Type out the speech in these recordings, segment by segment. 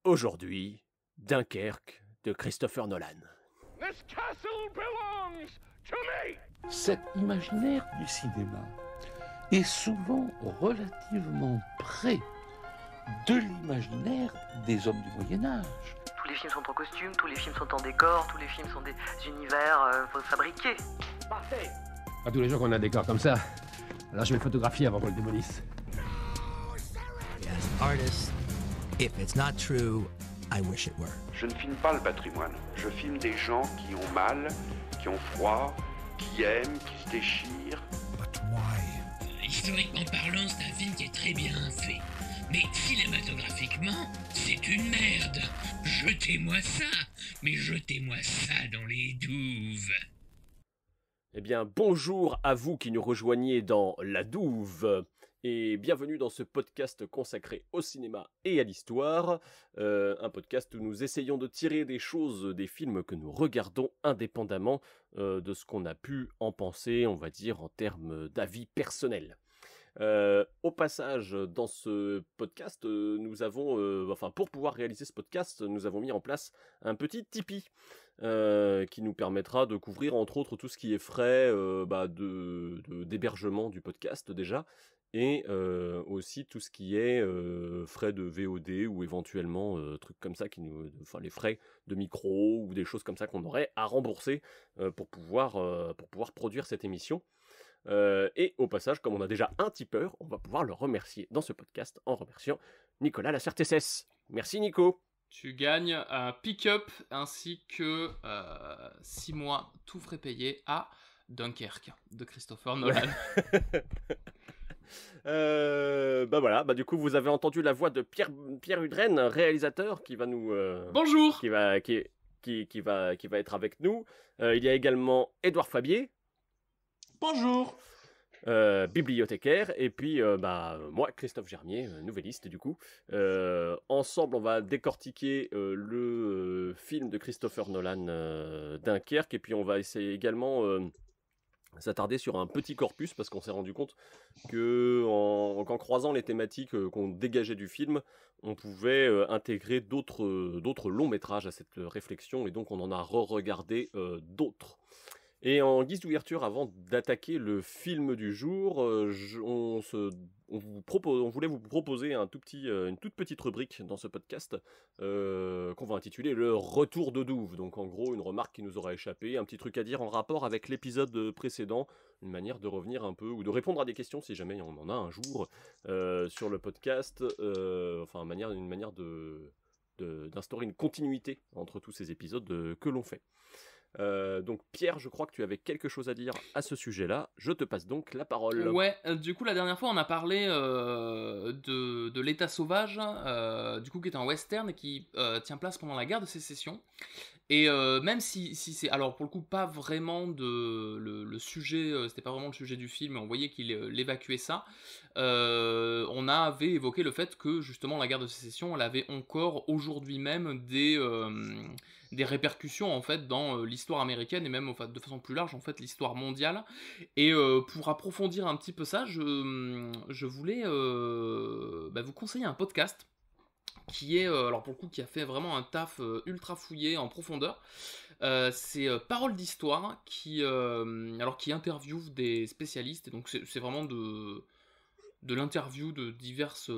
Aujourd'hui, Dunkerque de Christopher Nolan. This castle belongs to me! Cet imaginaire du cinéma est souvent relativement près de l'imaginaire des hommes du Moyen-Âge. Tous les films sont en costume, tous les films sont en décor, tous les films sont des univers fabriqués. Parfait! Pas tous les jours qu'on a un décor comme ça. Alors je vais le photographier avant qu'on le démolisse. As an artist, if it's not true, I wish it were. Je ne filme pas le patrimoine. Je filme des gens qui ont mal, qui ont froid, qui aiment, qui se déchirent. But why? Historiquement parlant, c'est un film qui est très bien fait. Mais cinématographiquement, c'est une merde. Jetez-moi ça, mais jetez-moi ça dans les douves. Eh bien, bonjour à vous qui nous rejoignez dans La Douve et bienvenue dans ce podcast consacré au cinéma et à l'histoire. Un podcast où nous essayons de tirer des choses des films que nous regardons indépendamment de ce qu'on a pu en penser, on va dire, en termes d'avis personnels. Au passage, dans ce podcast, nous avons, pour pouvoir réaliser ce podcast, nous avons mis en place un petit Tipeee qui nous permettra de couvrir entre autres tout ce qui est frais d'hébergement du podcast déjà, et aussi tout ce qui est frais de VOD ou éventuellement trucs comme ça les frais de micro ou des choses comme ça qu'on aurait à rembourser pour pouvoir produire cette émission. Et au passage, comme on a déjà un tipeur, on va pouvoir le remercier dans ce podcast en remerciant Nicolas Lasserre-TSS. Merci Nico. Tu gagnes un pick-up ainsi que 6 mois tout frais payé à Dunkerque de Christopher Nolan. Du coup vous avez entendu la voix de Pierre Udren, réalisateur, qui va nous Bonjour. qui va être avec nous. Il y a également Édouard Fabier. Bonjour. Bibliothécaire, et puis moi, Christophe Germier, nouvelliste du coup. Ensemble, on va décortiquer le film de Christopher Nolan, Dunkerque, et puis on va essayer également s'attarder sur un petit corpus, parce qu'on s'est rendu compte que qu'en croisant les thématiques qu'on dégageait du film, on pouvait intégrer d'autres longs métrages à cette réflexion, et donc on en a re-regardé d'autres. Et en guise d'ouverture, avant d'attaquer le film du jour, on voulait vous proposer une toute petite rubrique dans ce podcast qu'on va intituler le retour de Douve. Donc en gros, une remarque qui nous aura échappé, un petit truc à dire en rapport avec l'épisode précédent, une manière de revenir un peu ou de répondre à des questions si jamais on en a un jour sur le podcast. Une manière d'instaurer une continuité entre tous ces épisodes que l'on fait. Donc Pierre, je crois que tu avais quelque chose à dire à ce sujet-là. Je te passe donc la parole. Ouais, du coup la dernière fois on a parlé de l'État sauvage, du coup qui est un western et qui tient place pendant la guerre de sécession. Et même si c'est, alors pour le coup pas vraiment le sujet, c'était pas vraiment le sujet du film, on voyait qu'il évacuait ça. On avait évoqué le fait que justement la guerre de sécession, elle avait encore aujourd'hui même des répercussions en fait dans l'histoire américaine et même de façon plus large en fait l'histoire mondiale. Et pour approfondir un petit peu ça, je voulais vous conseiller un podcast qui est, alors pour le coup, qui a fait vraiment un taf ultra fouillé en profondeur. C'est Parole d'Histoire qui interviewe des spécialistes, et donc c'est vraiment de l'interview de diverses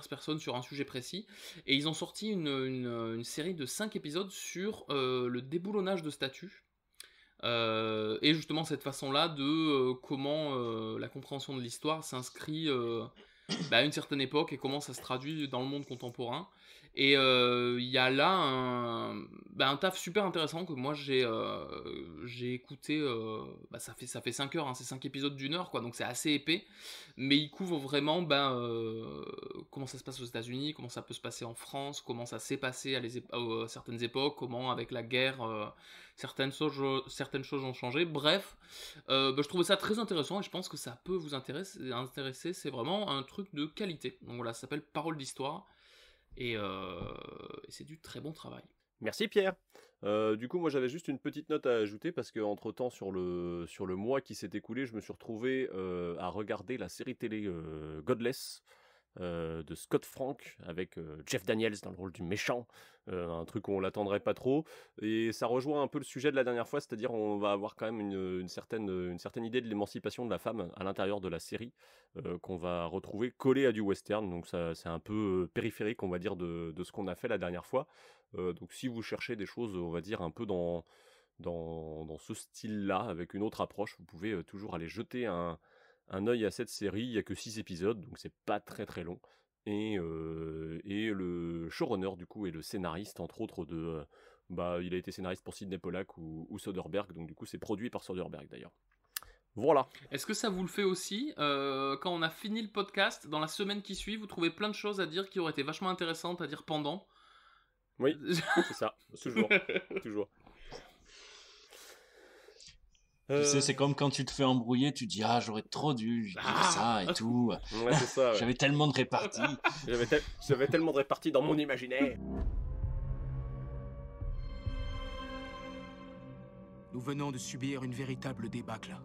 personnes sur un sujet précis, et ils ont sorti une série de 5 épisodes sur le déboulonnage de statues, et justement cette façon-là de comment la compréhension de l'histoire s'inscrit à une certaine époque et comment ça se traduit dans le monde contemporain. Et il y a là un taf super intéressant que moi j'ai écouté. Ça fait 5 heures, hein, c'est 5 épisodes d'1 heure, quoi, donc c'est assez épais, mais il couvre vraiment comment ça se passe aux États-Unis, comment ça peut se passer en France, comment ça s'est passé à certaines époques, comment avec la guerre certaines choses ont changé. Bref, je trouvais ça très intéressant et je pense que ça peut vous intéresser. C'est vraiment un truc de qualité. Donc voilà, ça s'appelle Parole d'Histoire. Et c'est du très bon travail. Merci Pierre. Du coup, moi j'avais juste une petite note à ajouter parce que entre temps sur le mois qui s'est écoulé, je me suis retrouvé à regarder la série télé Godless de Scott Frank avec Jeff Daniels dans le rôle du méchant, un truc où on l'attendrait pas trop, et ça rejoint un peu le sujet de la dernière fois, c'est-à-dire on va avoir quand même une certaine idée de l'émancipation de la femme à l'intérieur de la série, qu'on va retrouver collée à du western, donc ça c'est un peu périphérique on va dire de ce qu'on a fait la dernière fois, donc si vous cherchez des choses on va dire un peu dans ce style-là, avec une autre approche, vous pouvez toujours aller jeter un œil à cette série. Il n'y a que 6 épisodes, donc c'est pas très très long. Et le showrunner, du coup, est le scénariste, entre autres, il a été scénariste pour Sidney Pollack ou Soderbergh, donc du coup, c'est produit par Soderbergh, d'ailleurs. Voilà. Est-ce que ça vous le fait aussi quand on a fini le podcast, dans la semaine qui suit, vous trouvez plein de choses à dire qui auraient été vachement intéressantes à dire pendant? Oui, c'est ça, toujours. Tu sais, c'est comme quand tu te fais embrouiller, tu dis j'aurais trop dû dire ça et tout. Ouais, c'est ça, ouais. J'avais tellement de réparties. J'avais tellement de réparties dans mon imaginaire. Nous venons de subir une véritable débâcle.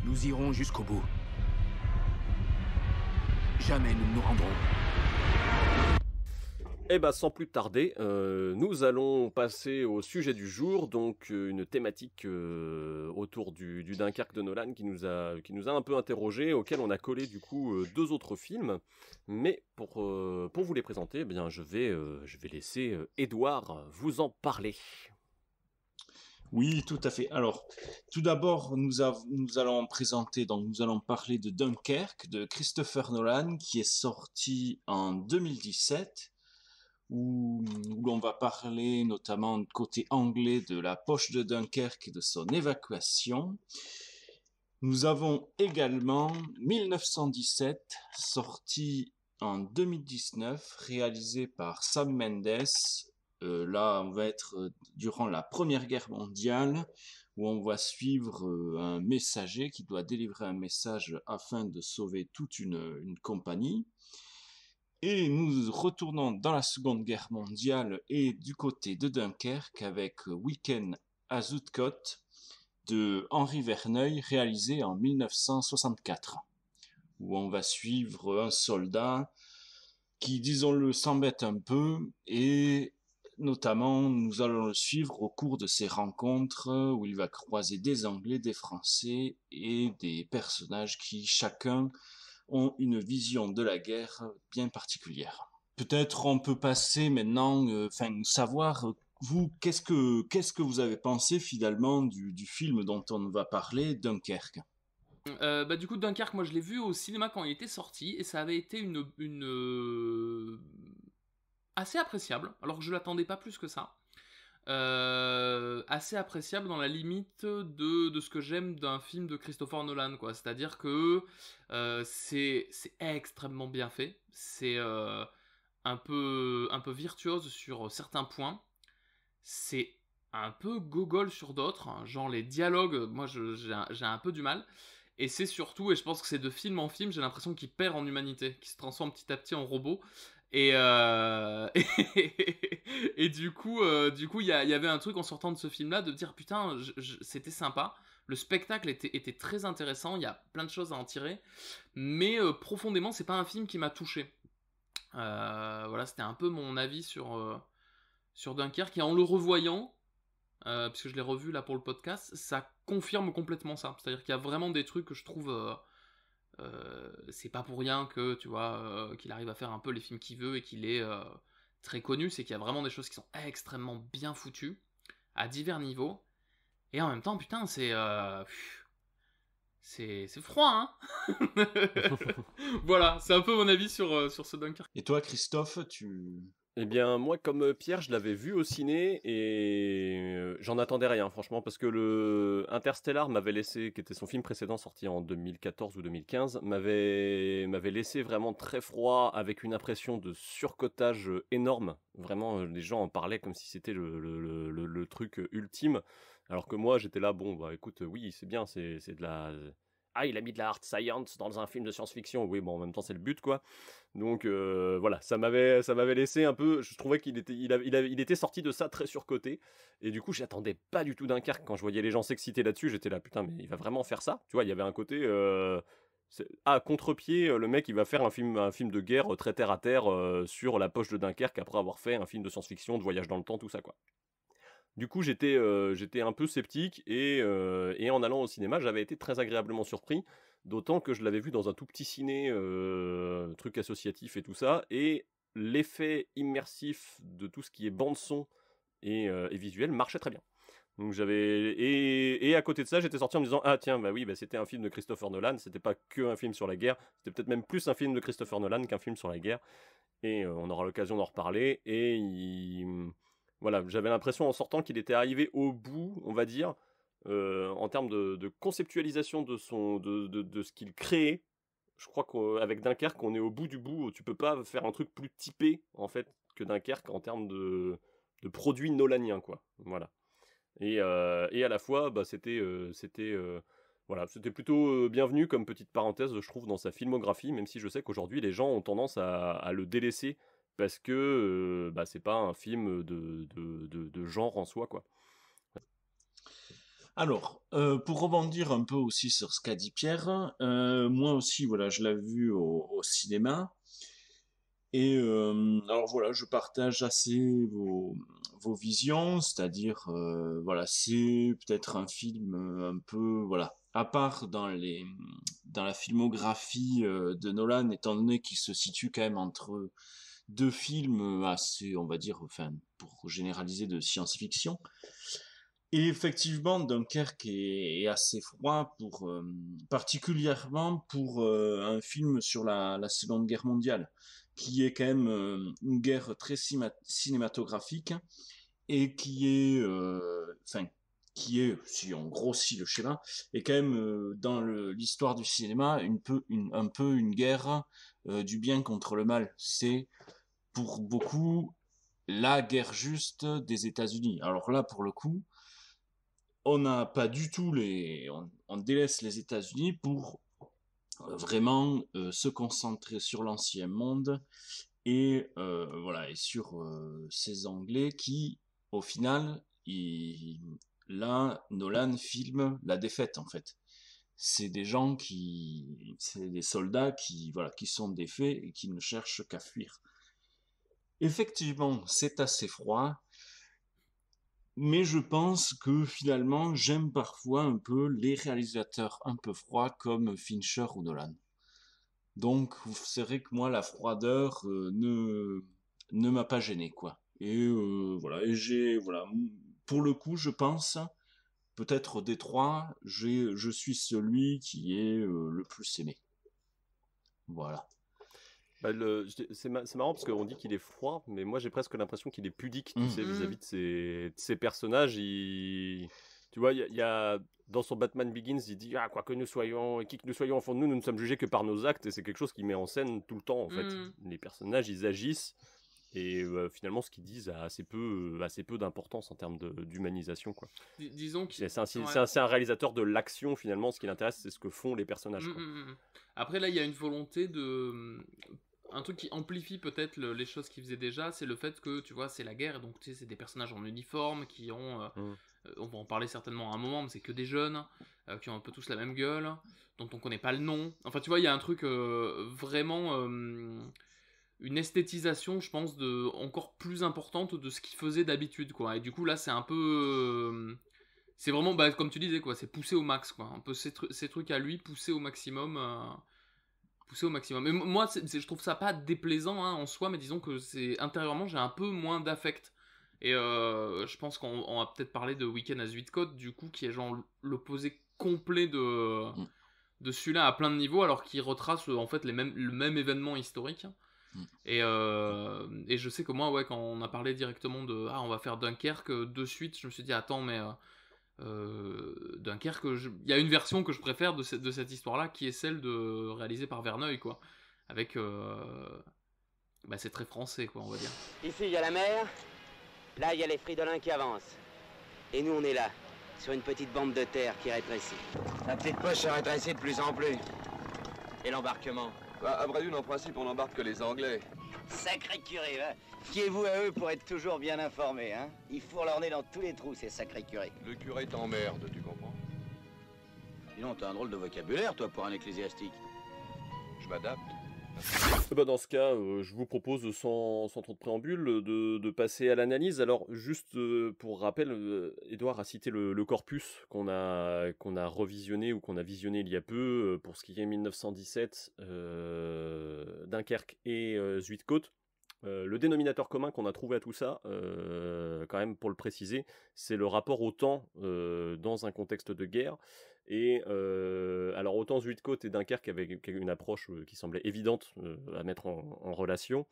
Nous irons jusqu'au bout. Jamais nous ne nous rendrons. Eh ben, sans plus tarder, nous allons passer au sujet du jour, donc une thématique autour du Dunkerque de Nolan qui nous a un peu interrogé, auquel on a collé du coup 2 autres films. Mais pour vous les présenter, eh bien, je vais laisser Édouard vous en parler. Oui, tout à fait. Alors, tout d'abord, nous allons parler de Dunkerque, de Christopher Nolan, qui est sorti en 2017, où l'on va parler notamment côté anglais de la poche de Dunkerque et de son évacuation. Nous avons également 1917, sorti en 2019, réalisé par Sam Mendes. Là, on va être durant la Première Guerre mondiale, où on va suivre un messager qui doit délivrer un message afin de sauver toute une compagnie. Et nous retournons dans la Seconde Guerre mondiale et du côté de Dunkerque avec Week-end à Zuidcote de Henri Verneuil, réalisé en 1964, où on va suivre un soldat qui, disons-le, s'embête un peu, et notamment nous allons le suivre au cours de ces rencontres où il va croiser des Anglais, des Français et des personnages qui chacun ont une vision de la guerre bien particulière. Peut-être on peut passer maintenant, savoir, vous, qu'est-ce que vous avez pensé finalement du film dont on va parler, Dunkerque? Du coup, Dunkerque, moi je l'ai vu au cinéma quand il était sorti, et ça avait été une assez appréciable, alors que je l'attendais pas plus que ça. Assez appréciable dans la limite de ce que j'aime d'un film de Christopher Nolan, quoi. C'est-à-dire que c'est extrêmement bien fait, c'est un peu virtuose sur certains points, c'est un peu gogol sur d'autres, hein. Genre les dialogues, moi j'ai un peu du mal, et c'est surtout, et je pense que c'est de film en film, j'ai l'impression qu'il perd en humanité, qu'il se transforme petit à petit en robot. Et du coup, il y avait un truc en sortant de ce film-là de dire putain, c'était sympa. Le spectacle était très intéressant. Il y a plein de choses à en tirer, mais profondément, c'est pas un film qui m'a touché. Voilà, c'était un peu mon avis sur Dunkerque. Et en le revoyant, puisque je l'ai revu là pour le podcast, ça confirme complètement ça. C'est-à-dire qu'il y a vraiment des trucs que je trouve c'est pas pour rien que tu vois qu'il arrive à faire un peu les films qu'il veut et qu'il est très connu, c'est qu'il y a vraiment des choses qui sont extrêmement bien foutues à divers niveaux, et en même temps putain c'est froid, hein. Voilà, c'est un peu mon avis sur ce Dunkerque. Et toi, Christophe, Eh bien, moi, comme Pierre, je l'avais vu au ciné et j'en attendais rien, franchement, parce que le Interstellar m'avait laissé, qui était son film précédent sorti en 2014 ou 2015, m'avait laissé vraiment très froid, avec une impression de surcotage énorme. Vraiment, les gens en parlaient comme si c'était le truc ultime, alors que moi, j'étais là, bon, bah écoute, oui, c'est bien, c'est de la il a mis de la hard science dans un film de science-fiction. Oui, bon, en même temps, c'est le but, quoi. Donc voilà, ça m'avait laissé un peu. Je trouvais qu'il était sorti de ça très surcoté. Et du coup, j'attendais pas du tout Dunkerque. Quand je voyais les gens s'exciter là-dessus, j'étais là, putain, mais il va vraiment faire ça. Tu vois, il y avait un côté. À contre-pied, le mec, il va faire un film de guerre très terre à terre sur la poche de Dunkerque après avoir fait un film de science-fiction, de voyage dans le temps, tout ça, quoi. Du coup, j'étais un peu sceptique et en allant au cinéma, j'avais été très agréablement surpris, d'autant que je l'avais vu dans un tout petit ciné, truc associatif et tout ça, et l'effet immersif de tout ce qui est bande-son et visuel marchait très bien. Donc et à côté de ça, j'étais sorti en me disant ah tiens bah oui bah c'était un film de Christopher Nolan, c'était pas que un film sur la guerre, c'était peut-être même plus un film de Christopher Nolan qu'un film sur la guerre. Et on aura l'occasion d'en reparler. Et voilà, j'avais l'impression en sortant qu'il était arrivé au bout, on va dire, en termes de conceptualisation de ce qu'il créait. Je crois qu'avec Dunkerque, on est au bout du bout. Tu peux pas faire un truc plus typé en fait que Dunkerque en termes de produit nolanien, quoi. Voilà. Et à la fois, bah, c'était plutôt bienvenu comme petite parenthèse, je trouve, dans sa filmographie, même si je sais qu'aujourd'hui, les gens ont tendance à le délaisser parce que bah, c'est pas un film de genre en soi, quoi. Alors, pour rebondir un peu aussi sur ce qu'a dit Pierre, moi aussi, voilà, je l'ai vu au cinéma. Et alors voilà, je partage assez vos visions, c'est-à-dire, voilà, c'est peut-être un film un peu, voilà, à part dans la filmographie de Nolan, étant donné qu'il se situe quand même entre deux films assez, on va dire, enfin, pour généraliser, de science-fiction. Et effectivement, Dunkerque est assez froid, particulièrement pour un film sur la Seconde Guerre mondiale, qui est quand même une guerre très cinématographique et qui est, si on grossit le schéma, est quand même dans l'histoire du cinéma un peu une guerre du bien contre le mal. C'est pour beaucoup la guerre juste des États-Unis. Alors là, pour le coup, on n'a pas du tout on délaisse les États-Unis pour vraiment se concentrer sur l'ancien monde et voilà, et sur ces Anglais qui, au final, là, Nolan filme la défaite, en fait. C'est des soldats qui sont défaits et qui ne cherchent qu'à fuir. Effectivement, c'est assez froid. Mais je pense que finalement, j'aime parfois un peu les réalisateurs un peu froids comme Fincher ou Nolan. Donc, c'est vrai que moi, la froideur ne m'a pas gêné, quoi. Et voilà, pour le coup, je pense, peut-être des trois, je suis celui qui est le plus aimé. Voilà. Bah, c'est marrant parce qu'on dit qu'il est froid, mais moi j'ai presque l'impression qu'il est pudique, tu sais, vis-à-vis de ses personnages. Tu vois, il y a dans son Batman Begins, il dit quoi que nous soyons, qui que nous soyons, au fond de nous ne sommes jugés que par nos actes, et c'est quelque chose qui met en scène tout le temps en fait. Les personnages, ils agissent, et finalement ce qu'ils disent a assez peu d'importance en termes d'humanisation, quoi. Disons que c'est un réalisateur de l'action finalement. Ce qui l'intéresse, c'est ce que font les personnages, quoi. Après là, il y a une volonté un truc qui amplifie peut-être les choses qu'il faisait déjà, c'est le fait que, tu vois, c'est la guerre, et donc tu sais, c'est des personnages en uniforme qui ont, on va en parler certainement à un moment, mais c'est que des jeunes, qui ont un peu tous la même gueule, dont on connaît pas le nom. Enfin, tu vois, il y a un truc vraiment, une esthétisation, je pense, encore plus importante de ce qu'il faisait d'habitude, quoi. Et du coup, là, c'est un peu... c'est vraiment, bah, comme tu disais, quoi, c'est poussé au max, quoi. Un peu ces trucs à lui, poussés au maximum... Mais moi, je trouve ça pas déplaisant en soi, mais disons que intérieurement, j'ai un peu moins d'affect. Et je pense qu'on va peut-être parler de Weekend à Zuidcote, du coup, qui est genre l'opposé complet de celui-là à plein de niveaux, alors qu'il retrace en fait le même événement historique. Et je sais que moi, ouais, quand on a parlé directement on va faire Dunkerque, de suite, je me suis dit, attends, mais... Dunkerque, il y a une version que je préfère de cette histoire-là, qui est celle réalisée par Verneuil, quoi. Avec, c'est très français, quoi, on va dire. Ici, il y a la mer. Là, il y a les Fridolins qui avancent. Et nous, on est là. sur une petite bande de terre qui rétrécit. La petite poche se rétrécit de plus en plus. Et l'embarquement? À vrai dire, en principe, on n'embarque que les Anglais. Sacré curé, hein. Fiez-vous à eux pour être toujours bien informés, hein. Ils fourrent leur nez dans tous les trous, ces sacrés curés. Le curé t'emmerde, tu comprends? Sinon, t'as un drôle de vocabulaire, toi, pour un ecclésiastique. Je m'adapte. Dans ce cas, je vous propose, sans trop de préambule, de passer à l'analyse. Alors, juste pour rappel, Edouard a cité le corpus qu'on a revisionné ou qu'on a visionné il y a peu, pour ce qui est 1917, Dunkerque et Zuidcote. Le dénominateur commun qu'on a trouvé à tout ça, quand même pour le préciser, c'est le rapport au temps dans un contexte de guerre. Et alors autant Zuidcote et Dunkerque avaient une approche qui semblait évidente à mettre en relation.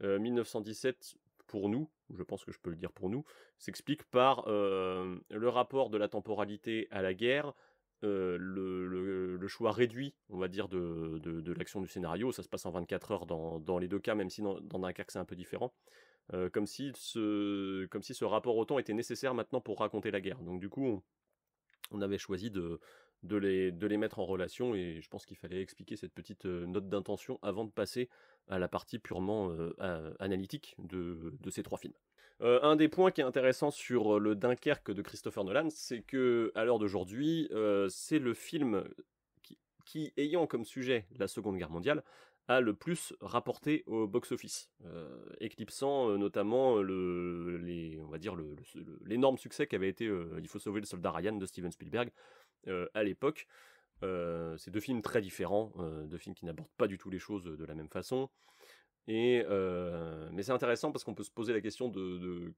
1917, pour nous, je pense que je peux le dire pour nous, s'explique par le rapport de la temporalité à la guerre, le choix réduit, on va dire, de l'action du scénario. Ça se passe en 24 heures dans les deux cas, même si dans Dunkerque c'est un peu différent. Comme si ce rapport au temps était nécessaire maintenant pour raconter la guerre. Donc du coup, on avait choisi de les mettre en relation, et je pense qu'il fallait expliquer cette petite note d'intention avant de passer à la partie purement analytique de ces trois films. Un des points qui est intéressant sur le Dunkerque de Christopher Nolan, c'est que à l'heure d'aujourd'hui, c'est le film qui, ayant comme sujet la Seconde Guerre mondiale, a le plus rapporté au box-office, éclipsant notamment l'énorme succès qu'avait été Il faut sauver le soldat Ryan de Steven Spielberg à l'époque. C'est deux films très différents, deux films qui n'abordent pas du tout les choses de la même façon. Mais c'est intéressant parce qu'on peut se poser la question de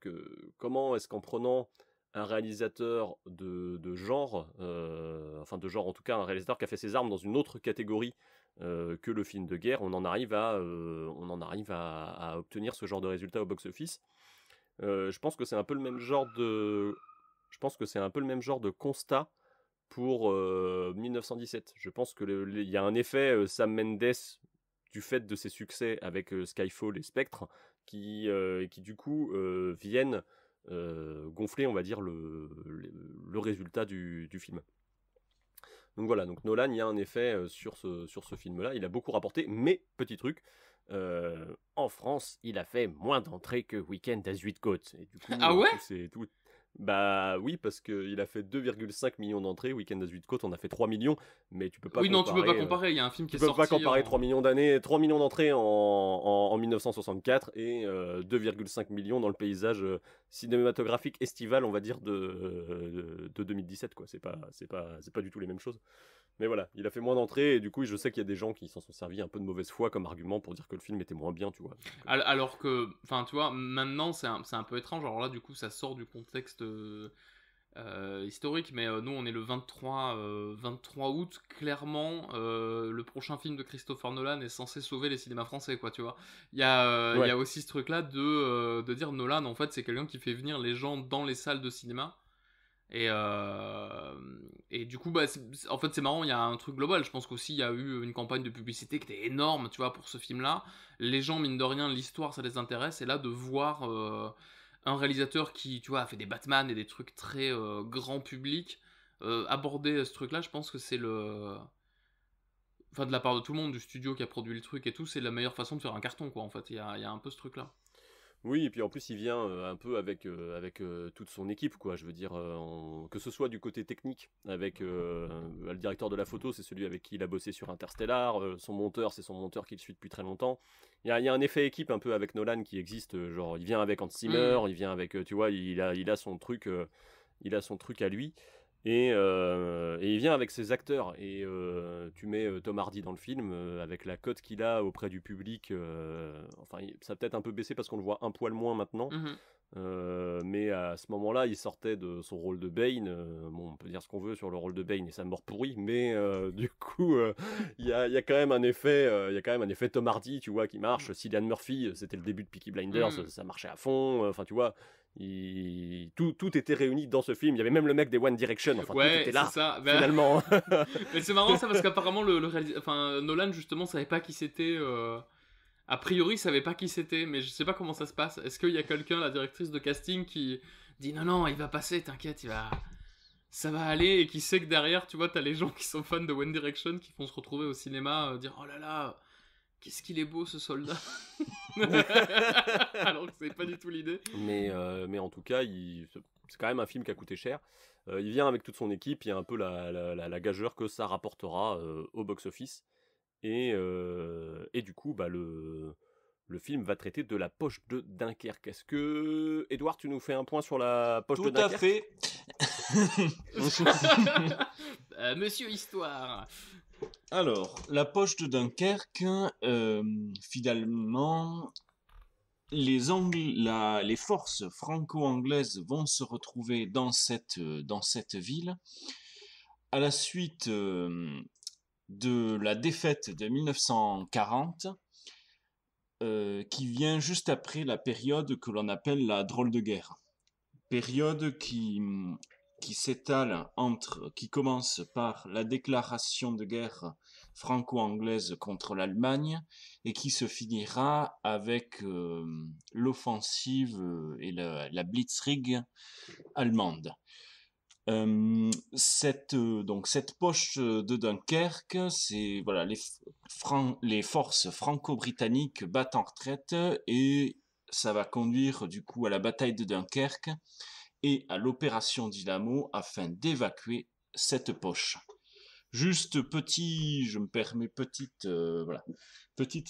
comment est-ce qu'en prenant un réalisateur de genre, en tout cas un réalisateur qui a fait ses armes dans une autre catégorie que le film de guerre, on en arrive à obtenir ce genre de résultat au box-office. Je pense que c'est un peu le même genre de constat pour 1917. Je pense que il y a un effet Sam Mendes du fait de ses succès avec Skyfall et Spectre qui du coup viennent gonfler, on va dire, le résultat du film. Donc voilà, donc Nolan, il y a un effet sur ce film-là, il a beaucoup rapporté, mais petit truc, en France, il a fait moins d'entrées que Week-end à Zuidcote. Et du coup, ah ouais, c'est tout. Bah oui, parce qu'il a fait 2,5 millions d'entrées, Week-end à Zuidcote on a fait 3 millions, mais tu peux pas non, tu peux pas comparer, il y a un film qui est sorti... Tu peux pas comparer 3 millions d'entrées en 1964 et 2,5 millions dans le paysage cinématographique estival, on va dire, de 2017, quoi. C'est pas du tout les mêmes choses. Mais voilà, il a fait moins d'entrées, et du coup, je sais qu'il y a des gens qui s'en sont servis un peu de mauvaise foi comme argument pour dire que le film était moins bien, tu vois. Alors que, enfin, tu vois, maintenant, c'est un peu étrange. Alors là, du coup, ça sort du contexte historique, mais nous, on est le 23 août. Clairement, le prochain film de Christopher Nolan est censé sauver les cinémas français, quoi, tu vois. Il y a aussi ce truc-là de dire Nolan, en fait, c'est quelqu'un qui fait venir les gens dans les salles de cinéma. Et du coup, en fait, c'est marrant, il y a un truc global. Je pense qu'aussi, il y a eu une campagne de publicité qui était énorme, tu vois, pour ce film-là. Les gens, mine de rien, l'histoire, ça les intéresse. Et là, de voir un réalisateur qui, tu vois, a fait des Batman et des trucs très grand public, aborder ce truc-là, je pense que c'est enfin, de la part de tout le monde, du studio qui a produit le truc et tout, c'est la meilleure façon de faire un carton, quoi, en fait. Il y a un peu ce truc-là. Oui, et puis en plus il vient un peu avec toute son équipe, quoi. Je veux dire, que ce soit du côté technique, avec le directeur de la photo, c'est celui avec qui il a bossé sur Interstellar, son monteur, c'est son monteur qui le suit depuis très longtemps. Il y a un effet équipe un peu avec Nolan qui existe, genre il vient avec Hans Zimmer, il vient avec, tu vois, il a son truc à lui. Et il vient avec ses acteurs, et tu mets Tom Hardy dans le film avec la cote qu'il a auprès du public, enfin ça a peut-être un peu baissé parce qu'on le voit un poil moins maintenant, mais à ce moment-là il sortait de son rôle de Bane, bon on peut dire ce qu'on veut sur le rôle de Bane et sa mort pourrie, mais du coup il y a quand même un effet Tom Hardy, tu vois, qui marche. Cillian Murphy, c'était le début de Peaky Blinders, ça marchait à fond, enfin tu vois. Tout était réuni dans ce film. Il y avait même le mec des One Direction. Enfin, tout était là, ça. finalement. Mais c'est marrant ça, parce qu'apparemment Nolan justement savait pas qui c'était. A priori, il savait pas qui c'était, mais je sais pas comment ça se passe. Est-ce qu'il y a quelqu'un, la directrice de casting, qui dit non, il va passer, t'inquiète, il va ça va aller, et qui sait que derrière, tu vois, t'as les gens qui sont fans de One Direction qui vont se retrouver au cinéma, dire oh là là, qu'est-ce qu'il est beau ce soldat. Alors que c'est pas du tout l'idée. Mais en tout cas, c'est quand même un film qui a coûté cher. Il vient avec toute son équipe, il y a un peu la gageure que ça rapportera au box-office. Et du coup, bah, le film va traiter de la poche de Dunkerque. Est-ce que, Edouard, tu nous fais un point sur la poche de Dunkerque ? Tout à fait. Monsieur Histoire. Alors, la poche de Dunkerque, finalement, les forces franco-anglaises vont se retrouver dans cette ville à la suite de la défaite de 1940, qui vient juste après la période que l'on appelle la drôle de guerre. Période qui qui commence par la déclaration de guerre franco-anglaise contre l'Allemagne et qui se finira avec l'offensive et la Blitzkrieg allemande. Cette poche de Dunkerque, c'est voilà, les forces franco-britanniques battent en retraite et ça va conduire du coup à la bataille de Dunkerque et à l'opération Dynamo afin d'évacuer cette poche. Juste je me permets petite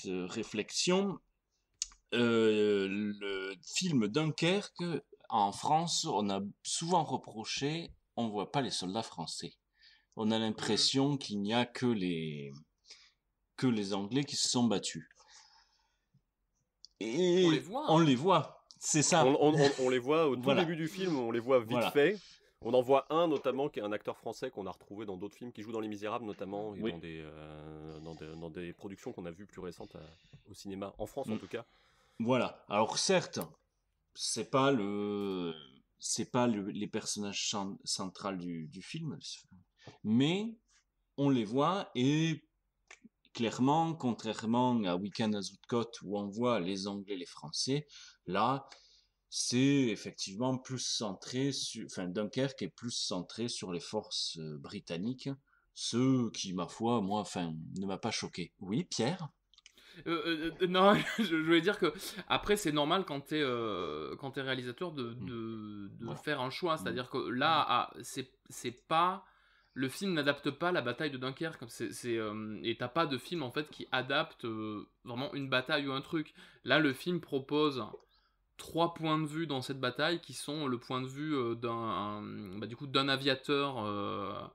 réflexion. Le film Dunkerque, en France, on a souvent reproché, on voit pas les soldats français. On a l'impression qu'il n'y a que les Anglais qui se sont battus. Et on les voit. C'est ça. On les voit au tout début du film, on les voit vite fait. On en voit un notamment qui est un acteur français qu'on a retrouvé dans d'autres films, qui joue dans Les Misérables notamment, et dans des productions qu'on a vues plus récentes au cinéma, en France en tout cas. Voilà. Alors certes, c'est pas les personnages centraux du film, mais on les voit et clairement, contrairement à Week-end à Zoutcote où on voit les Anglais, les Français, là, c'est effectivement plus centré Dunkerque est plus centré sur les forces britanniques, ce qui, ma foi, ne m'a pas choqué. Oui, Pierre ? Non, je voulais dire que après c'est normal quand t'es réalisateur de faire un choix, c'est-à-dire que là c'est pas le film n'adapte pas la bataille de Dunkerque, et t'as pas de film en fait qui adapte vraiment une bataille ou un truc. Là le film propose 3 points de vue dans cette bataille qui sont le point de vue d'un aviateur.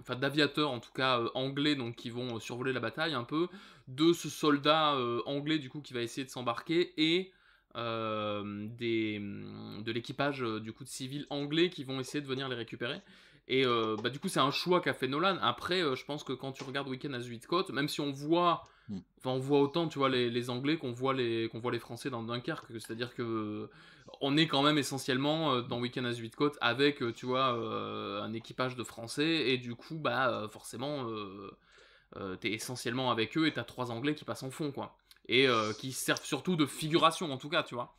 D'aviateurs en tout cas anglais donc qui vont survoler la bataille un peu, de ce soldat anglais du coup qui va essayer de s'embarquer et de l'équipage du coup de civils anglais qui vont essayer de venir les récupérer. Et du coup c'est un choix qu'a fait Nolan. Après je pense que quand tu regardes Week-end à Zuidcote, même si on voit autant tu vois les Anglais qu'on voit les Français dans Dunkerque, c'est-à-dire que on est quand même essentiellement dans Week-end à Zuidcote avec tu vois un équipage de Français, et du coup forcément t'es essentiellement avec eux et t'as 3 Anglais qui passent en fond quoi, et qui servent surtout de figuration en tout cas tu vois.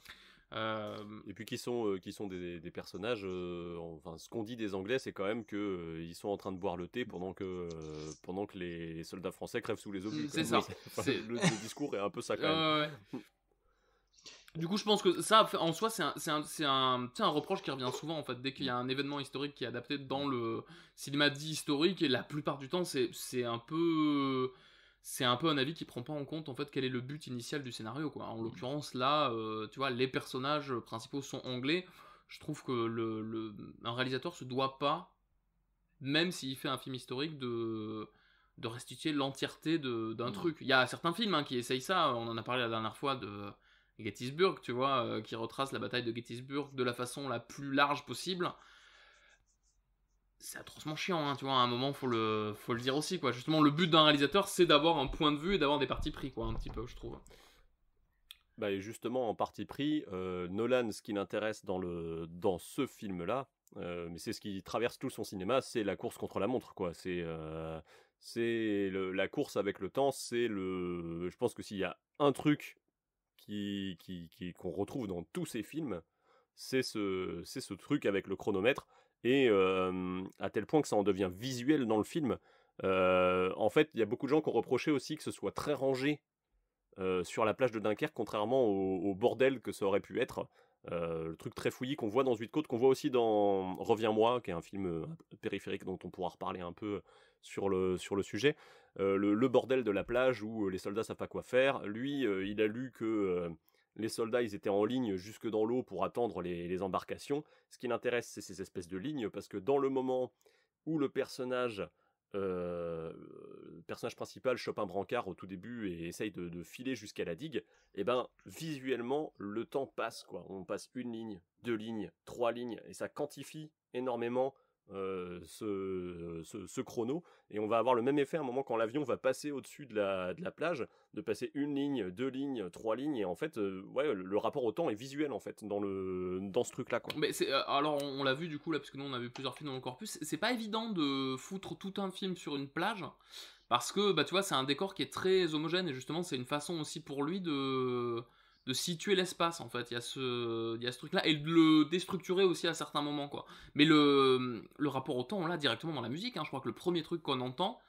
Et puis qui sont des personnages, ce qu'on dit des Anglais, c'est quand même que ils sont en train de boire le thé pendant que les soldats français crèvent sous les obus. C'est ça. Le discours est un peu ça quand même. Du coup, je pense que ça, en soi, c'est un reproche qui revient souvent en fait dès qu'il y a un événement historique qui est adapté dans le cinéma dit historique, et la plupart du temps, c'est un peu un avis qui prend pas en compte en fait quel est le but initial du scénario quoi. En l'occurrence là, tu vois, les personnages principaux sont anglais. Je trouve que un réalisateur se doit pas, même s'il fait un film historique, de restituer l'entièreté d'un truc. Il y a certains films qui essayent ça. On en a parlé la dernière fois de Gettysburg, tu vois, qui retrace la bataille de Gettysburg de la façon la plus large possible. C'est atrocement chiant, tu vois, à un moment faut le dire aussi quoi. Justement, le but d'un réalisateur, c'est d'avoir un point de vue et d'avoir des partis pris quoi, un petit peu, je trouve. Et justement, en parti pris, Nolan, ce qui l'intéresse dans ce film-là, mais c'est ce qui traverse tout son cinéma, c'est la course contre la montre quoi. C'est la course avec le temps. Je pense que s'il y a un truc qu'on retrouve dans tous ces films, c'est ce truc avec le chronomètre. et à tel point que ça en devient visuel dans le film. En fait, il y a beaucoup de gens qui ont reproché aussi que ce soit très rangé sur la plage de Dunkerque, contrairement au bordel que ça aurait pu être. Le truc très fouillis qu'on voit dans Huit Côtes, qu'on voit aussi dans Reviens-moi, qui est un film périphérique dont on pourra reparler un peu sur le sujet. Le bordel de la plage où les soldats savent pas quoi faire. Lui, il a lu que les soldats, ils étaient en ligne jusque dans l'eau pour attendre les embarcations. Ce qui l'intéresse, c'est ces espèces de lignes, parce que dans le moment où le personnage principal chope un brancard au tout début et essaye de filer jusqu'à la digue, et ben visuellement le temps passe, quoi. On passe 1 ligne, 2 lignes, 3 lignes, et ça quantifie énormément ce chrono, et on va avoir le même effet à un moment quand l'avion va passer au-dessus de la plage, de passer 1 ligne, 2 lignes, 3 lignes, et en fait ouais, le rapport au temps est visuel en fait dans ce truc là, quoi. Mais alors on l'a vu du coup là, parce que nous on a vu plusieurs films dans le corpus, c'est pas évident de foutre tout un film sur une plage, parce que bah tu vois, c'est un décor qui est très homogène, et justement c'est une façon aussi pour lui de situer l'espace, en fait. Il y a ce truc là, et de le déstructurer aussi à certains moments, quoi. Mais le rapport au temps, on l'a directement dans la musique, hein. Je crois que le premier truc qu'on entend,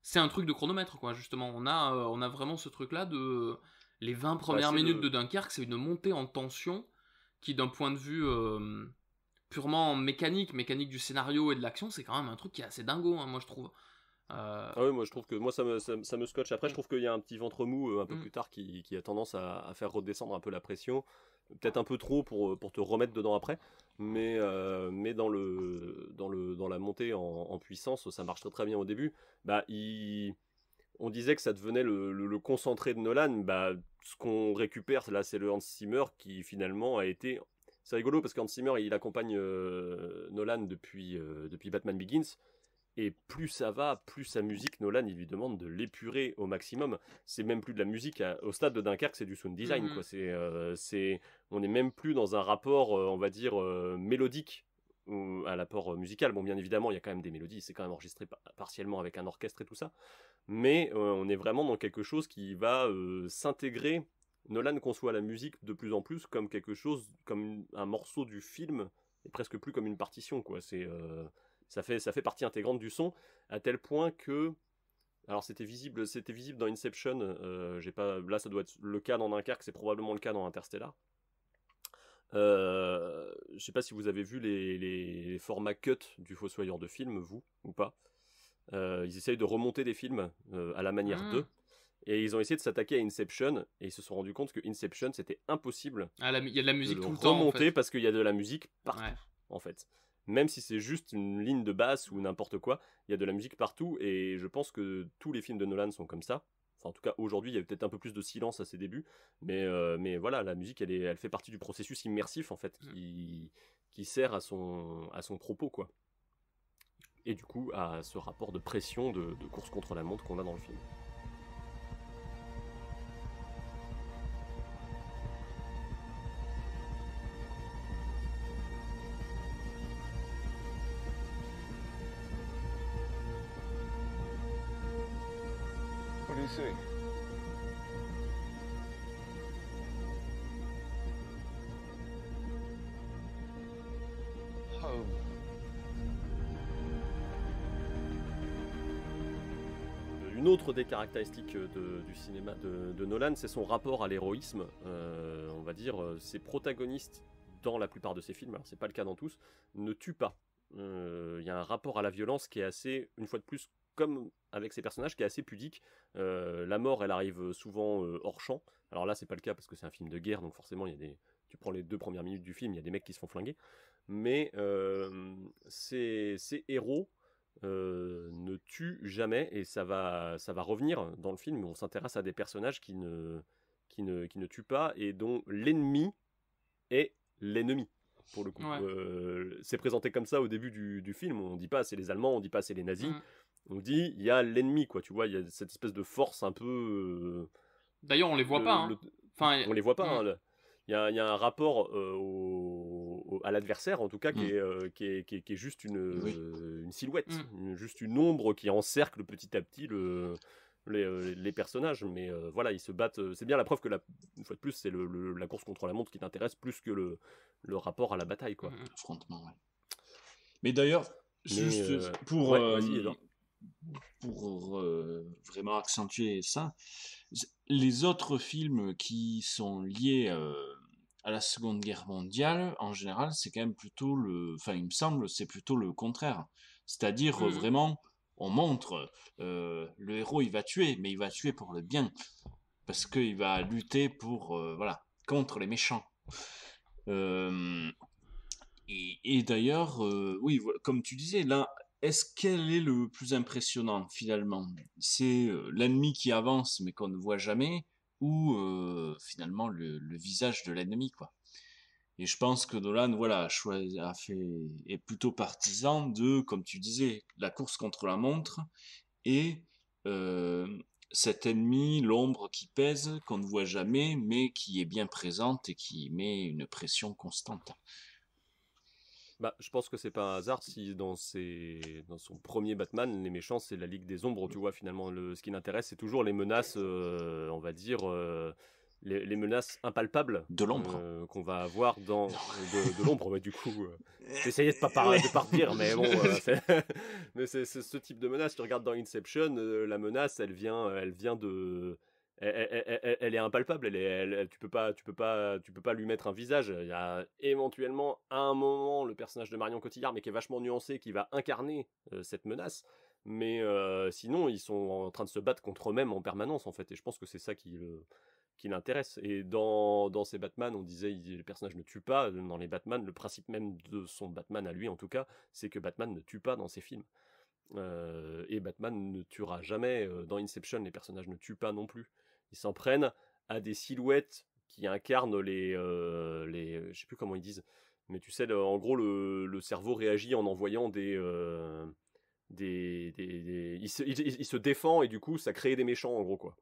c'est un truc de chronomètre, quoi. Justement, on a vraiment ce truc là de les 20 premières minutes de Dunkerque, c'est une montée en tension qui, d'un point de vue purement mécanique du scénario et de l'action, c'est quand même un truc qui est assez dingo, hein, moi je trouve. Ah oui, moi je trouve que ça me scotche. Après, je trouve qu'il y a un petit ventre mou un peu plus tard qui a tendance à faire redescendre un peu la pression, peut-être un peu trop pour te remettre dedans après, mais dans la montée en puissance, ça marche très très bien au début. Bah, on disait que ça devenait le concentré de Nolan. Bah, ce qu'on récupère là, c'est le Hans Zimmer qui finalement a été... C'est rigolo parce qu'Hans Zimmer, il accompagne Nolan depuis Batman Begins. Et plus ça va, plus sa musique, Nolan, il lui demande de l'épurer au maximum. C'est même plus de la musique au stade de Dunkerque, c'est du sound design, quoi. On n'est même plus dans un rapport, on va dire, mélodique à l'apport musical. Bon, bien évidemment, il y a quand même des mélodies, c'est quand même enregistré partiellement avec un orchestre et tout ça. Mais on est vraiment dans quelque chose qui va s'intégrer. Nolan conçoit la musique de plus en plus comme quelque chose, comme un morceau du film, et presque plus comme une partition, quoi. Ça fait partie intégrante du son, à tel point que... Alors c'était visible dans Inception, là ça doit être le cas dans Dunkerque, c'est probablement le cas dans Interstellar. Je sais pas si vous avez vu les formats cut du Fossoyeur de film, vous, ou pas. Ils essayent de remonter des films à la manière d'eux, et ils ont essayé de s'attaquer à Inception, et ils se sont rendus compte que Inception, c'était impossible. Il y a de la musique de tout le temps, remonter, en fait. parce qu'il y a de la musique partout, en fait. Même si c'est juste une ligne de basse ou n'importe quoi, il y a de la musique partout, et je pense que tous les films de Nolan sont comme ça. Enfin, en tout cas, aujourd'hui, il y avait peut-être un peu plus de silence à ses débuts, mais voilà, la musique, elle fait partie du processus immersif, en fait, qui sert à son propos, quoi. Et du coup, à ce rapport de pression, de course contre la montre qu'on a dans le film. What do you see? Home. Une autre des caractéristiques du cinéma de Nolan, c'est son rapport à l'héroïsme. On va dire, ses protagonistes, dans la plupart de ses films, alors c'est pas le cas dans tous, ne tuent pas. Il y a un rapport à la violence qui est assez, une fois de plus, comme avec ces personnages, qui est assez pudique. La mort, elle arrive souvent hors champ. Alors là, c'est pas le cas parce que c'est un film de guerre, donc forcément, tu prends les 2 premières minutes du film, il y a des mecs qui se font flinguer. Mais ces héros ne tuent jamais, et ça va revenir dans le film. On s'intéresse à des personnages qui ne tuent pas, et dont l'ennemi est l'ennemi. Pour le coup, c'est présenté comme ça au début du film. On dit pas c'est les Allemands, on dit pas c'est les nazis. On dit il y a l'ennemi, quoi. Tu vois, il y a cette espèce de force un peu. D'ailleurs, on les voit pas. Hein. Enfin, on les voit pas. Hein. Il y a un rapport à l'adversaire, en tout cas, qui est juste une silhouette, juste une ombre qui encercle petit à petit les personnages. Mais voilà, ils se battent. C'est bien la preuve que, une fois de plus, c'est la course contre la montre qui t'intéresse plus que le rapport à la bataille, quoi. L'affrontement, ouais. Mais d'ailleurs, Mais, juste pour, ouais, vas-y, Edouard. vraiment accentuer ça, les autres films qui sont liés à la Seconde Guerre mondiale, en général, c'est quand même plutôt enfin, il me semble, c'est plutôt le contraire. C'est-à-dire, vraiment, on montre, le héros, il va tuer, mais il va tuer pour le bien. Parce qu'il va lutter voilà, contre les méchants. Et d'ailleurs, oui, comme tu disais, là, quel est le plus impressionnant finalement? C'est l'ennemi qui avance mais qu'on ne voit jamais, ou finalement le visage de l'ennemi, quoi. Et je pense que Nolan, voilà, est plutôt partisan de, comme tu disais, la course contre la montre et cet ennemi, l'ombre qui pèse, qu'on ne voit jamais, mais qui est bien présente et qui met une pression constante. Bah, je pense que c'est pas un hasard si dans son premier Batman, les méchants, c'est la Ligue des Ombres, tu vois, finalement. Ce qui l'intéresse, c'est toujours les menaces, on va dire, les menaces impalpables de l'ombre qu'on va avoir de l'ombre, ouais, du coup. J'essayais de pas redire, mais bon, mais c'est ce type de menace. Tu regardes dans Inception, la menace, elle vient de... Elle est impalpable, tu peux pas lui mettre un visage. Il y a éventuellement à un moment le personnage de Marion Cotillard, mais qui est vachement nuancé, qui va incarner cette menace. Mais sinon, ils sont en train de se battre contre eux-mêmes en permanence, en fait. Et je pense que c'est ça qui l'intéresse. Et dans ces Batman, on disait le personnage ne tue pas. Dans les Batman, le principe même de son Batman à lui, en tout cas, c'est que Batman ne tue pas dans ses films. Et Batman ne tuera jamais. Dans Inception, les personnages ne tuent pas non plus. Ils s'en prennent à des silhouettes qui incarnent je sais plus comment ils disent, mais tu sais, en gros, le cerveau réagit en envoyant il se défend, et du coup, ça crée des méchants, en gros, quoi.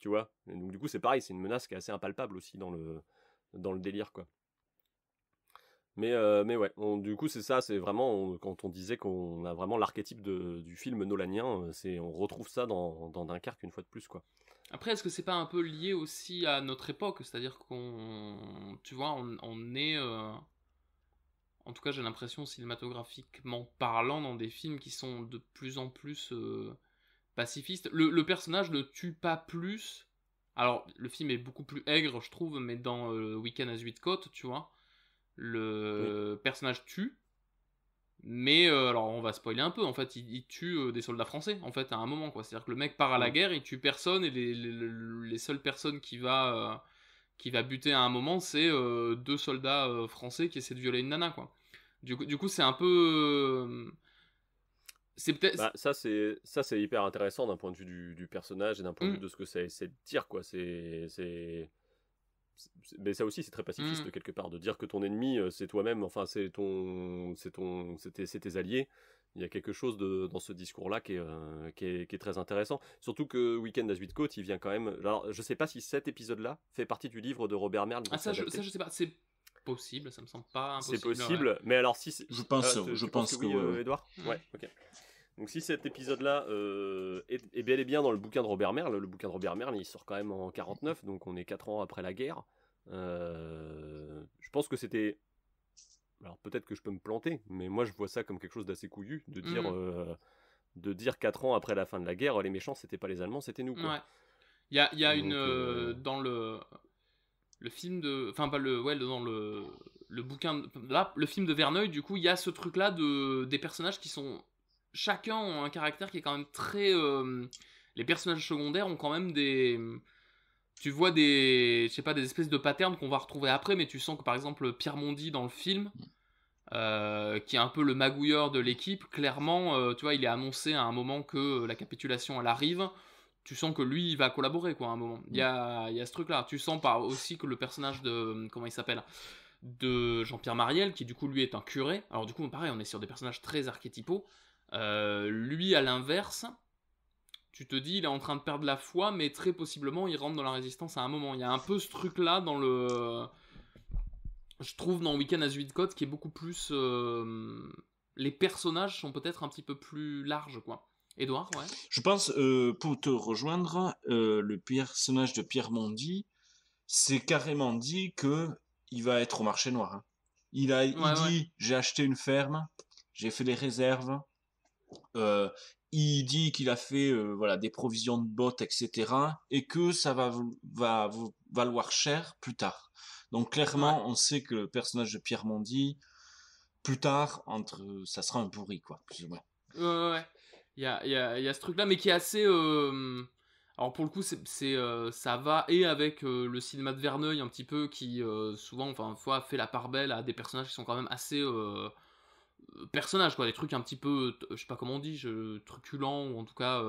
Tu vois? Et donc, du coup, c'est pareil, c'est une menace qui est assez impalpable aussi dans le délire, quoi. Mais ouais, du coup, c'est ça, c'est vraiment, quand on disait qu'on a vraiment l'archétype du film nolanien, on retrouve ça dans Dunkerque une fois de plus, quoi. Après, est-ce que c'est pas un peu lié aussi à notre époque? C'est-à-dire tu vois, on est... en tout cas, j'ai l'impression, cinématographiquement parlant, dans des films qui sont de plus en plus pacifistes. Le personnage ne tue pas plus. Alors, le film est beaucoup plus aigre, je trouve, mais dans Week-end à Zuidcote, tu vois, le personnage tue. Mais alors on va spoiler un peu, en fait il tue des soldats français en fait à un moment, quoi. C'est-à-dire que le mec part à la guerre, il tue personne, et les seules personnes qui va buter à un moment, c'est 2 soldats français qui essaient de violer une nana, quoi. Du coup c'est un peu c'est peut-être... Bah, ça c'est hyper intéressant d'un point de vue du personnage et d'un point de vue de ce que ça essaie de dire, quoi. Mais ça aussi, c'est très pacifiste quelque part, de dire que ton ennemi, c'est toi-même, enfin c'est tes alliés. Il y a quelque chose dans ce discours-là qui est très intéressant. Surtout que Week-end à Zuidcote, il vient quand même... Alors, je sais pas si cet épisode-là fait partie du livre de Robert Merle. Ah, ça je sais pas, c'est possible, ça me semble pas impossible. C'est possible, ouais. Mais alors si... Je pense que oui, Edouard. Ouais, ok. Donc si cet épisode-là est bel et bien dans le bouquin de Robert Merle, le bouquin de Robert Merle, il sort quand même en 49, donc on est 4 ans après la guerre. Je pense que c'était... Alors peut-être que je peux me planter, mais moi je vois ça comme quelque chose d'assez couillu, de dire 4 ans après la fin de la guerre, les méchants c'était pas les Allemands, c'était nous, quoi. Ouais. Il y a donc, dans le film de... Enfin pas dans le bouquin... Là, le film de Verneuil, du coup, il y a ce truc-là des personnages qui sont... Chacun ont un caractère qui est quand même très... Les personnages secondaires ont quand même des... Tu vois je sais pas, des espèces de patterns qu'on va retrouver après, mais tu sens que par exemple Pierre Mondy dans le film, qui est un peu le magouilleur de l'équipe, clairement, tu vois, il est annoncé à un moment que la capitulation elle arrive. Tu sens que lui il va collaborer, quoi, à un moment. Il y a ce truc-là. Tu sens aussi que le personnage de... Comment il s'appelle ? De Jean-Pierre Mariel, qui du coup lui est un curé. Alors du coup, pareil, on est sur des personnages très archétypaux. Lui, à l'inverse, tu te dis, il est en train de perdre la foi, mais très possiblement, il rentre dans la résistance à un moment. Il y a un peu ce truc-là dans je trouve dans Week-end à Zuidcote, qui est beaucoup plus... Les personnages sont peut-être un petit peu plus larges, quoi. Edouard, ouais. Je pense, pour te rejoindre, le personnage de Pierre Mondy, c'est carrément dit que il va être au marché noir. Hein. Il dit, j'ai acheté une ferme, j'ai fait des réserves. Il dit qu'il a fait voilà, des provisions de bottes, etc. Et que ça va valoir cher plus tard. Donc clairement, on sait que le personnage de Pierre Mondy, plus tard, ça sera un pourri, quoi, plus ou moins. Ouais. Il y a ce truc-là, mais qui est assez... Alors pour le coup, ça va et avec le cinéma de Verneuil un petit peu, qui souvent, fait la part belle à des personnages qui sont quand même assez... personnages, quoi, des trucs un petit peu, je sais pas comment on dit, truculents, ou en tout cas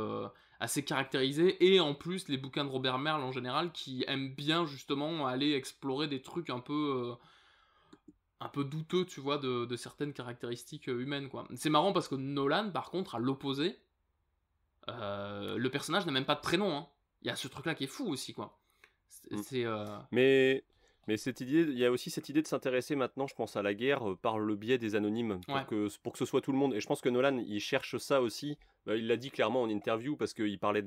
assez caractérisés, et en plus les bouquins de Robert Merle en général, qui aiment bien justement aller explorer des trucs un peu douteux, tu vois, de certaines caractéristiques humaines, quoi. C'est marrant parce que Nolan, par contre, à l'opposé, le personnage n'a même pas de prénom, hein. Il y a ce truc-là qui est fou aussi, quoi. Mais cette idée, il y a aussi cette idée de s'intéresser maintenant, je pense, à la guerre par le biais des anonymes, pour que ce soit tout le monde. Et je pense que Nolan, il cherche ça aussi. Il l'a dit clairement en interview, parce qu'il parlait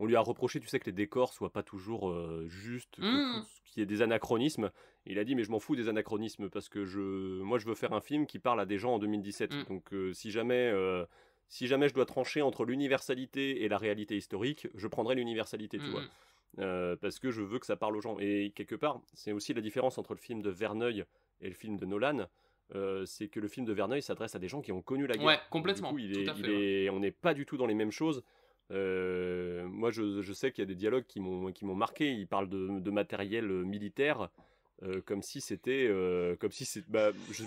on lui a reproché, tu sais, que les décors soient pas toujours justes, qu'il y ait des anachronismes. Il a dit, mais je m'en fous des anachronismes, parce que moi, je veux faire un film qui parle à des gens en 2017. Donc, si jamais je dois trancher entre l'universalité et la réalité historique, je prendrai l'universalité, tu vois. Parce que je veux que ça parle aux gens. Et quelque part, c'est aussi la différence entre le film de Verneuil et le film de Nolan. C'est que le film de Verneuil s'adresse à des gens qui ont connu la guerre. Ouais, complètement. Du coup, on n'est pas du tout dans les mêmes choses. Moi, je sais qu'il y a des dialogues qui m'ont marqué. Ils parlent de matériel militaire. Comme si c'était je sais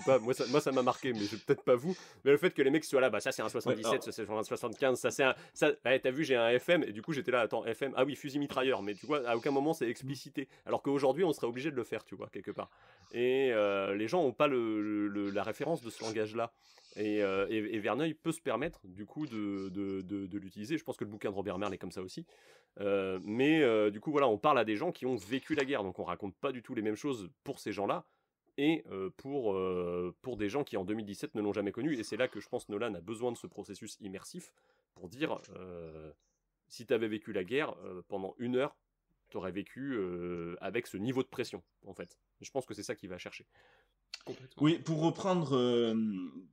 pas, moi ça m'a marqué, mais peut-être pas vous, mais le fait que les mecs soient là, ça c'est un 77, ça c'est un 75, t'as vu, j'ai un FM, et du coup j'étais là, attends, FM, ah oui, fusil mitrailleur, mais tu vois, à aucun moment c'est explicité, alors qu'aujourd'hui on serait obligé de le faire, tu vois, quelque part, et les gens ont pas la référence de ce langage là, et Verneuil peut se permettre du coup de l'utiliser. Je pense que le bouquin de Robert Merle est comme ça aussi, mais du coup voilà, on parle à des gens qui ont vécu la guerre, donc on raconte pas du tout les mêmes choses pour ces gens-là et pour des gens qui en 2017 ne l'ont jamais connu. Et c'est là que je pense Nolan a besoin de ce processus immersif pour dire si tu avais vécu la guerre pendant 1 heure, tu aurais vécu avec ce niveau de pression, en fait. Et je pense que c'est ça qu'il va chercher. Oui, pour reprendre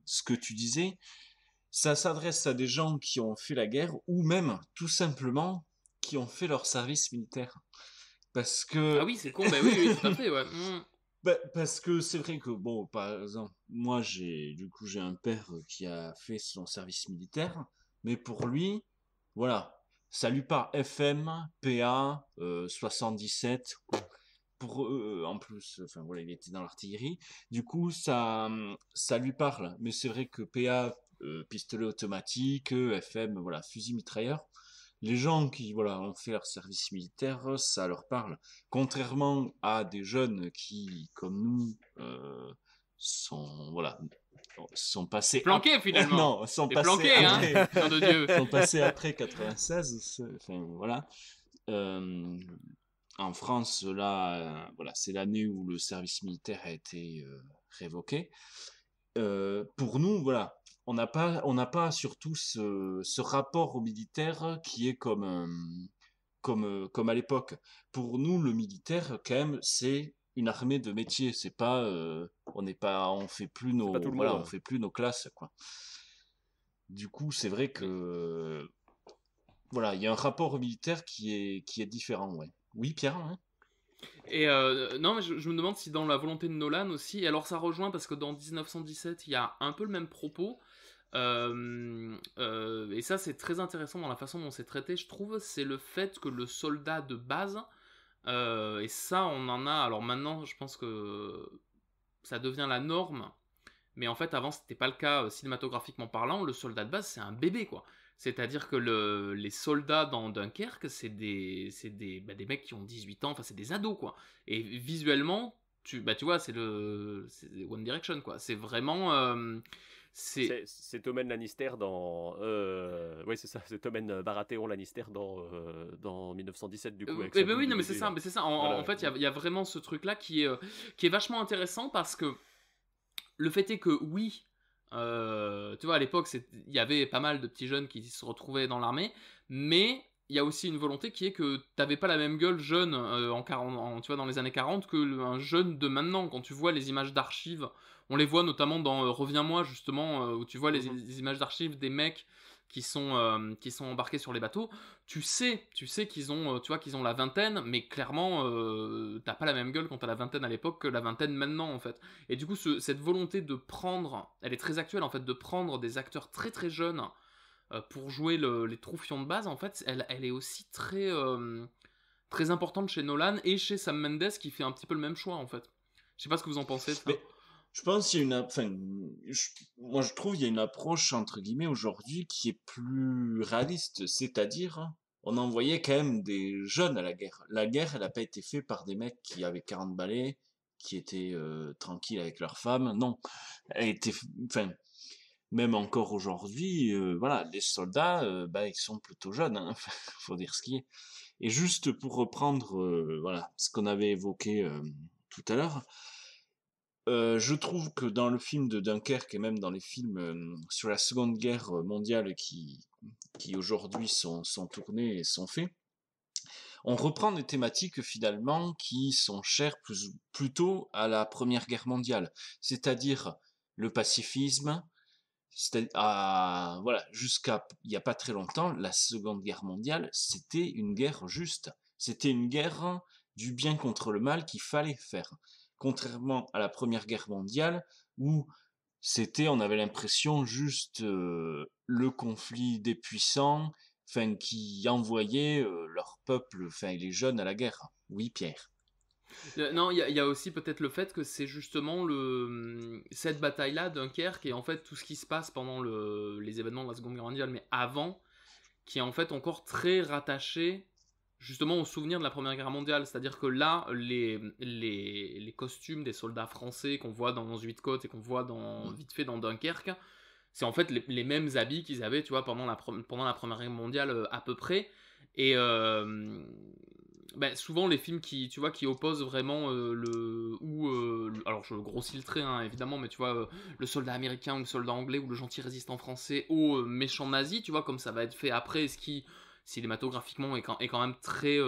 ce que tu disais, ça s'adresse à des gens qui ont fait la guerre ou même tout simplement qui ont fait leur service militaire. Parce que... Ah oui, c'est con, oui, tout à fait, ouais. Parce que c'est vrai que, bon, par exemple, moi j'ai un père qui a fait son service militaire, mais pour lui, voilà, ça lui parle FM, PA, 77... en plus, enfin voilà, il était dans l'artillerie. Du coup, ça lui parle. Mais c'est vrai que PA, pistolet automatique, FM, voilà, fusil mitrailleur. Les gens qui ont fait leur service militaire, ça leur parle. Contrairement à des jeunes qui, comme nous, sont passés planqués finalement. Non, sont passés planqués, après. Hein, de Dieu. Sont passés après 96. Enfin voilà. En France, là, c'est l'année où le service militaire a été révoqué. Pour nous, voilà, on n'a pas surtout ce rapport au militaire qui est comme à l'époque. Pour nous, le militaire, quand même, c'est une armée de métier. C'est pas, on fait plus nos classes, quoi. Du coup, c'est vrai que voilà, il y a un rapport au militaire qui est différent, ouais. Oui, Pierre, hein. Et non, mais je me demande si dans la volonté de Nolan aussi, alors ça rejoint parce que dans 1917, il y a un peu le même propos, et ça c'est très intéressant dans la façon dont c'est traité, je trouve, c'est le fait que le soldat de base, et ça on en a, alors maintenant je pense que ça devient la norme, mais en fait avant c'était pas le cas cinématographiquement parlant, le soldat de base c'est un bébé, quoi. C'est-à-dire que les soldats dans Dunkerque, c'est des mecs qui ont 18 ans, enfin c'est des ados, quoi. Et visuellement, tu vois, c'est One Direction, quoi. C'est vraiment... C'est Tommen Lannister dans... Oui, c'est ça, c'est Tommen Baratheon Lannister dans 1917, du coup. Oui, non, mais c'est ça. En fait, il y a vraiment ce truc-là qui est vachement intéressant parce que le fait est que, oui... tu vois, à l'époque, il y avait pas mal de petits jeunes qui se retrouvaient dans l'armée, mais il y a aussi une volonté qui est que t'avais pas la même gueule jeune tu vois, dans les années 40 que un jeune de maintenant. Quand tu vois les images d'archives, on les voit notamment dans Reviens-moi, justement, où tu vois les images d'archives des mecs qui sont embarqués sur les bateaux. Tu sais qu'ils ont, tu vois, qu'ils ont la vingtaine, mais clairement, t'as pas la même gueule quand t'as la vingtaine à l'époque que la vingtaine maintenant, en fait. Et du coup, cette volonté de prendre, elle est très actuelle, en fait, de prendre des acteurs très très jeunes pour jouer les troufions de base, en fait, elle est aussi très, très importante chez Nolan et chez Sam Mendes qui fait un petit peu le même choix, en fait. Je sais pas ce que vous en pensez de ça. Mais je pense qu'il y a moi je trouve qu'il y a une approche entre guillemets aujourd'hui qui est plus réaliste, c'est-à-dire on envoyait quand même des jeunes à la guerre. La guerre, elle n'a pas été faite par des mecs qui avaient 40 balais, qui étaient tranquilles avec leurs femmes. Non, elle était, même encore aujourd'hui, voilà, les soldats, ils sont plutôt jeunes, hein, faut dire ce qui est. Et juste pour reprendre, voilà, ce qu'on avait évoqué tout à l'heure, je trouve que dans le film de Dunkerque et même dans les films sur la Seconde Guerre mondiale qui aujourd'hui sont tournés et sont faits, on reprend des thématiques finalement qui sont chères plutôt à la Première Guerre mondiale, c'est-à-dire le pacifisme. Voilà, jusqu'à il n'y a pas très longtemps, la Seconde Guerre mondiale, c'était une guerre juste. C'était une guerre du bien contre le mal qu'il fallait faire. Contrairement à la Première Guerre mondiale, où on avait l'impression juste le conflit des puissants, qui envoyaient leur peuple, les jeunes à la guerre. Oui, Pierre. Non, il y a aussi peut-être le fait que c'est justement cette bataille-là, Dunkerque, et en fait tout ce qui se passe pendant les événements de la Seconde Guerre mondiale, mais avant, qui est en fait encore très rattaché justement au souvenir de la Première Guerre mondiale. C'est-à-dire que là, les costumes des soldats français qu'on voit dans 8 Côtes et qu'on voit vite fait dans Dunkerque, c'est en fait les mêmes habits qu'ils avaient, tu vois, pendant la Première Guerre mondiale à peu près. Et souvent les films qui opposent vraiment alors je grossis le trait, hein, évidemment, mais tu vois, le soldat américain ou le soldat anglais ou le gentil résistant français au méchant nazi, tu vois, comme ça va être fait après, ce qui cinématographiquement est quand même très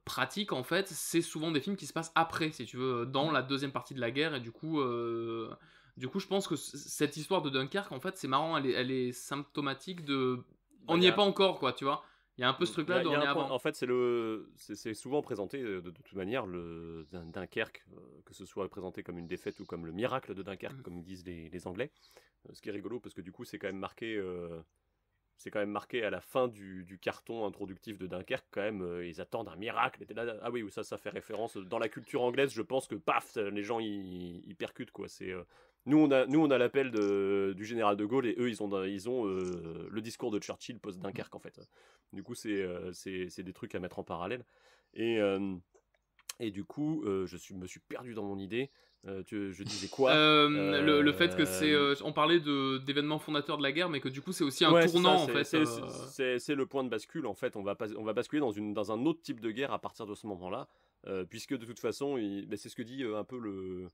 pratique, en fait. C'est souvent des films qui se passent après, si tu veux, dans la deuxième partie de la guerre, et du coup je pense que cette histoire de Dunkerque, en fait, c'est marrant, elle est symptomatique de... On n'y est pas encore, quoi, tu vois. Il y a un peu ce truc-là de on est avant. En fait, c'est souvent présenté de toute manière, Dunkerque, que ce soit présenté comme une défaite ou comme le miracle de Dunkerque, comme disent les Anglais. Ce qui est rigolo, parce que du coup, c'est quand même marqué à la fin du carton introductif de Dunkerque, quand même, ils attendent un miracle. Ah oui, ça fait référence. Dans la culture anglaise, je pense que, paf, les gens, ils percutent, quoi. Nous, on a l'appel du général de Gaulle, et eux, ils ont le discours de Churchill post-Dunkerque, en fait. Du coup, c'est des trucs à mettre en parallèle. Et du coup, me suis perdu dans mon idée. Je disais quoi le fait que c'est... on parlait d'événements fondateurs de la guerre, mais que du coup, c'est aussi un tournant, en fait. C'est le point de bascule, en fait. On va basculer dans un autre type de guerre à partir de ce moment-là. Puisque, de toute façon, c'est ce que dit un peu le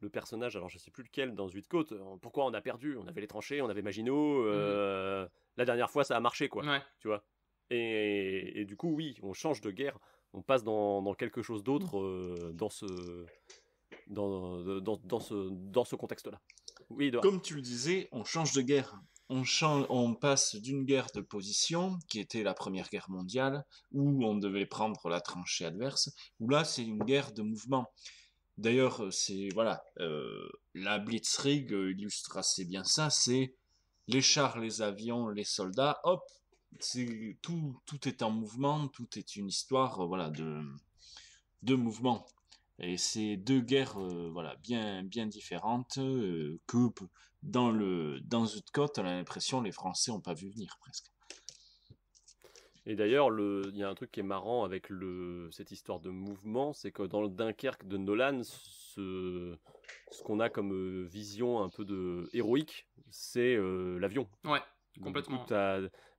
personnage, alors je sais plus lequel, dans 8 Côtes. Pourquoi on a perdu? On avait les tranchées, on avait Maginot. La dernière fois, ça a marché, quoi. Ouais. Tu vois. Et du coup, oui, on change de guerre. On passe dans quelque chose d'autre dans ce contexte-là. Oui, comme tu le disais, on change de guerre. On passe d'une guerre de position, qui était la Première Guerre mondiale, où on devait prendre la tranchée adverse, où là, c'est une guerre de mouvement. D'ailleurs, la Blitzkrieg illustre assez bien ça, c'est les chars, les avions, les soldats, hop, tout est en mouvement, tout est une histoire de mouvement. Et c'est deux guerres bien différentes que dans une côte, on a l'impression les Français n'ont pas vu venir presque. Et d'ailleurs, il y a un truc qui est marrant avec cette histoire de mouvement, c'est que dans le Dunkerque de Nolan, ce qu'on a comme vision un peu héroïque, c'est l'avion. Ouais, complètement. Donc,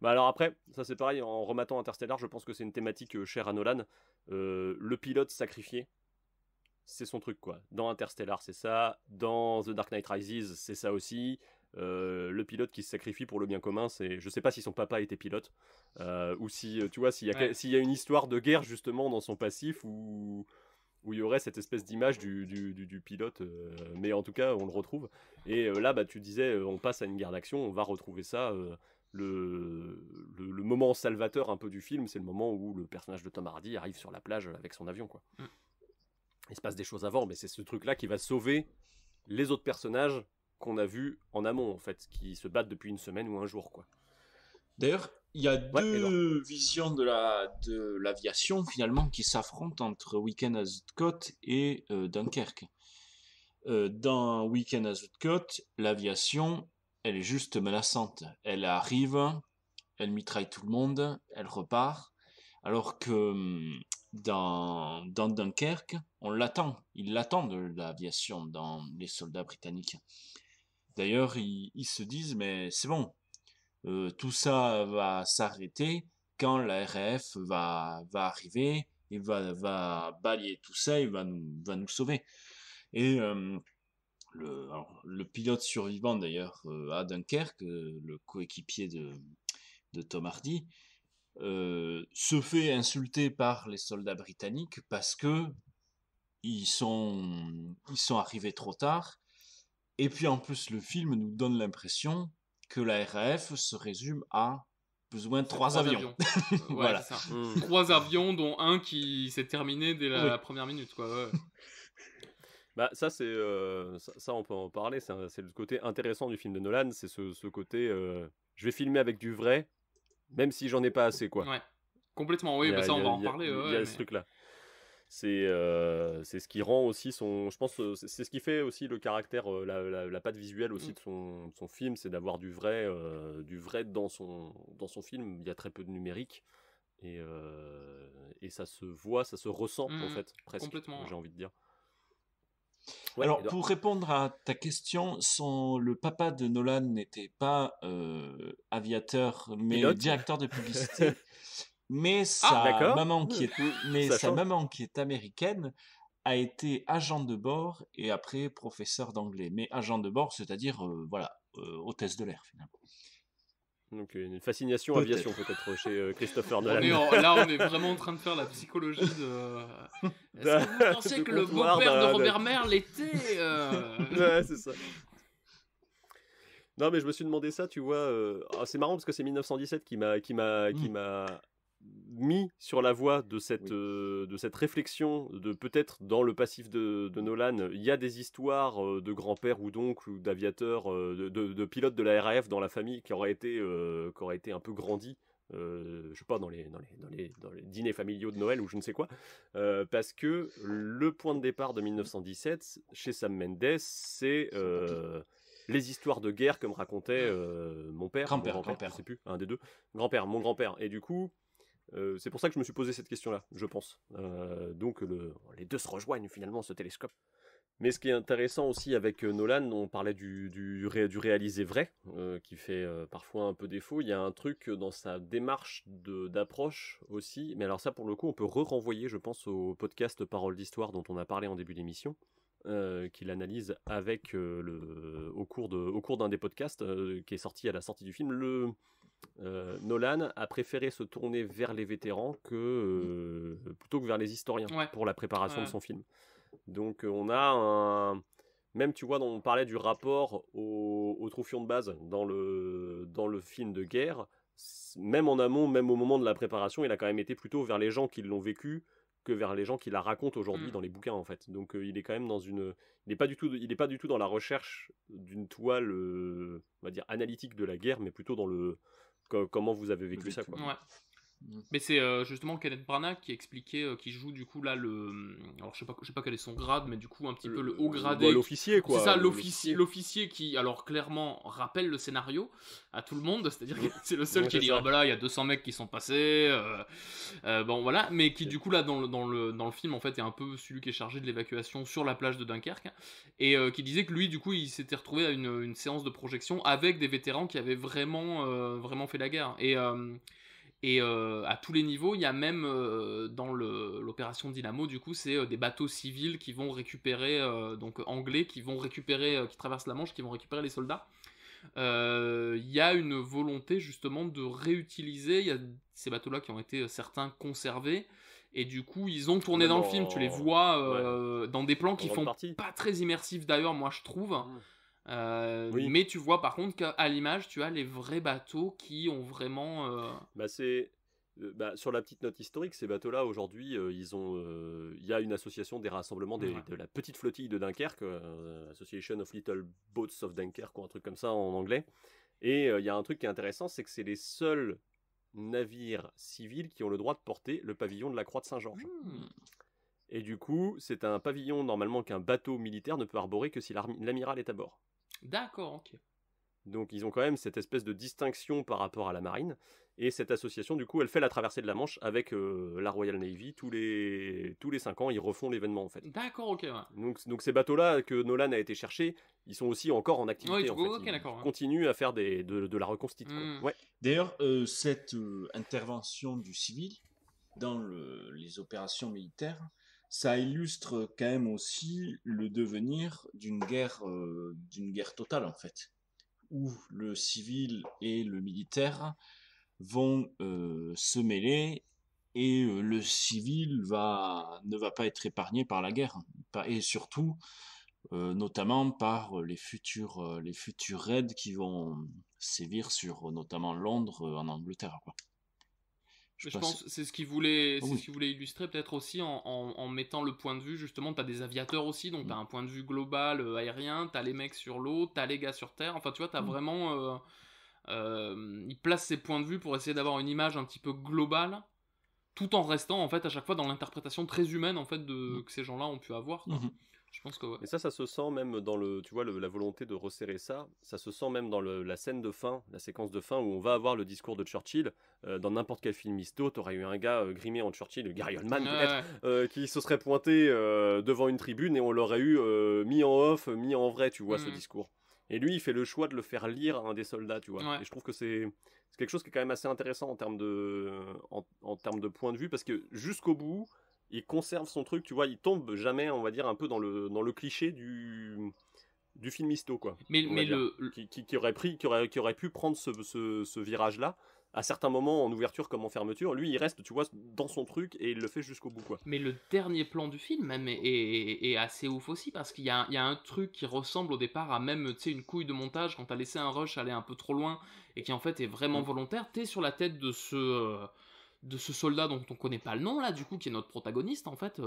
alors après, ça c'est pareil, en rematant Interstellar, je pense que c'est une thématique chère à Nolan. Le pilote sacrifié, c'est son truc, quoi. Dans Interstellar, c'est ça. Dans The Dark Knight Rises, c'est ça aussi. le pilote qui se sacrifie pour le bien commun. Je sais pas si son papa était pilote, ou si, tu vois, s'il y a une histoire de guerre justement dans son passif, où il y aurait cette espèce d'image du pilote, mais en tout cas on le retrouve. Et là, bah, tu disais, on passe à une guerre d'action, on va retrouver ça. Le moment salvateur un peu du film, c'est le moment où le personnage de Tom Hardy arrive sur la plage avec son avion, quoi. Il se passe des choses avant, mais c'est ce truc-là qui va sauver les autres personnages qu'on a vus en amont, en fait, qui se battent depuis une semaine ou un jour, quoi. D'ailleurs, il y a deux visions de l'aviation finalement qui s'affrontent entre Weekend at Scott et Dunkerque. Dans Weekend at Scott, l'aviation, elle est juste menaçante. Elle arrive, elle mitraille tout le monde, elle repart. Alors que dans Dunkerque, on l'attend. Ils l'attendent de l'aviation dans les soldats britanniques. D'ailleurs, ils se disent, mais c'est bon, tout ça va s'arrêter quand la RAF va arriver, et va balayer tout ça, et va nous sauver. Et le pilote survivant d'ailleurs à Dunkerque, le coéquipier de Tom Hardy, se fait insulter par les soldats britanniques parce que ils sont arrivés trop tard. Et puis en plus, le film nous donne l'impression que la RAF se résume à besoin de 3 avions. Voilà. C'est ça. 3 avions, dont un qui s'est terminé dès la première minute, quoi. Ouais. Bah, ça, ça, on peut en parler. C'est le côté intéressant du film de Nolan. C'est ce côté je vais filmer avec du vrai, même si j'en ai pas assez, quoi. Ouais, complètement. Oui, ça, on va en parler. Il y a ce truc-là. C'est ce qui rend aussi je pense, c'est ce qui fait aussi le caractère, la patte visuelle aussi de son film, c'est d'avoir du vrai dans son film. Il y a très peu de numérique et ça se voit, ça se ressent en fait, presque. Complètement. J'ai envie de dire. Ouais, alors, pour répondre à ta question, le papa de Nolan n'était pas aviateur, mais pilote, directeur de publicité. Mais sa maman qui est américaine a été agent de bord et après professeur d'anglais. Mais agent de bord, c'est-à-dire hôtesse de l'air finalement. Donc une fascination aviation peut-être chez Christopher Nolan. On est vraiment en train de faire la psychologie de... Est-ce que vous pensez que le beau-père de Robert Merle était... Ouais, c'est ça. Non mais je me suis demandé ça, tu vois. C'est marrant parce que c'est 1917 qui m'a mis sur la voie de cette réflexion de peut-être dans le passif de Nolan, il y a des histoires de grand-père ou d'oncle ou d'aviateurs, de pilotes de la RAF dans la famille qui auraient été un peu grandis, je sais pas, dans les dîners familiaux de Noël ou je ne sais quoi, parce que le point de départ de 1917 chez Sam Mendes, c'est les histoires de guerre comme racontait mon grand-père, je sais plus, un des deux, mon grand-père, et du coup c'est pour ça que je me suis posé cette question-là, je pense. Donc les deux se rejoignent finalement, ce télescope. Mais ce qui est intéressant aussi avec Nolan, on parlait du réalisé vrai, qui fait parfois un peu défaut. Il y a un truc dans sa démarche d'approche aussi. Mais alors ça, pour le coup, on peut renvoyer, je pense, au podcast Parole d'Histoire dont on a parlé en début d'émission, qu'il analyse avec au cours d'un des podcasts qui est sorti à la sortie du film. Nolan a préféré se tourner vers les vétérans plutôt que vers les historiens pour la préparation de son film. Donc on a même, tu vois, on parlait du rapport au troufion de base dans le film de guerre, même en amont, même au moment de la préparation, il a quand même été plutôt vers les gens qui l'ont vécu que vers les gens qui la racontent aujourd'hui dans les bouquins en fait. Donc il est quand même il n'est pas du tout dans la recherche d'une toile on va dire analytique de la guerre, mais plutôt dans comment vous avez vécu ça, quoi. Ouais. Mais c'est justement Kenneth Branagh qui expliquait, qui joue du coup là alors je sais pas quel est son grade, mais du coup un petit peu le haut gradé. L'officier, quoi. C'est ça, l'officier qui alors clairement rappelle le scénario à tout le monde, c'est-à-dire que c'est le seul qui dit là il y a 200 mecs qui sont passés, bon voilà, mais qui du coup là dans le film en fait est un peu celui qui est chargé de l'évacuation sur la plage de Dunkerque, et qui disait que lui du coup il s'était retrouvé à une séance de projection avec des vétérans qui avaient vraiment fait la guerre, et à tous les niveaux, il y a même dans l'opération Dynamo, du coup, c'est des bateaux civils qui vont récupérer, donc anglais, qui traversent la Manche, qui vont récupérer les soldats. il y a une volonté justement de réutiliser. Il y a ces bateaux-là qui ont été certains conservés. Et du coup, ils ont tourné dans le film. Tu les vois dans des plans qui font pas très immersifs d'ailleurs, moi je trouve. Mais tu vois par contre qu'à l'image, tu as les vrais bateaux qui ont vraiment... sur la petite note historique, ces bateaux-là, aujourd'hui, il y a une association des rassemblements de la petite flottille de Dunkerque, Association of Little Boats of Dunkirk, ou un truc comme ça en anglais. Et il y a un truc qui est intéressant, c'est que c'est les seuls navires civils qui ont le droit de porter le pavillon de la Croix de Saint-Georges. Et du coup, c'est un pavillon normalement qu'un bateau militaire ne peut arborer que si l'amiral est à bord. D'accord, ok. Donc ils ont quand même cette espèce de distinction par rapport à la marine. Et cette association, du coup, elle fait la traversée de la Manche avec la Royal Navy. Tous les 5 ans, ils refont l'événement, en fait. D'accord, ok. Ouais. Donc ces bateaux-là que Nolan a été chercher, ils sont aussi encore en activité. En fait. Ils continuent à faire de la reconstitution. Ouais. D'ailleurs, cette intervention du civil dans les opérations militaires, ça illustre quand même aussi le devenir d'une guerre totale, en fait, où le civil et le militaire vont se mêler et le civil ne va pas être épargné par la guerre, et surtout notamment par les futurs raids qui vont sévir sur notamment Londres en Angleterre, quoi. Je pense que c'est ce qu'il voulait, ce qu'il voulait illustrer peut-être aussi en mettant le point de vue, justement, t'as des aviateurs aussi, donc t'as un point de vue global aérien, t'as les mecs sur l'eau, t'as les gars sur terre, enfin tu vois, t'as vraiment... il place ses points de vue pour essayer d'avoir une image un petit peu globale, tout en restant en fait à chaque fois dans l'interprétation très humaine en fait que ces gens-là ont pu avoir, quoi. Je pense que Et ça se sent même dans la volonté de resserrer ça se sent même dans la scène de fin, la séquence de fin où on va avoir le discours de Churchill. Dans n'importe quel film histo, t'aurais eu un gars grimé en Churchill, Gary Oldman peut-être, qui se serait pointé devant une tribune et on l'aurait eu mis en off, mis en vrai, tu vois, ce discours. Et lui, il fait le choix de le faire lire à un des soldats, tu vois. Et je trouve que c'est quelque chose qui est quand même assez intéressant en termes de point de vue, parce que jusqu'au bout, il conserve son truc, tu vois, il tombe jamais, on va dire, un peu dans le cliché du film histo, quoi. Mais qui aurait pu prendre ce virage-là, à certains moments en ouverture comme en fermeture. Lui, il reste, tu vois, dans son truc et il le fait jusqu'au bout, quoi. Mais le dernier plan du film même est assez ouf aussi, parce qu'il y a un truc qui ressemble au départ à même, tu sais, une couille de montage quand t'as laissé un rush aller un peu trop loin et qui en fait est vraiment volontaire. T'es sur la tête de ce soldat dont on connaît pas le nom là, du coup, qui est notre protagoniste en fait,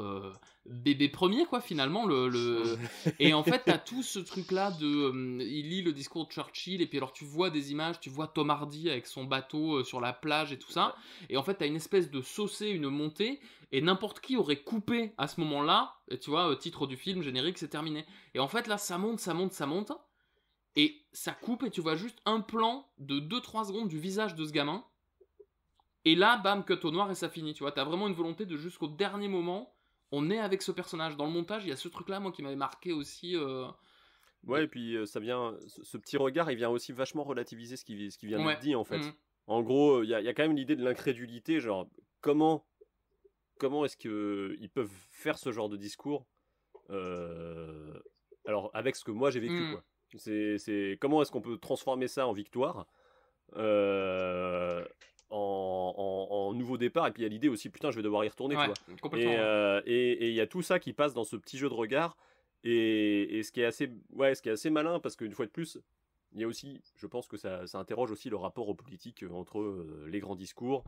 bébé premier, quoi, finalement, et en fait t'as tout ce truc là il lit le discours de Churchill et puis alors tu vois des images, tu vois Tom Hardy avec son bateau sur la plage et tout ça, et en fait t'as une espèce de saucée, une montée, et n'importe qui aurait coupé à ce moment là, et tu vois, titre du film, générique, c'est terminé, et en fait là ça monte, et ça coupe et tu vois juste un plan de 2-3 secondes du visage de ce gamin. Et là, bam, cut au noir et ça finit, tu vois. T'as vraiment une volonté de jusqu'au dernier moment, on est avec ce personnage. Dans le montage, il y a ce truc-là, moi, qui m'avait marqué aussi. Ouais, et puis ça vient, ce petit regard, il vient aussi vachement relativiser ce qui vient d'être dit, en fait. En gros, il y a quand même l'idée de l'incrédulité, genre, comment est-ce qu'ils peuvent faire ce genre de discours alors, avec ce que moi j'ai vécu, quoi. C'est comment est-ce qu'on peut transformer ça en victoire en nouveau départ, et puis il y a l'idée aussi, putain, je vais devoir y retourner, tu vois. Et il y a tout ça qui passe dans ce petit jeu de regard, et ce qui est assez malin, parce qu'une fois de plus, il y a aussi, je pense que ça interroge aussi le rapport aux politiques entre les grands discours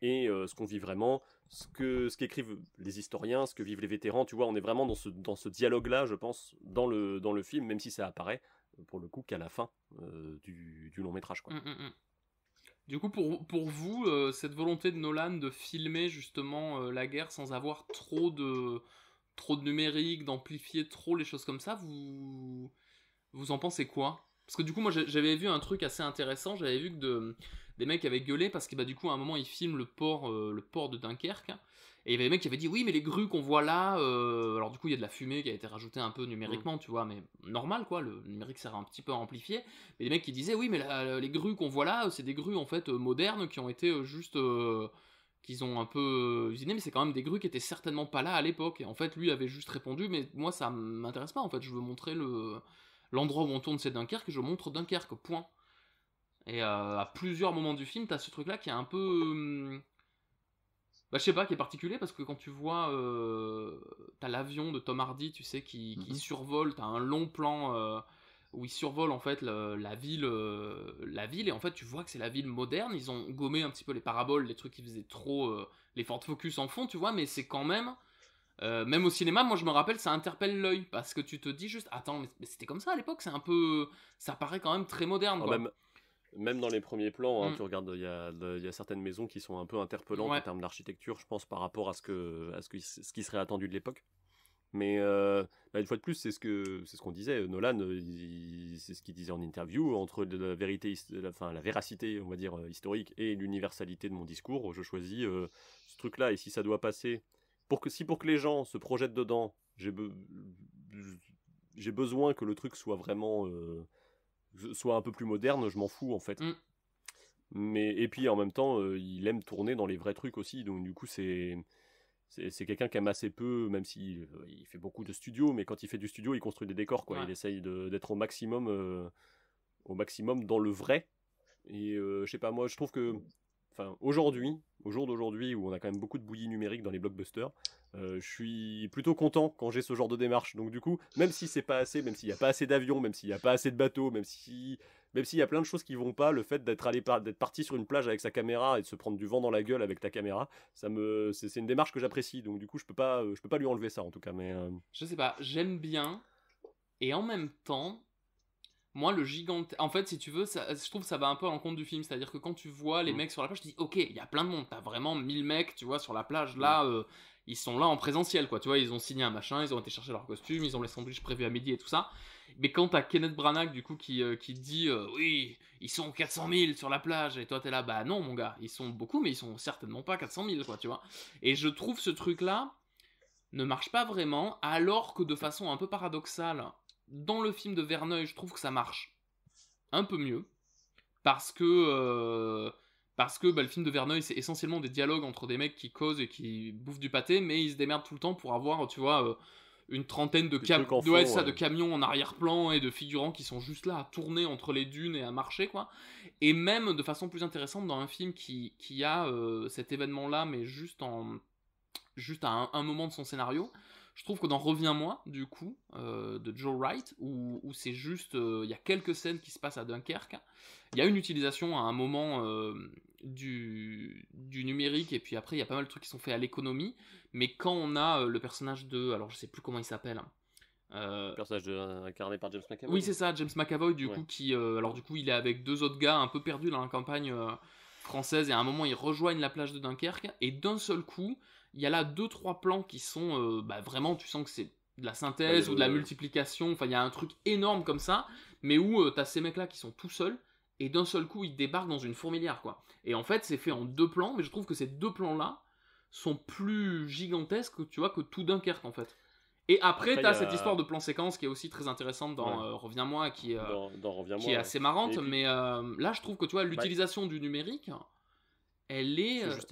et ce qu'on vit vraiment, ce qu'écrivent les historiens, ce que vivent les vétérans, tu vois. On est vraiment dans ce dialogue-là, je pense, dans le film, même si ça apparaît, pour le coup, qu'à la fin du long métrage, quoi. Du coup, pour vous, cette volonté de Nolan de filmer justement la guerre sans avoir trop de numérique, d'amplifier trop les choses comme ça, vous en pensez quoi? Parce que du coup, moi j'avais vu un truc assez intéressant, j'avais vu que des mecs avaient gueulé parce que du coup à un moment ils filment le port de Dunkerque, et il y avait des mecs qui avaient dit oui mais les grues qu'on voit là, alors du coup il y a de la fumée qui a été rajoutée un peu numériquement, tu vois, mais normal quoi, le numérique sert un petit peu à amplifier, mais des mecs qui disaient oui mais les grues qu'on voit là c'est des grues en fait modernes qui ont été juste qu'ils ont un peu usiné, mais c'est quand même des grues qui étaient certainement pas là à l'époque, et en fait lui avait juste répondu mais moi ça m'intéresse pas en fait, je veux montrer l'endroit où on tourne c'est Dunkerque, et je montre Dunkerque, point. Et à plusieurs moments du film, t'as ce truc-là qui est un peu... je sais pas, qui est particulier, parce que quand tu vois... t'as l'avion de Tom Hardy, tu sais, qui survole, t'as un long plan... où il survole en fait la ville, et en fait tu vois que c'est la ville moderne. Ils ont gommé un petit peu les paraboles, les trucs qui faisaient trop les Ford Focus en fond, tu vois, mais c'est quand même même au cinéma, moi je me rappelle, ça interpelle l'œil parce que tu te dis juste attends, mais c'était comme ça à l'époque, c'est un peu, ça paraît quand même très moderne, quoi. Même dans les premiers plans, tu regardes, il y a certaines maisons qui sont un peu interpellantes en termes d'architecture, je pense, par rapport à ce qui serait attendu de l'époque. Mais une fois de plus, c'est ce qu'on disait. Nolan, c'est ce qu'il disait en interview, entre la véracité, on va dire, historique et l'universalité de mon discours. Je choisis ce truc-là, et si ça doit passer, pour que les gens se projettent dedans, j'ai besoin que le truc soit vraiment soit un peu plus moderne. Je m'en fous en fait. Et puis en même temps, il aime tourner dans les vrais trucs aussi, donc du coup c'est quelqu'un qui aime assez peu, même s'il il fait beaucoup de studios, mais quand il fait du studio, il construit des décors, quoi. Il essaye d'être au maximum dans le vrai. Et je sais pas, moi je trouve que, au jour d'aujourd'hui, où on a quand même beaucoup de bouillie numérique dans les blockbusters, je suis plutôt content quand j'ai ce genre de démarche. Donc du coup, même si c'est pas assez, même s'il n'y a pas assez d'avions, même s'il n'y a pas assez de bateaux, même s'il y a plein de choses qui vont pas, le fait d'être parti sur une plage avec sa caméra et de se prendre du vent dans la gueule avec ta caméra, c'est une démarche que j'apprécie. Donc du coup, je peux pas lui enlever ça en tout cas. Mais je sais pas, j'aime bien, et en même temps, moi le gigante, en fait, si tu veux, je trouve que ça va un peu à l'encontre du film. C'est-à-dire que quand tu vois les mecs sur la plage, tu te dis ok, il y a plein de monde, t'as vraiment 1000 mecs, tu vois, sur la plage là. Ils sont là en présentiel, quoi, tu vois, ils ont signé un machin, ils ont été chercher leur costume, ils ont les sandwichs prévus à midi et tout ça. Mais quand t'as Kenneth Branagh, du coup, qui dit oui, ils sont 400 000 sur la plage, et toi t'es là, bah non, mon gars, ils sont beaucoup, mais ils sont certainement pas 400 000, quoi, tu vois. Et je trouve ce truc-là ne marche pas vraiment, alors que de façon un peu paradoxale, dans le film de Verneuil, je trouve que ça marche un peu mieux, parce que le film de Verneuil, c'est essentiellement des dialogues entre des mecs qui causent et qui bouffent du pâté, mais ils se démerdent tout le temps pour avoir, tu vois, une trentaine de camions en arrière-plan et de figurants qui sont juste là à tourner entre les dunes et à marcher, quoi. Et même de façon plus intéressante, dans un film qui a cet événement-là, mais juste à un moment de son scénario, je trouve que dans Reviens-moi, du coup, de Joe Wright, où c'est juste, il y a quelques scènes qui se passent à Dunkerque, il y a une utilisation à un moment du numérique, et puis après il y a pas mal de trucs qui sont faits à l'économie, mais quand on a le personnage alors je sais plus comment il s'appelle, le personnage incarné par James McAvoy. Oui, c'est ça, James McAvoy, du coup, qui il est avec deux autres gars un peu perdus dans la campagne française, et à un moment ils rejoignent la plage de Dunkerque, et d'un seul coup il y a là 2-3 plans qui sont vraiment, tu sens que c'est de la synthèse ou de la multiplication, enfin il y a un truc énorme comme ça, mais où t'as ces mecs là qui sont tout seuls, et d'un seul coup ils débarquent dans une fourmilière, quoi. Et en fait c'est fait en 2 plans, mais je trouve que ces 2 plans là sont plus gigantesques, tu vois, que tout Dunkerque en fait. Et après t'as cette histoire de plan séquence qui est aussi très intéressante dans Reviens-moi, qui est assez marrante, mais là je trouve que tu vois l'utilisation du numérique, elle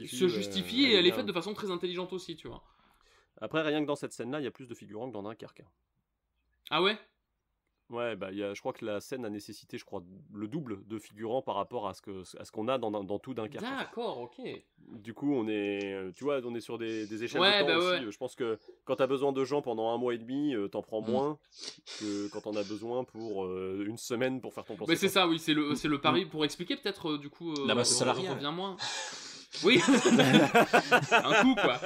se justifie et elle est faite de façon très intelligente aussi, tu vois. Après, rien que dans cette scène-là, il y a plus de figurants que dans Dunkerque. Ah ouais ? Ouais, je crois que la scène a nécessité, je crois, le double de figurants par rapport à ce qu'on a dans tout Dunkerque. D'accord, ok. Du coup, on est sur des échelles de temps aussi. Ouais. Je pense que quand t'as besoin de gens pendant 1 mois et demi, t'en prends moins que quand t'en as besoin pour une semaine pour faire ton plan. Mais c'est ça, oui, c'est le pari. Pour expliquer peut-être, du coup, la masse salariale. Reviens-moi. Oui. Un coup, quoi.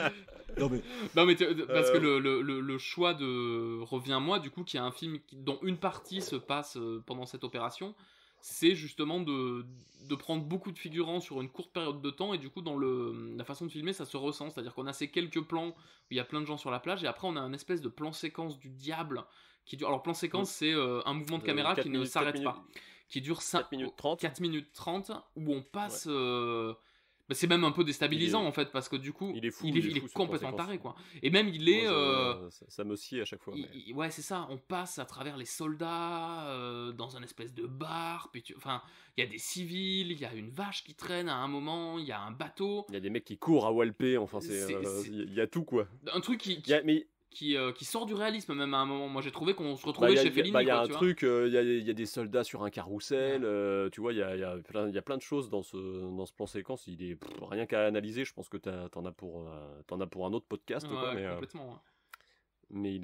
Non mais parce que le choix de Reviens-moi, du coup, qui est un film dont une partie se passe pendant cette opération, c'est justement de prendre beaucoup de figurants sur une courte période de temps, et du coup dans la façon de filmer ça se ressent, c'est-à-dire qu'on a ces quelques plans où il y a plein de gens sur la plage, et après on a un espèce de plan séquence du diable qui dure, alors plan séquence c'est un mouvement de caméra qui ne s'arrête pas, qui dure 4 minutes 30 où on passe... c'est même un peu déstabilisant en fait, parce que du coup il est complètement taré, quoi. Et même il est ça me scie à chaque fois, ouais, c'est ça, on passe à travers les soldats dans un espèce de bar, puis enfin il y a des civils, il y a une vache qui traîne à un moment, il y a un bateau, il y a des mecs qui courent à Walpé, enfin il y a tout, quoi. Un truc qui qui sort du réalisme même à un moment. Moi j'ai trouvé qu'on se retrouvait chez Fellini. Il y a un truc, il y a des soldats sur un carrousel, tu vois, il y a plein de choses dans ce plan séquence. Il est rien qu'à analyser. Je pense que t'en as pour un autre podcast. Quoi, mais, complètement. Mais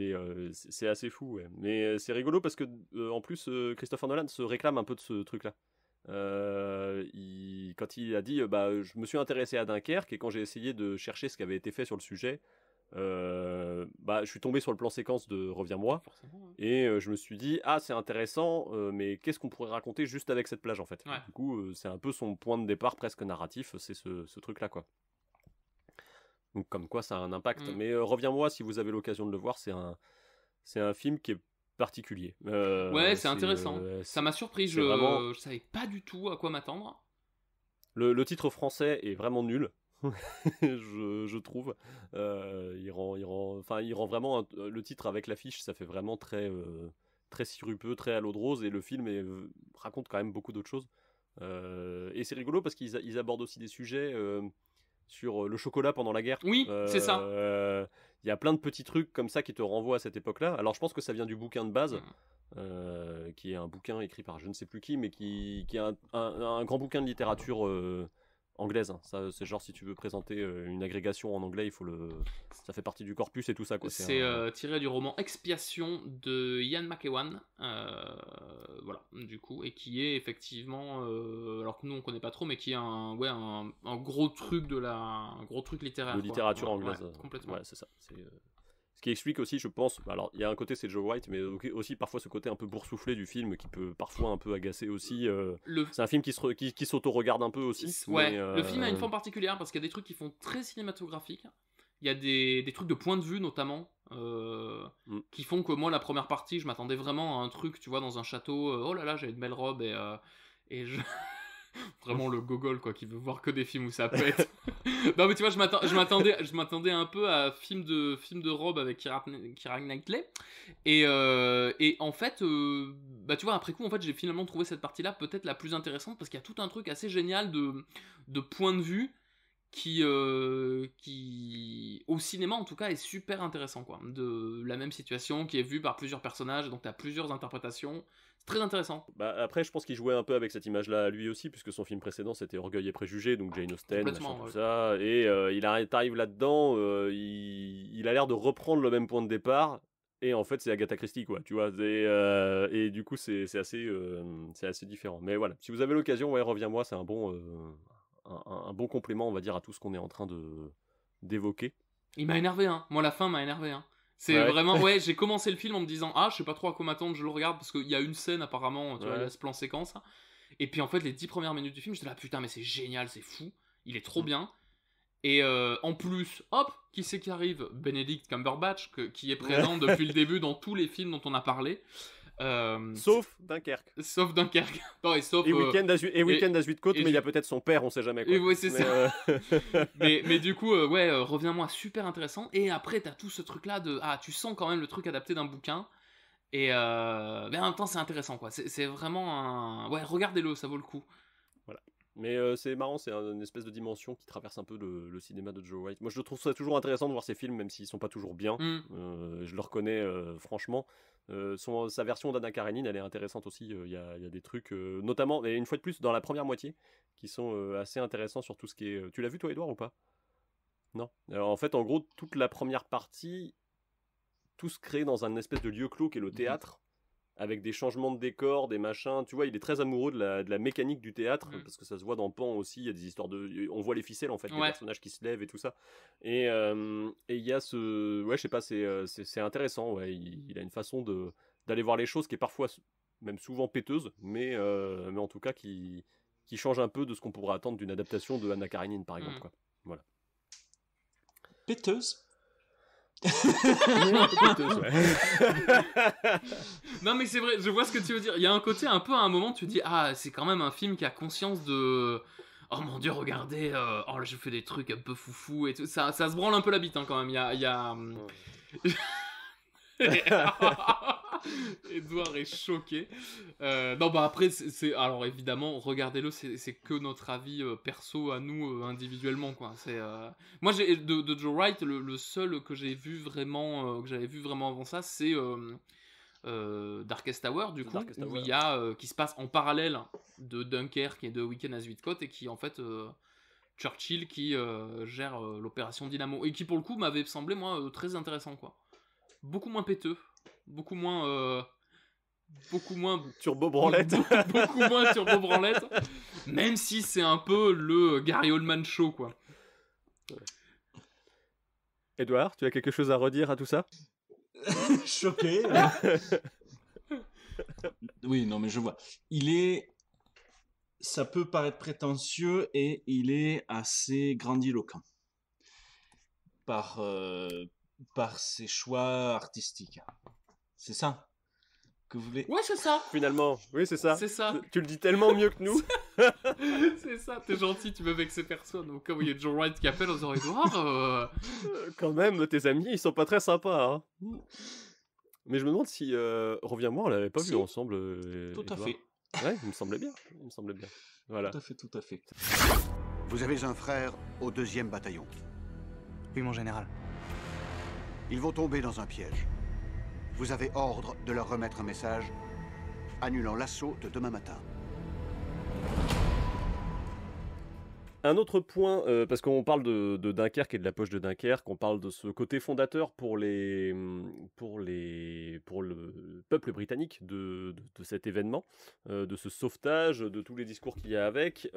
c'est assez fou. Ouais. Mais c'est rigolo parce que en plus Christopher Nolan se réclame un peu de ce truc-là. Quand il a dit je me suis intéressé à Dunkerque et quand j'ai essayé de chercher ce qui avait été fait sur le sujet. Je suis tombé sur le plan séquence de Reviens-moi et je me suis dit c'est intéressant mais qu'est-ce qu'on pourrait raconter juste avec cette plage en fait. Du coup c'est un peu son point de départ presque narratif, c'est ce truc là quoi. Donc comme quoi ça a un impact. Mais Reviens-moi, si vous avez l'occasion de le voir, c'est un film qui est particulier. C'est intéressant. Ça m'a surpris, je savais pas du tout à quoi m'attendre. Le titre français est vraiment nul. je trouve il rend vraiment le titre avec l'affiche, ça fait vraiment très sirupeux, très à l'eau de rose, et le film raconte quand même beaucoup d'autres choses, et c'est rigolo parce qu'ils abordent aussi des sujets sur le chocolat pendant la guerre. C'est ça. Il y a plein de petits trucs comme ça qui te renvoient à cette époque-là. Alors je pense que ça vient du bouquin de base, qui est un bouquin écrit par je ne sais plus qui, mais qui est un grand bouquin de littérature anglaise. Ça, c'est genre si tu veux présenter une agrégation en anglais, ça fait partie du corpus et tout ça. Quoi. C'est tiré du roman Expiation de Ian McEwan, voilà, du coup, et qui est effectivement, alors que nous on connaît pas trop, mais qui est un gros truc un gros truc littéraire. De littérature anglaise. Complètement. Ouais, c'est ça. Ce qui explique aussi, je pense, alors il y a un côté c'est Joe White, mais aussi parfois ce côté un peu boursouflé du film qui peut parfois un peu agacer aussi. C'est un film qui s'auto-regarde un peu aussi. Le film a une forme particulière parce qu'il y a des trucs qui font très cinématographiques. Il y a des trucs de point de vue notamment qui font que moi la première partie je m'attendais vraiment à un truc, tu vois, dans un château. Oh là là, j'ai une belle robe et je... Vraiment le gogol quoi, qui veut voir que des films où ça pète. Non mais tu vois, je m'attendais un peu à film de robe avec Keira Knightley, et en fait tu vois, après coup en fait j'ai finalement trouvé cette partie là peut-être la plus intéressante parce qu'il y a tout un truc assez génial de point de vue qui au cinéma en tout cas est super intéressant quoi, de la même situation qui est vue par plusieurs personnages, donc t'as plusieurs interprétations. Très intéressant. Après, je pense qu'il jouait un peu avec cette image-là lui aussi, puisque son film précédent c'était Orgueil et Préjugés, donc Jane Austen, tout ça, et il arrive là-dedans, il a l'air de reprendre le même point de départ, et en fait c'est Agatha Christie, quoi, tu vois, et du coup c'est assez différent. Mais voilà, si vous avez l'occasion, Reviens-moi, c'est un bon complément, on va dire, à tout ce qu'on est en train d'évoquer. Il m'a énervé, hein. Moi la fin m'a énervé, hein. C'est vraiment, j'ai commencé le film en me disant je sais pas trop à quoi m'attendre, je le regarde parce qu'il y a une scène apparemment, tu vois, il y a ce plan séquence, et puis en fait les 10 premières minutes du film j'étais là putain mais c'est génial, c'est fou, il est trop bien, et en plus hop, qui c'est qui arrive? Benedict Cumberbatch qui est présent depuis le début dans tous les films dont on a parlé. Sauf Dunkerque. Non, et Weekend à Zuidcote, mais il y a peut-être son père, on sait jamais quoi. Oui, c'est ça. mais du coup, Reviens-moi, super intéressant. Et après, t'as tout ce truc-là de tu sens quand même le truc adapté d'un bouquin. Et mais en même temps, c'est intéressant, quoi. C'est vraiment regardez-le, ça vaut le coup. Voilà. Mais c'est marrant, c'est une espèce de dimension qui traverse un peu le cinéma de Joe White. Moi, je trouve ça toujours intéressant de voir ces films, même s'ils sont pas toujours bien. Je le reconnais franchement. Sa version d'Anna Karenine, elle est intéressante aussi. Il y a des trucs, notamment, et une fois de plus, dans la première moitié, qui sont assez intéressants sur tout ce qui est... Tu l'as vu, toi, Edouard, ou pas? Non. Alors, en fait, en gros, toute la première partie, tout se crée dans un espèce de lieu clos qui est le théâtre, avec des changements de décor, des machins. Tu vois, il est très amoureux de la mécanique du théâtre, parce que ça se voit dans Pan aussi. Il y a des histoires on voit les ficelles en fait, les personnages qui se lèvent et tout ça. Et il y a je sais pas, c'est intéressant. Ouais, il a une façon d'aller voir les choses qui est parfois, même souvent péteuse, mais en tout cas qui change un peu de ce qu'on pourrait attendre d'une adaptation de Anna Karenine par exemple. Quoi. Voilà. Péteuse. Non mais c'est vrai, je vois ce que tu veux dire. Il y a un côté un peu à un moment tu te dis c'est quand même un film qui a conscience de oh mon dieu regardez là je fais des trucs un peu foufou et tout ça se branle un peu la bite hein, quand même. Il y a Edouard est choqué. Non, bah après, alors évidemment, regardez-le, c'est que notre avis perso à nous individuellement, quoi. Moi, de Joe Wright, le seul que j'ai vu vraiment, que j'avais vu vraiment avant ça, c'est Darkest Hour, du coup, où il y a qui se passe en parallèle de Dunkerque et de Weekend à Zuidcote, et qui en fait Churchill qui gère l'opération Dynamo, et qui pour le coup m'avait semblé moi très intéressant, quoi. Beaucoup moins péteux, beaucoup moins turbo branlette, beaucoup moins turbo branlette, même si c'est un peu le Gary Oldman show, quoi. Edouard, tu as quelque chose à redire à tout ça? Choqué. Oui, non, mais je vois. Ça peut paraître prétentieux et il est assez grandiloquent par ses choix artistiques. C'est ça que vous voulez? Ouais, c'est ça. Finalement, oui, c'est ça. C'est ça. Tu le dis tellement mieux que nous. C'est ça, t'es gentil, tu veux vexer personne. Au cas où il y a Joe Wright qui appelle, on dirait Edouard. Quand même, tes amis, ils sont pas très sympas, hein. Mais je me demande si Reviens-moi, on l'avait pas vu ensemble. Tout à Edouard. fait. Ouais, il me semblait bien. Voilà. Tout à fait. Vous avez un frère au 2e bataillon. Oui, mon général. Ils vont tomber dans un piège. Vous avez ordre de leur remettre un message annulant l'assaut de demain matin. Un autre point, parce qu'on parle de Dunkerque et de la poche de Dunkerque, on parle de ce côté fondateur pour le peuple britannique de cet événement, de ce sauvetage, de tous les discours qu'il y a avec.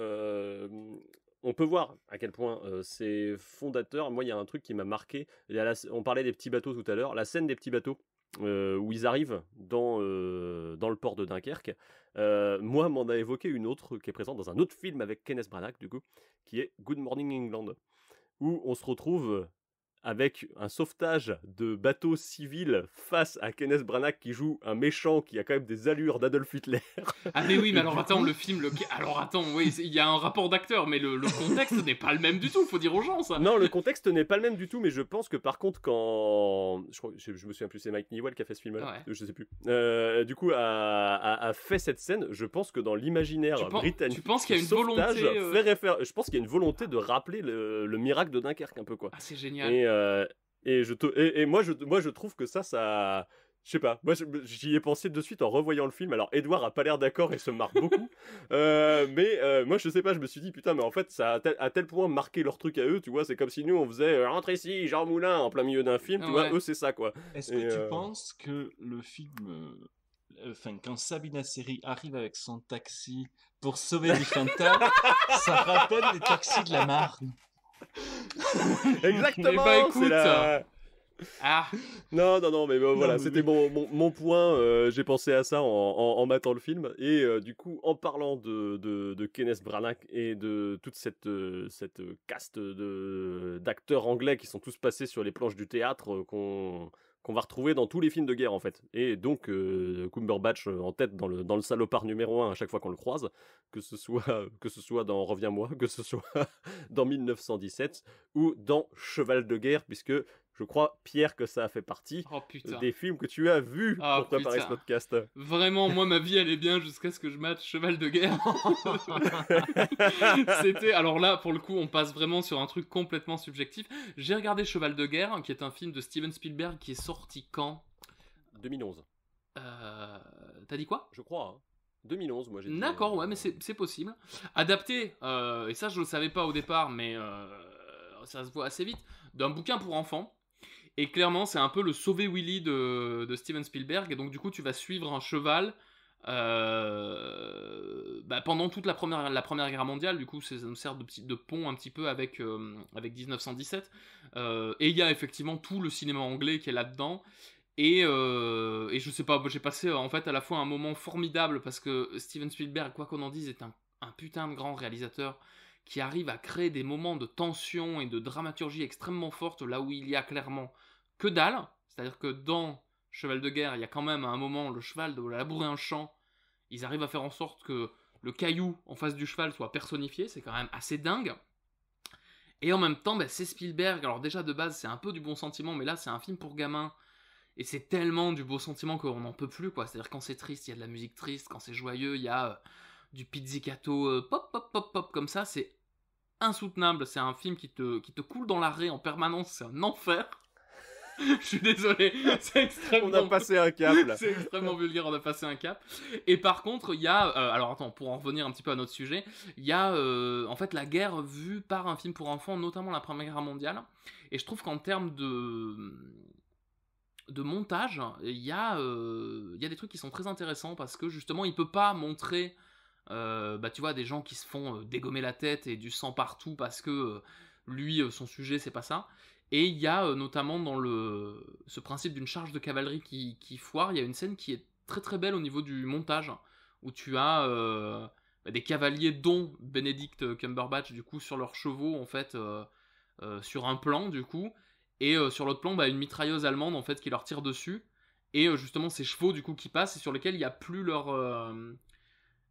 On peut voir à quel point c'est fondateur. Moi, il y a un truc qui m'a marqué. On parlait des petits bateaux tout à l'heure. La scène des petits bateaux, où ils arrivent dans le port de Dunkerque. Moi, m'en a évoqué une autre qui est présente dans un autre film avec Kenneth Branagh, du coup, qui est Good Morning England, où on se retrouve avec un sauvetage de bateaux civils face à Kenneth Branagh qui joue un méchant qui a quand même des allures d'Adolf Hitler. Ah mais oui, mais alors attends, le film, alors attends, oui, il y a un rapport d'acteur, mais le contexte n'est pas le même du tout, faut dire aux gens ça. Non, le contexte n'est pas le même du tout, mais je pense que par contre quand... Je me souviens plus, c'est Mike Newell qui a fait ce film-là, ouais. Je sais plus. Du coup, a fait cette scène, je pense que dans l'imaginaire britannique... Tu penses qu'il y a une volonté... Je pense qu'il y a une volonté de rappeler le miracle de Dunkerque un peu, quoi. Ah, c'est génial. Et moi je trouve que ça je sais pas, moi j'y ai pensé de suite en revoyant le film. Alors Edouard a pas l'air d'accord et se marre beaucoup, mais moi je sais pas, je me suis dit putain, mais en fait ça a à tel point marqué leur truc à eux, tu vois, c'est comme si nous on faisait rentre ici Jean Moulin en plein milieu d'un film, tu vois, eux c'est ça, quoi. Est-ce que tu penses que le film, quand Sabina Seri arrive avec son taxi pour sauver les fantômes, ça rappelle les taxis de la Marne? Exactement. Bah écoute, non, mais voilà, c'était mon point. J'ai pensé à ça en matant le film, et du coup, en parlant de Kenneth Branagh et de toute cette caste d'acteurs anglais qui sont tous passés sur les planches du théâtre, qu'on va retrouver dans tous les films de guerre, en fait. Et donc Cumberbatch en tête dans le salopard numéro 1 à chaque fois qu'on le croise, que ce soit dans Reviens-moi, que ce soit dans 1917 ou dans Cheval de guerre, puisque je crois, Pierre, que ça a fait partie des films que tu as vus pour préparer ce podcast. Vraiment, moi, ma vie, elle est bien jusqu'à ce que je mate Cheval de guerre. Alors là, pour le coup, on passe vraiment sur un truc complètement subjectif. J'ai regardé Cheval de guerre, qui est un film de Steven Spielberg qui est sorti quand? 2011. T'as dit quoi? Je crois, hein. 2011, moi j'ai dit. D'accord, ouais, mais c'est possible. Adapté, et ça je le savais pas au départ, mais ça se voit assez vite, d'un bouquin pour enfants. Et clairement, c'est un peu le Sauver Willy de Steven Spielberg. Et donc, du coup, tu vas suivre un cheval pendant toute la première guerre mondiale. Du coup, ça nous sert de pont un petit peu avec 1917. Et il y a effectivement tout le cinéma anglais qui est là-dedans. Et je sais pas, j'ai passé en fait à la fois un moment formidable parce que Steven Spielberg, quoi qu'on en dise, est un putain de grand réalisateur qui arrive à créer des moments de tension et de dramaturgie extrêmement fortes là où il y a clairement que dalle. C'est-à-dire que dans Cheval de guerre, il y a quand même à un moment le cheval doit labourer un champ. Ils arrivent à faire en sorte que le caillou en face du cheval soit personnifié. C'est quand même assez dingue. Et en même temps, c'est Spielberg. Alors déjà de base, c'est un peu du bon sentiment, mais là, c'est un film pour gamins. Et c'est tellement du beau sentiment qu'on n'en peut plus, quoi. C'est-à-dire quand c'est triste, il y a de la musique triste, quand c'est joyeux, il y a du pizzicato pop, pop, pop, pop, comme ça, c'est insoutenable. C'est un film qui te coule dans l'arrêt en permanence, c'est un enfer. Je suis désolé, c'est extrêmement... On a passé un cap, là. C'est extrêmement vulgaire, on a passé un cap. Et par contre, il y a... alors attends, pour en revenir un petit peu à notre sujet, il y a en fait la guerre vue par un film pour enfants, notamment la Première Guerre mondiale. Et je trouve qu'en termes de montage, il y a des trucs qui sont très intéressants parce que justement, il peut pas montrer... tu vois, des gens qui se font dégommer la tête et du sang partout parce que lui, son sujet, c'est pas ça. Et il y a notamment dans ce principe d'une charge de cavalerie qui foire, il y a une scène qui est très très belle au niveau du montage, où tu as des cavaliers dont Benedict Cumberbatch, du coup, sur leurs chevaux, en fait, sur un plan, du coup, et sur l'autre plan, une mitrailleuse allemande, en fait, qui leur tire dessus, et justement ces chevaux, du coup, qui passent, et sur lesquels il n'y a plus leur...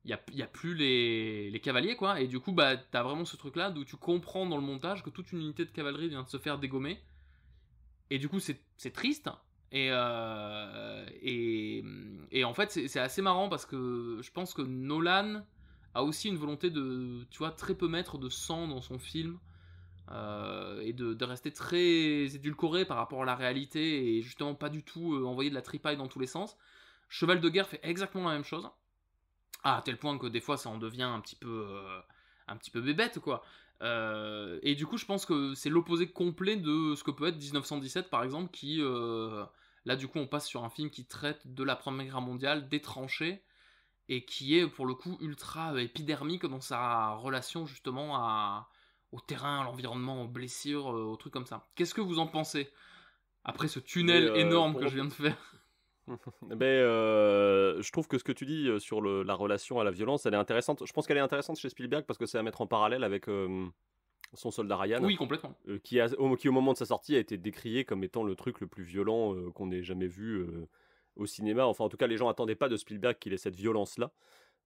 il y a plus les cavaliers, quoi, et du coup t'as vraiment ce truc là où tu comprends dans le montage que toute une unité de cavalerie vient de se faire dégommer, et du coup c'est triste, et en fait c'est assez marrant parce que je pense que Nolan a aussi une volonté de, tu vois, très peu mettre de sang dans son film, et de rester très édulcoré par rapport à la réalité, et justement pas du tout envoyer de la tripaille dans tous les sens. Cheval de guerre fait exactement la même chose, à tel point que des fois ça en devient un petit peu bébête, quoi. Et du coup je pense que c'est l'opposé complet de ce que peut être 1917 par exemple, qui là du coup on passe sur un film qui traite de la Première Guerre mondiale, des tranchées, et qui est pour le coup ultra épidermique dans sa relation justement au terrain, à l'environnement, aux blessures, aux trucs comme ça. Qu'est-ce que vous en pensez après ce tunnel énorme que je viens de faire? Je trouve que ce que tu dis sur la relation à la violence, elle est intéressante. Je pense qu'elle est intéressante chez Spielberg parce que c'est à mettre en parallèle avec son soldat Ryan. Oui, complètement. Qui au moment de sa sortie a été décrié comme étant le truc le plus violent qu'on ait jamais vu au cinéma. Enfin, en tout cas, les gens attendaient pas de Spielberg qu'il ait cette violence-là.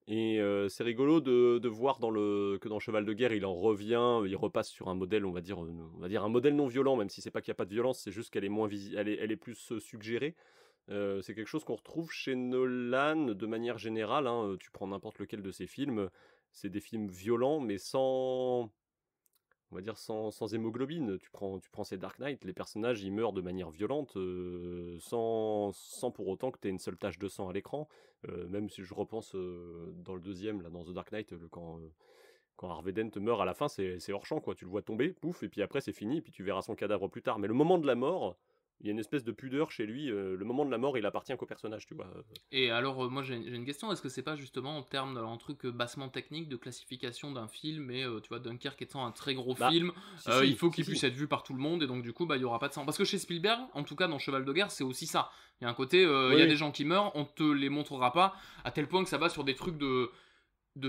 Et c'est rigolo de voir que dans Cheval de guerre, il en revient, il repasse sur un modèle, on va dire un modèle non violent, même si c'est pas qu'il n'y a pas de violence, c'est juste qu'elle est moins elle est plus suggérée. C'est quelque chose qu'on retrouve chez Nolan de manière générale, hein. Tu prends n'importe lequel de ses films, c'est des films violents mais sans hémoglobine. Tu prends ces Dark Knight, les personnages ils meurent de manière violente, sans pour autant que tu aies une seule tache de sang à l'écran. Même si je repense dans le deuxième, là, dans The Dark Knight, quand Harvey Dent meurt à la fin, c'est hors champ, quoi. Tu le vois tomber, pouf, et puis après c'est fini, et puis tu verras son cadavre plus tard. Mais le moment de la mort, il y a une espèce de pudeur chez lui. Le moment de la mort, il appartient qu'au personnage, tu vois. Et alors, moi j'ai une question. Est-ce que c'est pas justement en termes d'un truc bassement technique de classification d'un film, et tu vois, Dunkerque étant un très gros film, il faut qu'il puisse être vu par tout le monde, et donc du coup, il y aura pas de sang. Parce que chez Spielberg, en tout cas dans Cheval de guerre, c'est aussi ça. Il y a un côté, il y a des gens qui meurent, on te les montrera pas, à tel point que ça va sur des trucs de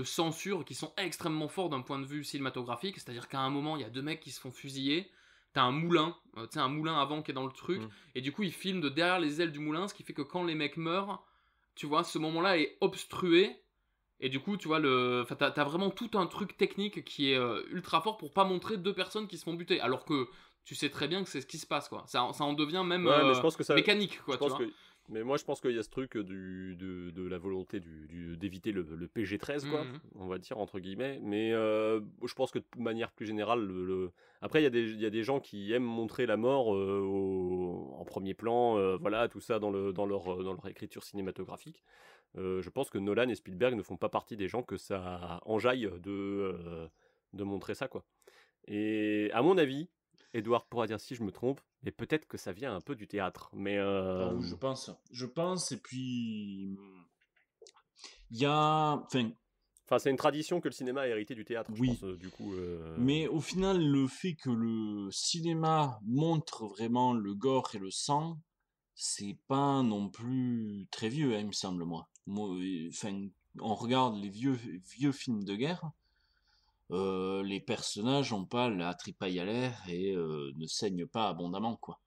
censure qui sont extrêmement forts d'un point de vue cinématographique. C'est-à-dire qu'à un moment, il y a deux mecs qui se font fusiller. T'as un moulin, un moulin avant qui est dans le truc, et du coup ils filment de derrière les ailes du moulin, ce qui fait que quand les mecs meurent, tu vois, ce moment-là est obstrué, et du coup, tu vois, t'as vraiment tout un truc technique qui est ultra fort pour pas montrer deux personnes qui se font buter, alors que tu sais très bien que c'est ce qui se passe, quoi. Ça en devient même mais je pense que mécanique, quoi, tu vois. Mais moi, je pense qu'il y a ce truc de la volonté d'éviter le PG-13, quoi, on va dire, entre guillemets. Mais je pense que de manière plus générale, après, il y a des gens qui aiment montrer la mort en premier plan, voilà, tout ça dans leur écriture cinématographique. Je pense que Nolan et Spielberg ne font pas partie des gens que ça enjaille de montrer ça, quoi. Et à mon avis, Edouard pourra dire si je me trompe, mais peut-être que ça vient un peu du théâtre. Mais je pense, et puis il y a, enfin, c'est une tradition que le cinéma a hérité du théâtre, oui. Je pense, du coup. Mais au final, le fait que le cinéma montre vraiment le gore et le sang, c'est pas non plus très vieux, hein, il me semble, moi. On regarde les vieux films de guerre. Les personnages n'ont pas la tripaille à l'air et ne saignent pas abondamment, quoi.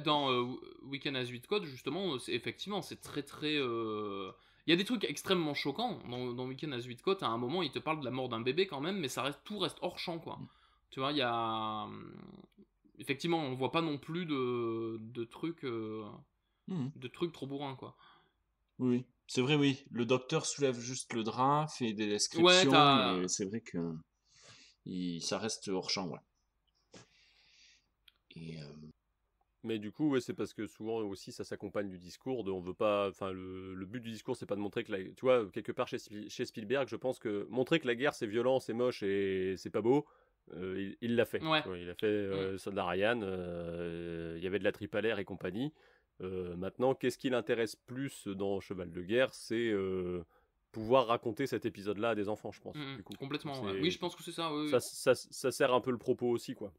Dans Weekend à Zuidcote, justement, effectivement, c'est très très... Il y a des trucs extrêmement choquants. Dans Weekend à Zuidcote, à un moment, il te parle de la mort d'un bébé quand même, mais tout reste hors champ, quoi. Tu vois, il y a... Effectivement, on voit pas non plus de trucs... de trucs trop bourrins, quoi. Oui, c'est vrai, oui. Le docteur soulève juste le drap, fait des descriptions, Ouais, et c'est vrai que ça reste hors champ, ouais. Et Mais du coup, ouais, c'est parce que souvent aussi ça s'accompagne du discours. On veut pas, enfin, le but du discours, c'est pas de montrer que tu vois, quelque part chez Spielberg, je pense que montrer que la guerre c'est violent, c'est moche et c'est pas beau, il l'a fait. Ouais. Tu vois, il a fait Soldat Ryan, il y avait de la tripe à l'air et compagnie. Maintenant, qu'est-ce qui l'intéresse plus dans Cheval de guerre, c'est pouvoir raconter cet épisode-là à des enfants, je pense. Du coup. Complètement, ouais. Oui, je pense que c'est ça. Oui, ça sert un peu le propos aussi, quoi.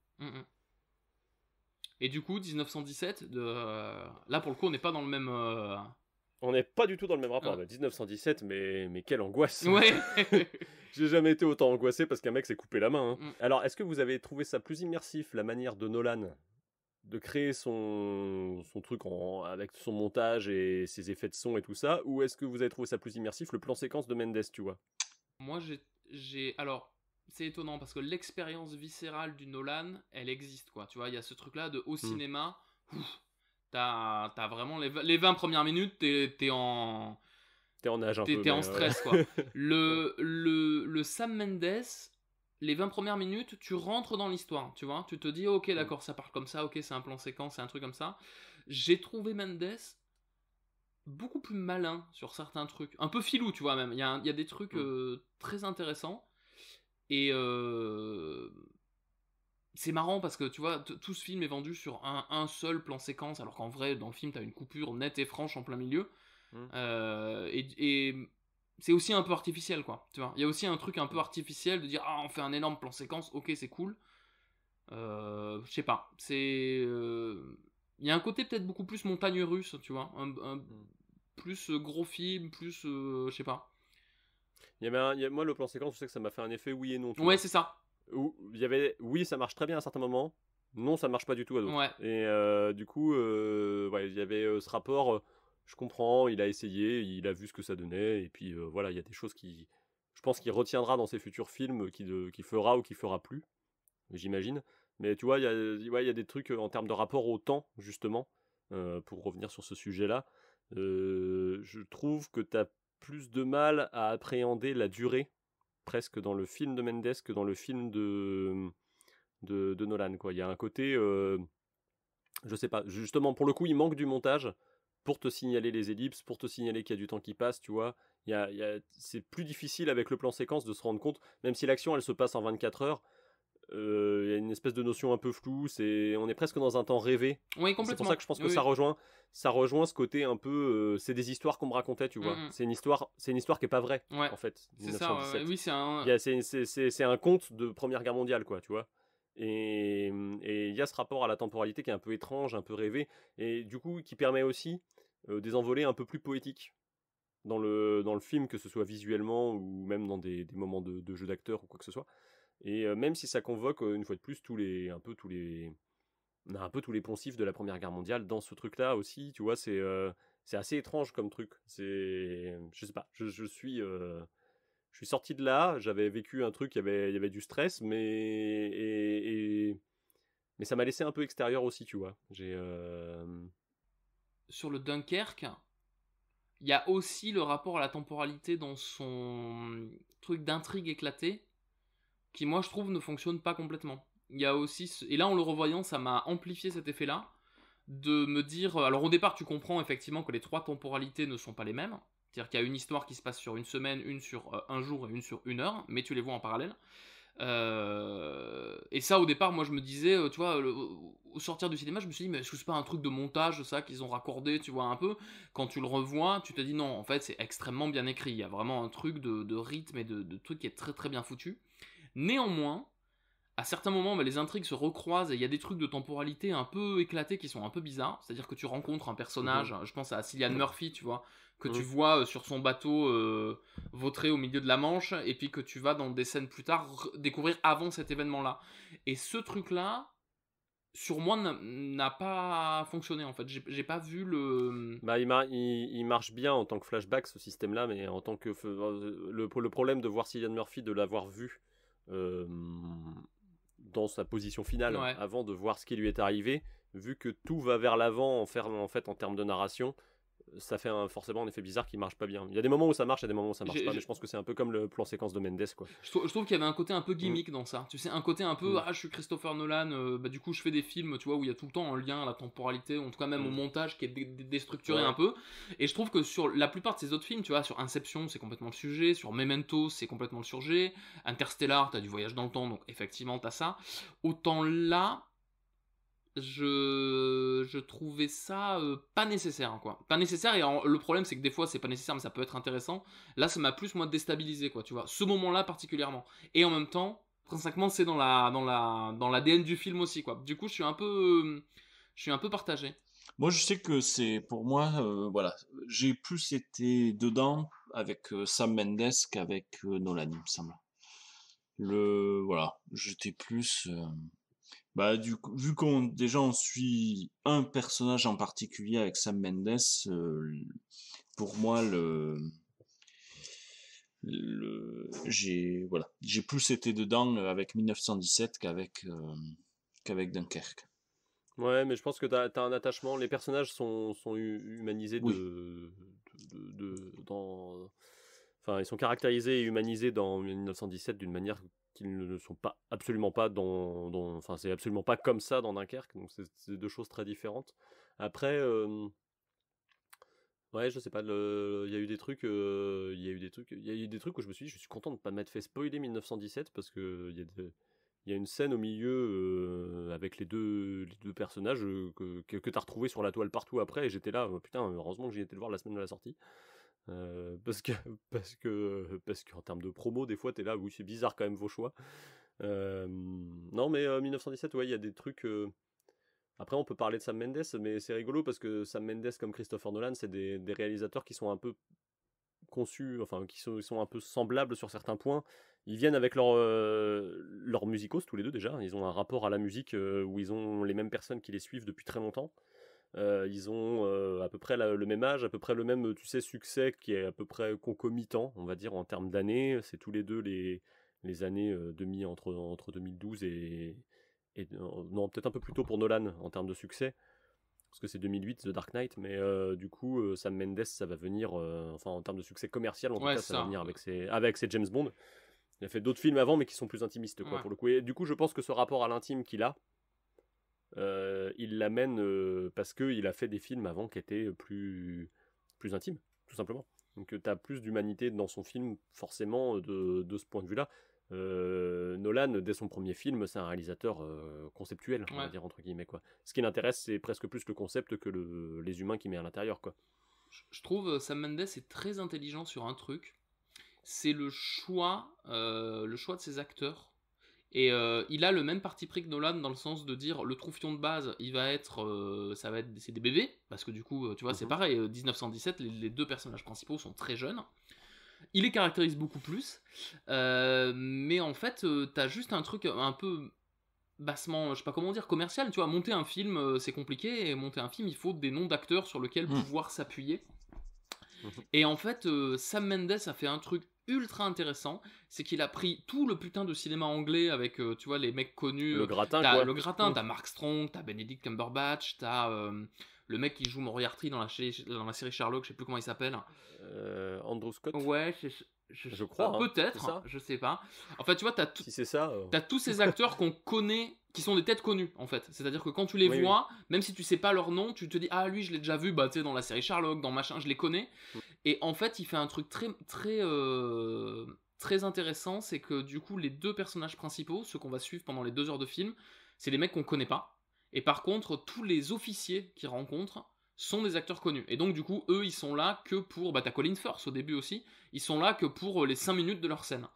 Et du coup, 1917, là pour le coup, on n'est pas dans le même. On n'est pas du tout dans le même rapport. 1917, mais quelle angoisse. Ouais. J'ai jamais été autant angoissé parce qu'un mec s'est coupé la main. Hein. Alors, est-ce que vous avez trouvé ça plus immersif, la manière de Nolan de créer son truc avec son montage et ses effets de son et tout ça, ou est-ce que vous avez trouvé ça plus immersif, le plan séquence de Mendes, tu vois? Moi, alors, c'est étonnant parce que l'expérience viscérale du Nolan, elle existe, quoi. Tu vois, il y a ce truc-là de au cinéma, t'as vraiment les 20 premières minutes, t'es en nage un peu. T'es en stress, quoi. Le Sam Mendes, les 20 premières minutes, tu rentres dans l'histoire, tu vois. Tu te dis, ok, d'accord, ça part comme ça, ok, c'est un plan séquence, c'est un truc comme ça. J'ai trouvé Mendes beaucoup plus malin sur certains trucs. Un peu filou, tu vois, même. Il y a des trucs très intéressants. Et c'est marrant parce que, tu vois, tout ce film est vendu sur un seul plan séquence, alors qu'en vrai, dans le film, t'as une coupure nette et franche en plein milieu. Et c'est aussi un peu artificiel, quoi. Tu vois, il y a aussi un truc un peu artificiel de dire, ah, on fait un énorme plan séquence, ok, c'est cool. Je sais pas, il y a un côté peut-être beaucoup plus montagne russe, tu vois, plus gros film, plus je sais pas. Moi, le plan séquence, je sais que ça m'a fait un effet oui et non. Ouais, c'est ça. Oui, ça marche très bien à certains moments. Non, ça marche pas du tout à d'autres. Ouais. Et du coup, il y avait ce rapport. Je comprends, il a essayé, il a vu ce que ça donnait, et puis voilà, il y a des choses je pense qu'il retiendra dans ses futurs films, qu'il fera ou qu'il fera plus, j'imagine. Mais tu vois, il y a des trucs en termes de rapport au temps, justement, pour revenir sur ce sujet-là. Je trouve que tu as plus de mal à appréhender la durée, presque dans le film de Mendes que dans le film de Nolan, quoi. Il y a un côté, je sais pas, justement, pour le coup, il manque du montage pour te signaler les ellipses, pour te signaler qu'il y a du temps qui passe, tu vois. C'est plus difficile avec le plan séquence de se rendre compte, même si l'action elle se passe en 24 heures, il y a une espèce de notion un peu floue, on est presque dans un temps rêvé. Oui, complètement. C'est pour ça que je pense que ça rejoint ce côté un peu, c'est des histoires qu'on me racontait, tu vois. C'est une histoire qui est pas vraie, en fait. C'est ça, oui, c'est un... c'est un conte de Première Guerre mondiale, quoi, tu vois. Et il y a ce rapport à la temporalité qui est un peu étrange, un peu rêvé, et du coup qui permet aussi des envolées un peu plus poétiques dans le film, que ce soit visuellement ou même dans des moments de jeu d'acteur ou quoi que ce soit. Et même si ça convoque une fois de plus un peu tous les poncifs de la Première Guerre mondiale dans ce truc-là aussi, tu vois, c'est assez étrange comme truc. Je sais pas, je suis sorti de là, j'avais vécu un truc, il y avait du stress, mais ça m'a laissé un peu extérieur aussi, tu vois. Sur le Dunkerque, il y a aussi le rapport à la temporalité dans son truc d'intrigue éclatée, qui moi je trouve ne fonctionne pas complètement. Il y a aussi, et là en le revoyant, ça m'a amplifié cet effet-là, de me dire, alors au départ tu comprends effectivement que les trois temporalités ne sont pas les mêmes, c'est-à-dire qu'il y a une histoire qui se passe sur une semaine, une sur un jour et une sur une heure, mais tu les vois en parallèle. Et ça au départ moi je me disais, tu vois, au sortir du cinéma je me suis dit mais est-ce que c'est pas un truc de montage ça qu'ils ont raccordé, tu vois, un peu. Quand tu le revois tu te dis non, en fait c'est extrêmement bien écrit, il y a vraiment un truc de rythme et de truc qui est très très bien foutu. Néanmoins à certains moments les intrigues se recroisent et il y a des trucs de temporalité un peu éclatés qui sont un peu bizarres, c'est-à-dire que tu rencontres un personnage, je pense à Cillian Murphy, tu vois, que tu vois sur son bateau vautré au milieu de la Manche, et puis que tu vas dans des scènes plus tard découvrir avant cet événement-là. Et ce truc-là, sur moi, n'a pas fonctionné, en fait. J'ai pas vu le... Bah, il marche bien en tant que flashback, ce système-là, mais en tant que... Le problème de voir Cillian Murphy, de l'avoir vu dans sa position finale Ouais. avant de voir ce qui lui est arrivé, vu que tout va vers l'avant en fait en termes de narration. Ça fait forcément un effet bizarre qui marche pas bien. Il y a des moments où ça marche, il y a des moments où ça marche pas, mais je pense que c'est un peu comme le plan séquence de Mendes, quoi. Je trouve qu'il y avait un côté un peu gimmick dans ça. Tu sais, un côté un peu, je suis Christopher Nolan, du coup je fais des films, tu vois, où il y a tout le temps un lien à la temporalité, en tout cas même au montage qui est déstructuré un peu. Et je trouve que sur la plupart de ces autres films, tu vois, sur Inception, c'est complètement le sujet, sur Memento, c'est complètement le sujet, Interstellar, t'as du voyage dans le temps, donc effectivement t'as ça. Autant là, je trouvais ça pas nécessaire, quoi. Pas nécessaire, et le problème c'est que des fois c'est pas nécessaire mais ça peut être intéressant. Là ça m'a plus moi déstabilisé, quoi, tu vois, ce moment-là particulièrement. Et en même temps, principalement c'est dans l'ADN du film aussi, quoi. Du coup je suis un peu partagé. Moi je sais que c'est pour moi voilà, j'ai plus été dedans avec Sam Mendes qu'avec Nolan, il me semble. Voilà, j'étais plus bah, du coup, vu qu'on déjà on suit un personnage en particulier avec Sam Mendes, pour moi j'ai plus été dedans avec 1917 qu'avec Dunkerque. Ouais, mais je pense que t'as un attachement. Les personnages sont humanisés enfin, ils sont caractérisés et humanisés dans 1917 d'une manière qu'ils ne sont pas absolument pas enfin, c'est absolument pas comme ça dans Dunkerque. Donc c'est deux choses très différentes. Après, ouais, je sais pas. Il y a eu des trucs, où je me suis dit, je suis content de pas m'être fait spoiler 1917 parce que il y a une scène au milieu avec les deux personnages que t'as retrouvé sur la toile partout après, et j'étais là, putain, heureusement que j'y étais le voir la semaine de la sortie. Parce qu'en termes de promo, des fois t'es là, oui, c'est bizarre quand même vos choix. Non, mais 1917, ouais, il y a des trucs. Après, on peut parler de Sam Mendes, mais c'est rigolo parce que Sam Mendes, comme Christopher Nolan, c'est des réalisateurs qui sont un peu conçus, enfin, qui sont un peu semblables sur certains points. Ils viennent avec leur musicos, tous les deux déjà. Ils ont un rapport à la musique où ils ont les mêmes personnes qui les suivent depuis très longtemps. Ils ont à peu près le même âge, à peu près le même, tu sais, succès qui est à peu près concomitant, on va dire, en termes d'années. C'est tous les deux les années entre 2012 et non, peut-être un peu plus tôt pour Nolan en termes de succès, parce que c'est 2008 The Dark Knight, mais du coup Sam Mendes, ça va venir, enfin en termes de succès commercial en tout cas, ça va venir avec ses James Bond. Il a fait d'autres films avant mais qui sont plus intimistes, quoi, pour le coup. Et du coup je pense que ce rapport à l'intime qu'il a, il l'amène parce qu'il a fait des films avant qui étaient plus intimes, tout simplement. Donc tu as plus d'humanité dans son film, forcément, de ce point de vue-là. Nolan, dès son premier film, c'est un réalisateur conceptuel, on va dire, entre guillemets, quoi. Ce qui l'intéresse, c'est presque plus le concept que les humains qu'il met à l'intérieur, quoi. Je trouve Sam Mendes est très intelligent sur un truc, c'est le choix de ses acteurs. Et il a le même parti pris que Nolan dans le sens de dire le troufion de base, il va être, c'est des bébés, parce que du coup, tu vois, c'est pareil, 1917, les deux personnages principaux sont très jeunes. Il les caractérise beaucoup plus, mais en fait, t'as juste un truc un peu bassement, je sais pas comment dire, commercial, tu vois, monter un film, c'est compliqué, et monter un film, il faut des noms d'acteurs sur lesquels pouvoir s'appuyer. Et en fait, Sam Mendes a fait un truc ultra intéressant, c'est qu'il a pris tout le putain de cinéma anglais avec, tu vois, les mecs connus. Le gratin, quoi. quoi. Le gratin, t'as Mark Strong, t'as Benedict Cumberbatch, t'as le mec qui joue Moriarty dans la série Sherlock, je sais plus comment il s'appelle. Andrew Scott. Ouais, je crois. Peut-être, je sais pas. En fait, tu vois, si c'est ça, t'as tous ces acteurs qu'on connaît, qui sont des têtes connues, en fait. C'est-à-dire que quand tu les vois, même si tu sais pas leur nom, tu te dis, ah, lui, je l'ai déjà vu, bah, tu sais, dans la série Sherlock, dans machin, je les connais. Et en fait, il fait un truc très intéressant, c'est que du coup, les deux personnages principaux, ceux qu'on va suivre pendant les 2 heures de film, c'est des mecs qu'on connaît pas. Et par contre, tous les officiers qu'ils rencontrent sont des acteurs connus. Et donc, du coup, eux, ils sont là que pour... Bah, t'as Colin Firth au début aussi. Ils sont là que pour les 5 minutes de leur scène.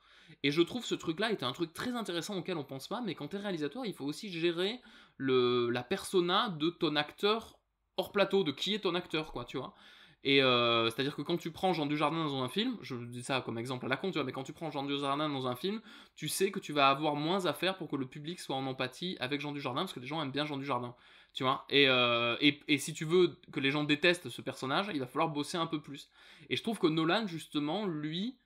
Et je trouve ce truc-là était un truc très intéressant auquel on pense pas, mais quand t'es réalisateur, il faut aussi gérer la persona de ton acteur hors plateau, de qui est ton acteur, quoi, tu vois. Et c'est-à-dire que quand tu prends Jean Dujardin dans un film, je dis ça comme exemple à la con, tu vois, mais quand tu prends Jean Dujardin dans un film, tu sais que tu vas avoir moins à faire pour que le public soit en empathie avec Jean Dujardin, parce que les gens aiment bien Jean Dujardin, tu vois. Et si tu veux que les gens détestent ce personnage, il va falloir bosser un peu plus. Et je trouve que Nolan, justement, lui,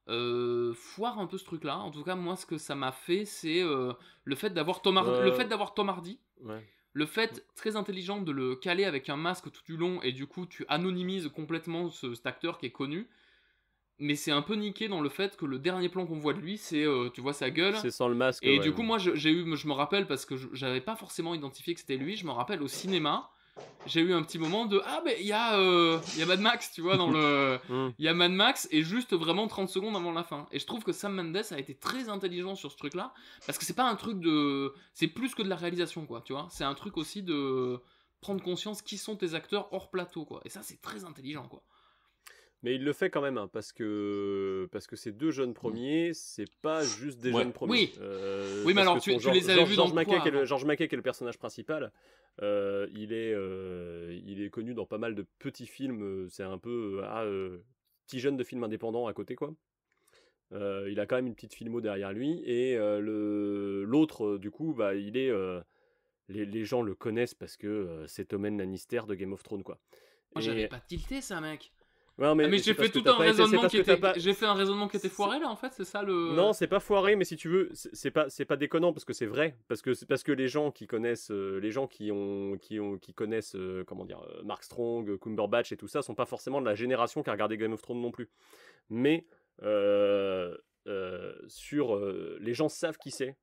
foire un peu ce truc-là. En tout cas, moi, ce que ça m'a fait, c'est le fait d'avoir Tom Hardy. Ouais. Le fait très intelligent de le caler avec un masque tout du long, et du coup, tu anonymises complètement cet acteur qui est connu. Mais c'est un peu niqué dans le fait que le dernier plan qu'on voit de lui, c'est tu vois sa gueule. C'est sans le masque. Et ouais. du coup, moi, je me rappelle, parce que j'avais pas forcément identifié que c'était lui, je me rappelle au cinéma, j'ai eu un petit moment de ah, mais il y a Mad Max, tu vois, dans le. Il y a Mad Max, et juste vraiment 30 secondes avant la fin. Et je trouve que Sam Mendes a été très intelligent sur ce truc-là, parce que c'est pas un truc de. C'est plus que de la réalisation, quoi, tu vois. C'est un truc aussi de prendre conscience qui sont tes acteurs hors plateau, quoi. Et ça, c'est très intelligent, quoi. Mais il le fait quand même, hein, parce que ces deux jeunes premiers, c'est pas juste des jeunes premiers. Oui, mais alors tu les avais vus dans George Mackay, qui est le personnage principal, il est connu dans pas mal de petits films. C'est un peu petit jeune de film indépendant à côté, quoi. Il a quand même une petite filmo derrière lui, et l'autre, du coup, bah, il est les gens le connaissent parce que c'est Tommen Lannister de Game of Thrones, quoi. Moi, j'avais pas tilté ça, mec. Ouais, mais j'ai fait tout un raisonnement j'ai fait un raisonnement qui était foiré là, en fait, c'est ça le. Non, c'est pas foiré, mais si tu veux, c'est pas déconnant, parce que c'est vrai, parce que les gens qui connaissent comment dire, Mark Strong, Cumberbatch et tout ça sont pas forcément de la génération qui a regardé Game of Thrones non plus. Mais les gens savent qui c'est.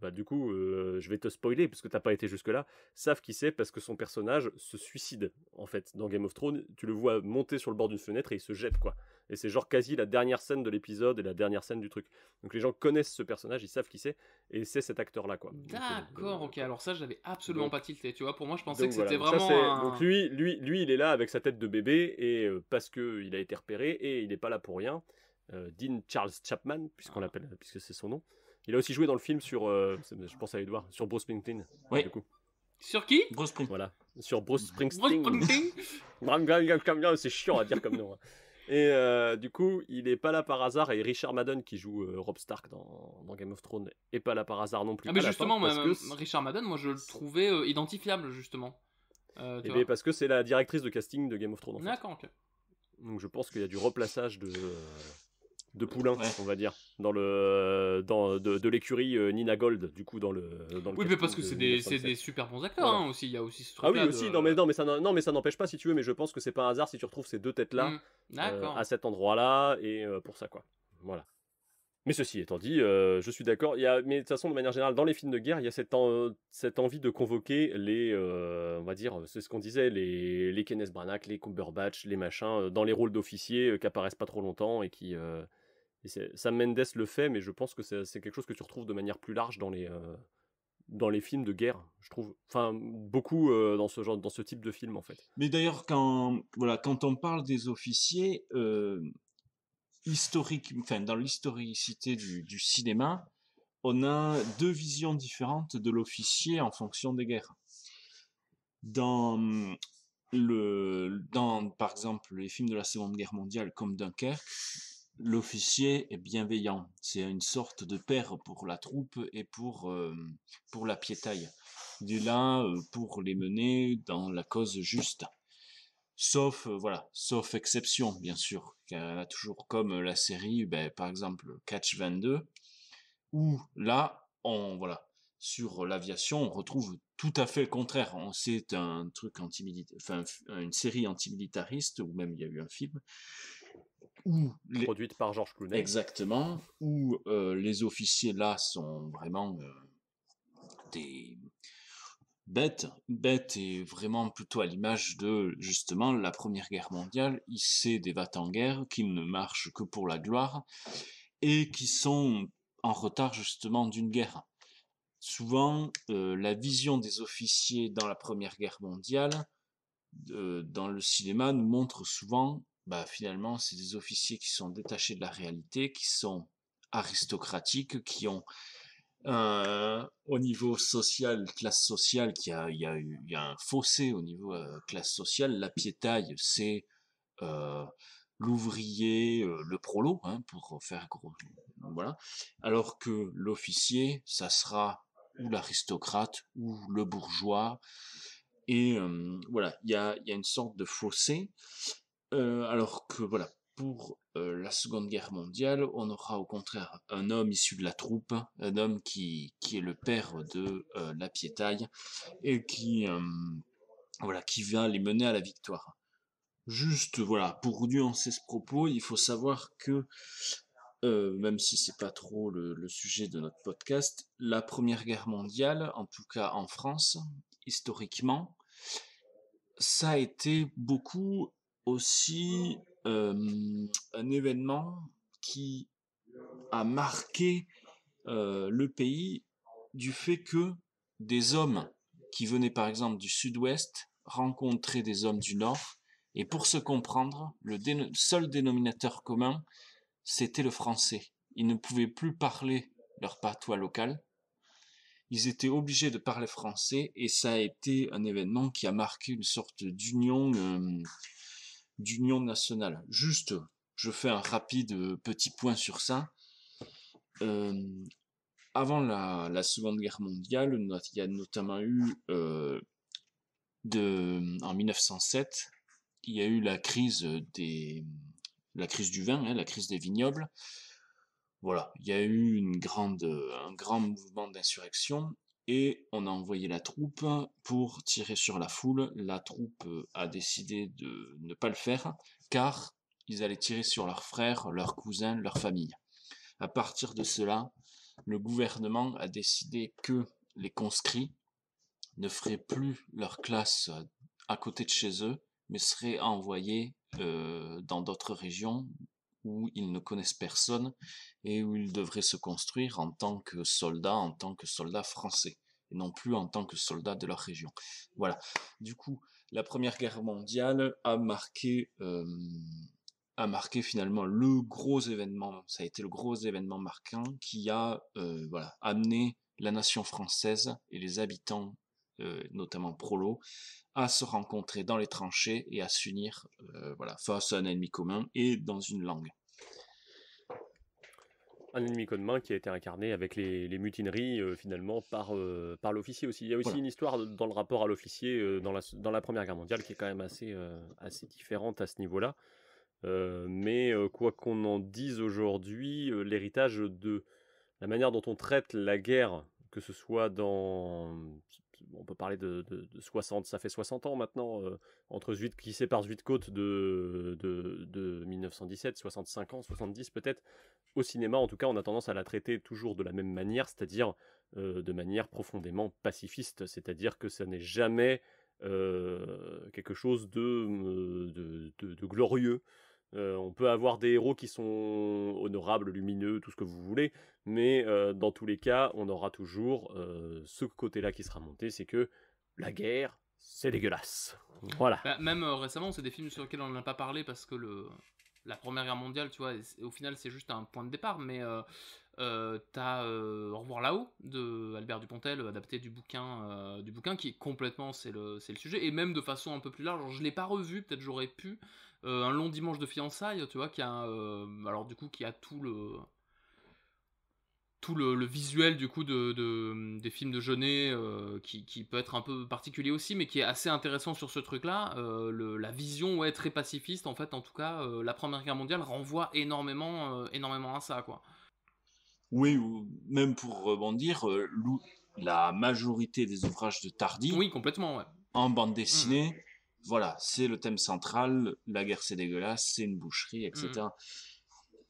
Bah du coup, je vais te spoiler parce que t'as pas été jusque là. Savent qui c'est parce que son personnage se suicide en fait dans Game of Thrones. Tu le vois monter sur le bord d'une fenêtre et il se jette, quoi. Et c'est genre quasi la dernière scène de l'épisode et la dernière scène du truc. Donc les gens connaissent ce personnage, ils savent qui c'est, et c'est cet acteur là, quoi. D'accord, ok. Alors ça, j'avais absolument pas tilté. Tu vois, pour moi, je pensais que voilà. c'était Donc vraiment. Donc lui, il est là avec sa tête de bébé, et parce que il a été repéré, et il est pas là pour rien. Dean Charles Chapman, puisque c'est son nom. Il a aussi joué dans le film sur, je pense à Edouard, sur Bruce Springsteen. Oui. Du coup. Sur qui? Bruce Springsteen. Voilà, sur Bruce Springsteen. C'est chiant à dire comme nom. Et du coup, il est pas là par hasard, et Richard Madden, qui joue Robb Stark dans Game of Thrones, est pas là par hasard non plus. Ah mais justement, Richard Madden, moi je le trouvais identifiable, justement. Et parce que c'est la directrice de casting de Game of Thrones, en fait. D'accord, ok. Donc je pense qu'il y a du replaçage de poulain, on va dire, de l'écurie Nina Gold, du coup, dans le oui, mais parce que c'est des super bons acteurs, voilà. hein, aussi. Il y a aussi ce truc là. Ah oui, aussi. Non, mais ça n'empêche pas, si tu veux. Mais je pense que c'est pas un hasard si tu retrouves ces deux têtes là à cet endroit là, et pour ça, quoi. Voilà. Mais ceci étant dit, je suis d'accord. Mais de toute façon, de manière générale, dans les films de guerre, il y a cette envie de convoquer on va dire, c'est ce qu'on disait, les Kenneth Branagh, les Cumberbatch, les machins, dans les rôles d'officiers qui apparaissent pas trop longtemps et qui. Sam Mendes le fait, mais je pense que c'est quelque chose que tu retrouves de manière plus large dans les films de guerre, je trouve. Enfin, beaucoup dans ce type de film, en fait. Mais d'ailleurs, quand on parle des officiers. Dans l'historicité du cinéma, on a deux visions différentes de l'officier en fonction des guerres. Dans par exemple les films de la Seconde Guerre mondiale comme Dunkerque, l'officier est bienveillant. C'est une sorte de père pour la troupe et pour la piétaille. Il est là pour les mener dans la cause juste. Sauf exception, bien sûr. Il y en a toujours, comme la série, par exemple, Catch 22, où là, sur l'aviation, on retrouve tout à fait le contraire. C'est un truc une série antimilitariste, ou même il y a eu un film. Produite par George Clooney. Exactement, où les officiers là sont vraiment des bêtes est vraiment plutôt à l'image de justement la Première Guerre mondiale. C'est des va-t-en-guerre qui ne marchent que pour la gloire et qui sont en retard justement d'une guerre. Souvent, la vision des officiers dans la Première Guerre mondiale, dans le cinéma, nous montre souvent, finalement, c'est des officiers qui sont détachés de la réalité, qui sont aristocratiques, qui ont au niveau social, classe sociale, il y a un fossé au niveau classe sociale. La piétaille, c'est l'ouvrier, le prolo, pour faire gros, voilà. Alors que l'officier, ça sera ou l'aristocrate ou le bourgeois, et voilà, il y a une sorte de fossé, alors que voilà, pour la Seconde Guerre mondiale, on aura au contraire un homme issu de la troupe, un homme qui est le père de la piétaille et qui va les mener à la victoire. Juste, voilà, pour nuancer ce propos, il faut savoir que, même si c'est pas trop le sujet de notre podcast, la Première Guerre mondiale, en tout cas en France, historiquement, ça a été beaucoup aussi un événement qui a marqué le pays du fait que des hommes qui venaient par exemple du sud-ouest rencontraient des hommes du nord, et pour se comprendre, le seul dénominateur commun, c'était le français. Ils ne pouvaient plus parler leur patois local, ils étaient obligés de parler français, et ça a été un événement qui a marqué une sorte d'union nationale. Juste, je fais un rapide petit point sur ça. Avant la Seconde Guerre mondiale, il y a notamment eu, en 1907, il y a eu la crise du vin, la crise des vignobles. Voilà, il y a eu un grand mouvement d'insurrection, et on a envoyé la troupe pour tirer sur la foule. La troupe a décidé de ne pas le faire, car ils allaient tirer sur leurs frères, leurs cousins, leur famille. À partir de cela, le gouvernement a décidé que les conscrits ne feraient plus leur classe à côté de chez eux, mais seraient envoyés dans d'autres régions où ils ne connaissent personne et où ils devraient se construire en tant que soldats français, et non plus en tant que soldats de leur région. Voilà. Du coup, la Première Guerre mondiale a marqué finalement le gros événement. Ça a été le gros événement marquant qui a amené la nation française et les habitants, notamment prolos, à se rencontrer dans les tranchées et à s'unir face à un ennemi commun et dans une langue. Un ennemi commun qui a été incarné avec les mutineries finalement par l'officier aussi. Il y a aussi une histoire dans le rapport à l'officier dans la Première Guerre mondiale qui est quand même assez différente à ce niveau-là. Mais quoi qu'on en dise aujourd'hui, l'héritage de la manière dont on traite la guerre, que ce soit on peut parler de 60, ça fait 60 ans maintenant, entre qui sépare Zuidcote de 1917, 65 ans, 70 peut-être. Au cinéma, en tout cas, on a tendance à la traiter toujours de la même manière, c'est-à-dire de manière profondément pacifiste, c'est-à-dire que ça n'est jamais quelque chose de glorieux. On peut avoir des héros qui sont honorables, lumineux, tout ce que vous voulez, mais dans tous les cas, on aura toujours ce côté-là qui sera monté, c'est que la guerre, c'est dégueulasse. Voilà. Même récemment, c'est des films sur lesquels on n'a pas parlé parce que la Première Guerre mondiale, tu vois, au final, c'est juste un point de départ, mais t'as Au revoir là-haut de Albert Dupontel, adapté du bouquin qui est complètement, c'est le sujet, et même de façon un peu plus large. Alors, je l'ai pas revu, peut-être j'aurais pu. Un long dimanche de fiançailles, tu vois, qui a qui a tout le visuel du coup des films de Jeunet, qui peut être un peu particulier aussi, mais qui est assez intéressant sur ce truc-là. La vision très pacifiste, en fait, en tout cas, la Première Guerre mondiale renvoie énormément à ça, quoi. Oui, ou même pour rebondir, la majorité des ouvrages de Tardy, oui, complètement, ouais, en bande dessinée, voilà, c'est le thème central, la guerre c'est dégueulasse, c'est une boucherie, etc.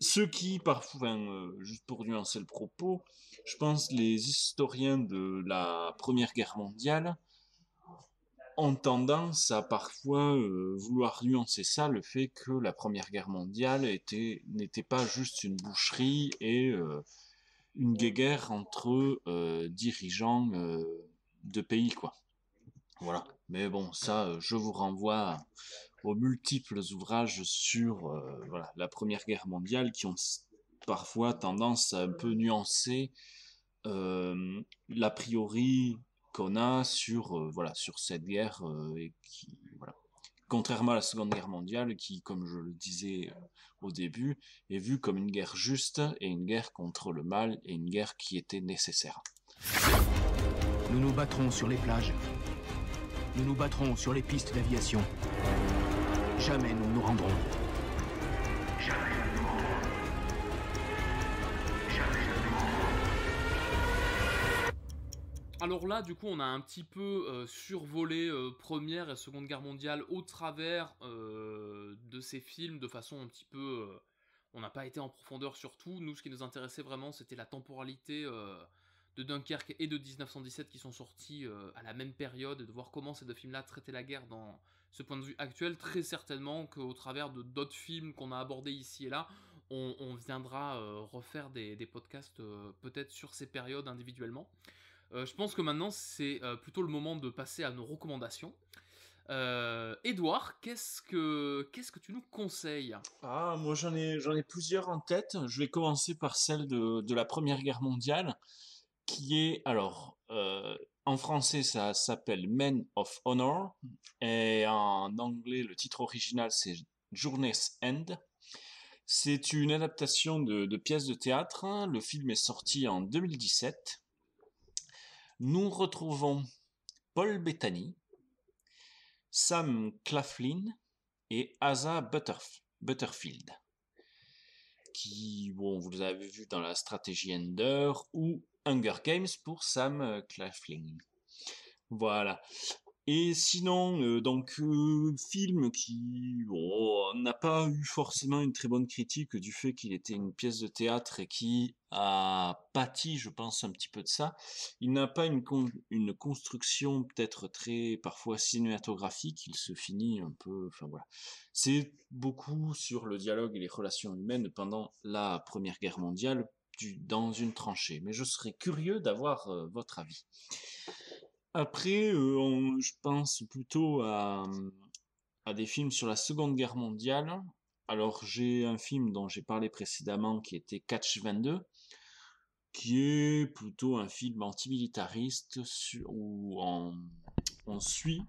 Ce qui, parfois, juste pour nuancer le propos, je pense les historiens de la Première Guerre mondiale ont tendance à parfois vouloir nuancer ça, le fait que la Première Guerre mondiale n'était pas juste une boucherie et une guéguerre entre dirigeants de pays, quoi. Voilà. Mais bon, ça, je vous renvoie aux multiples ouvrages sur la Première Guerre mondiale qui ont parfois tendance à un peu nuancer l'a priori qu'on a sur cette guerre et qui, voilà. Contrairement à la Seconde Guerre mondiale qui, comme je le disais au début, est vue comme une guerre juste et une guerre contre le mal et une guerre qui était nécessaire. Nous nous battrons sur les plages. Nous nous battrons sur les pistes d'aviation. Jamais nous ne nous rendrons. Jamais nous ne nous rendrons. Alors là, du coup, on a un petit peu survolé Première et Seconde Guerre mondiale au travers de ces films, de façon un petit peu... on n'a pas été en profondeur sur tout. Nous, ce qui nous intéressait vraiment, c'était la temporalité de Dunkerque et de 1917 qui sont sortis à la même période, et de voir comment ces deux films-là traitaient la guerre dans ce point de vue actuel. Très certainement qu'au travers de d'autres films qu'on a abordés ici et là, on viendra refaire des podcasts peut-être sur ces périodes individuellement. Je pense que maintenant, c'est plutôt le moment de passer à nos recommandations. Édouard, qu'est-ce que tu nous conseilles? Ah, moi j'en ai plusieurs en tête. Je vais commencer par celle de la Première Guerre mondiale, qui est, alors, en français ça s'appelle Men of Honor, et en anglais le titre original c'est Journey's End. C'est une adaptation de pièce de théâtre. Le film est sorti en 2017. Nous retrouvons Paul Bettany, Sam Claflin et Asa Butterfield, qui, bon, vous les avez vus dans La Stratégie Ender ou Hunger Games pour Sam Claflin. Voilà. Et sinon, film qui n'a pas eu forcément une très bonne critique du fait qu'il était une pièce de théâtre et qui a pâti, je pense, un petit peu de ça. Il n'a pas une construction peut-être très, parfois, cinématographique. Il se finit un peu... Enfin, voilà. C'est beaucoup sur le dialogue et les relations humaines pendant la Première Guerre mondiale dans une tranchée. Mais je serais curieux d'avoir votre avis. Après, je pense plutôt à des films sur la Seconde Guerre mondiale. Alors, j'ai un film dont j'ai parlé précédemment qui était Catch 22, qui est plutôt un film antimilitariste où on suit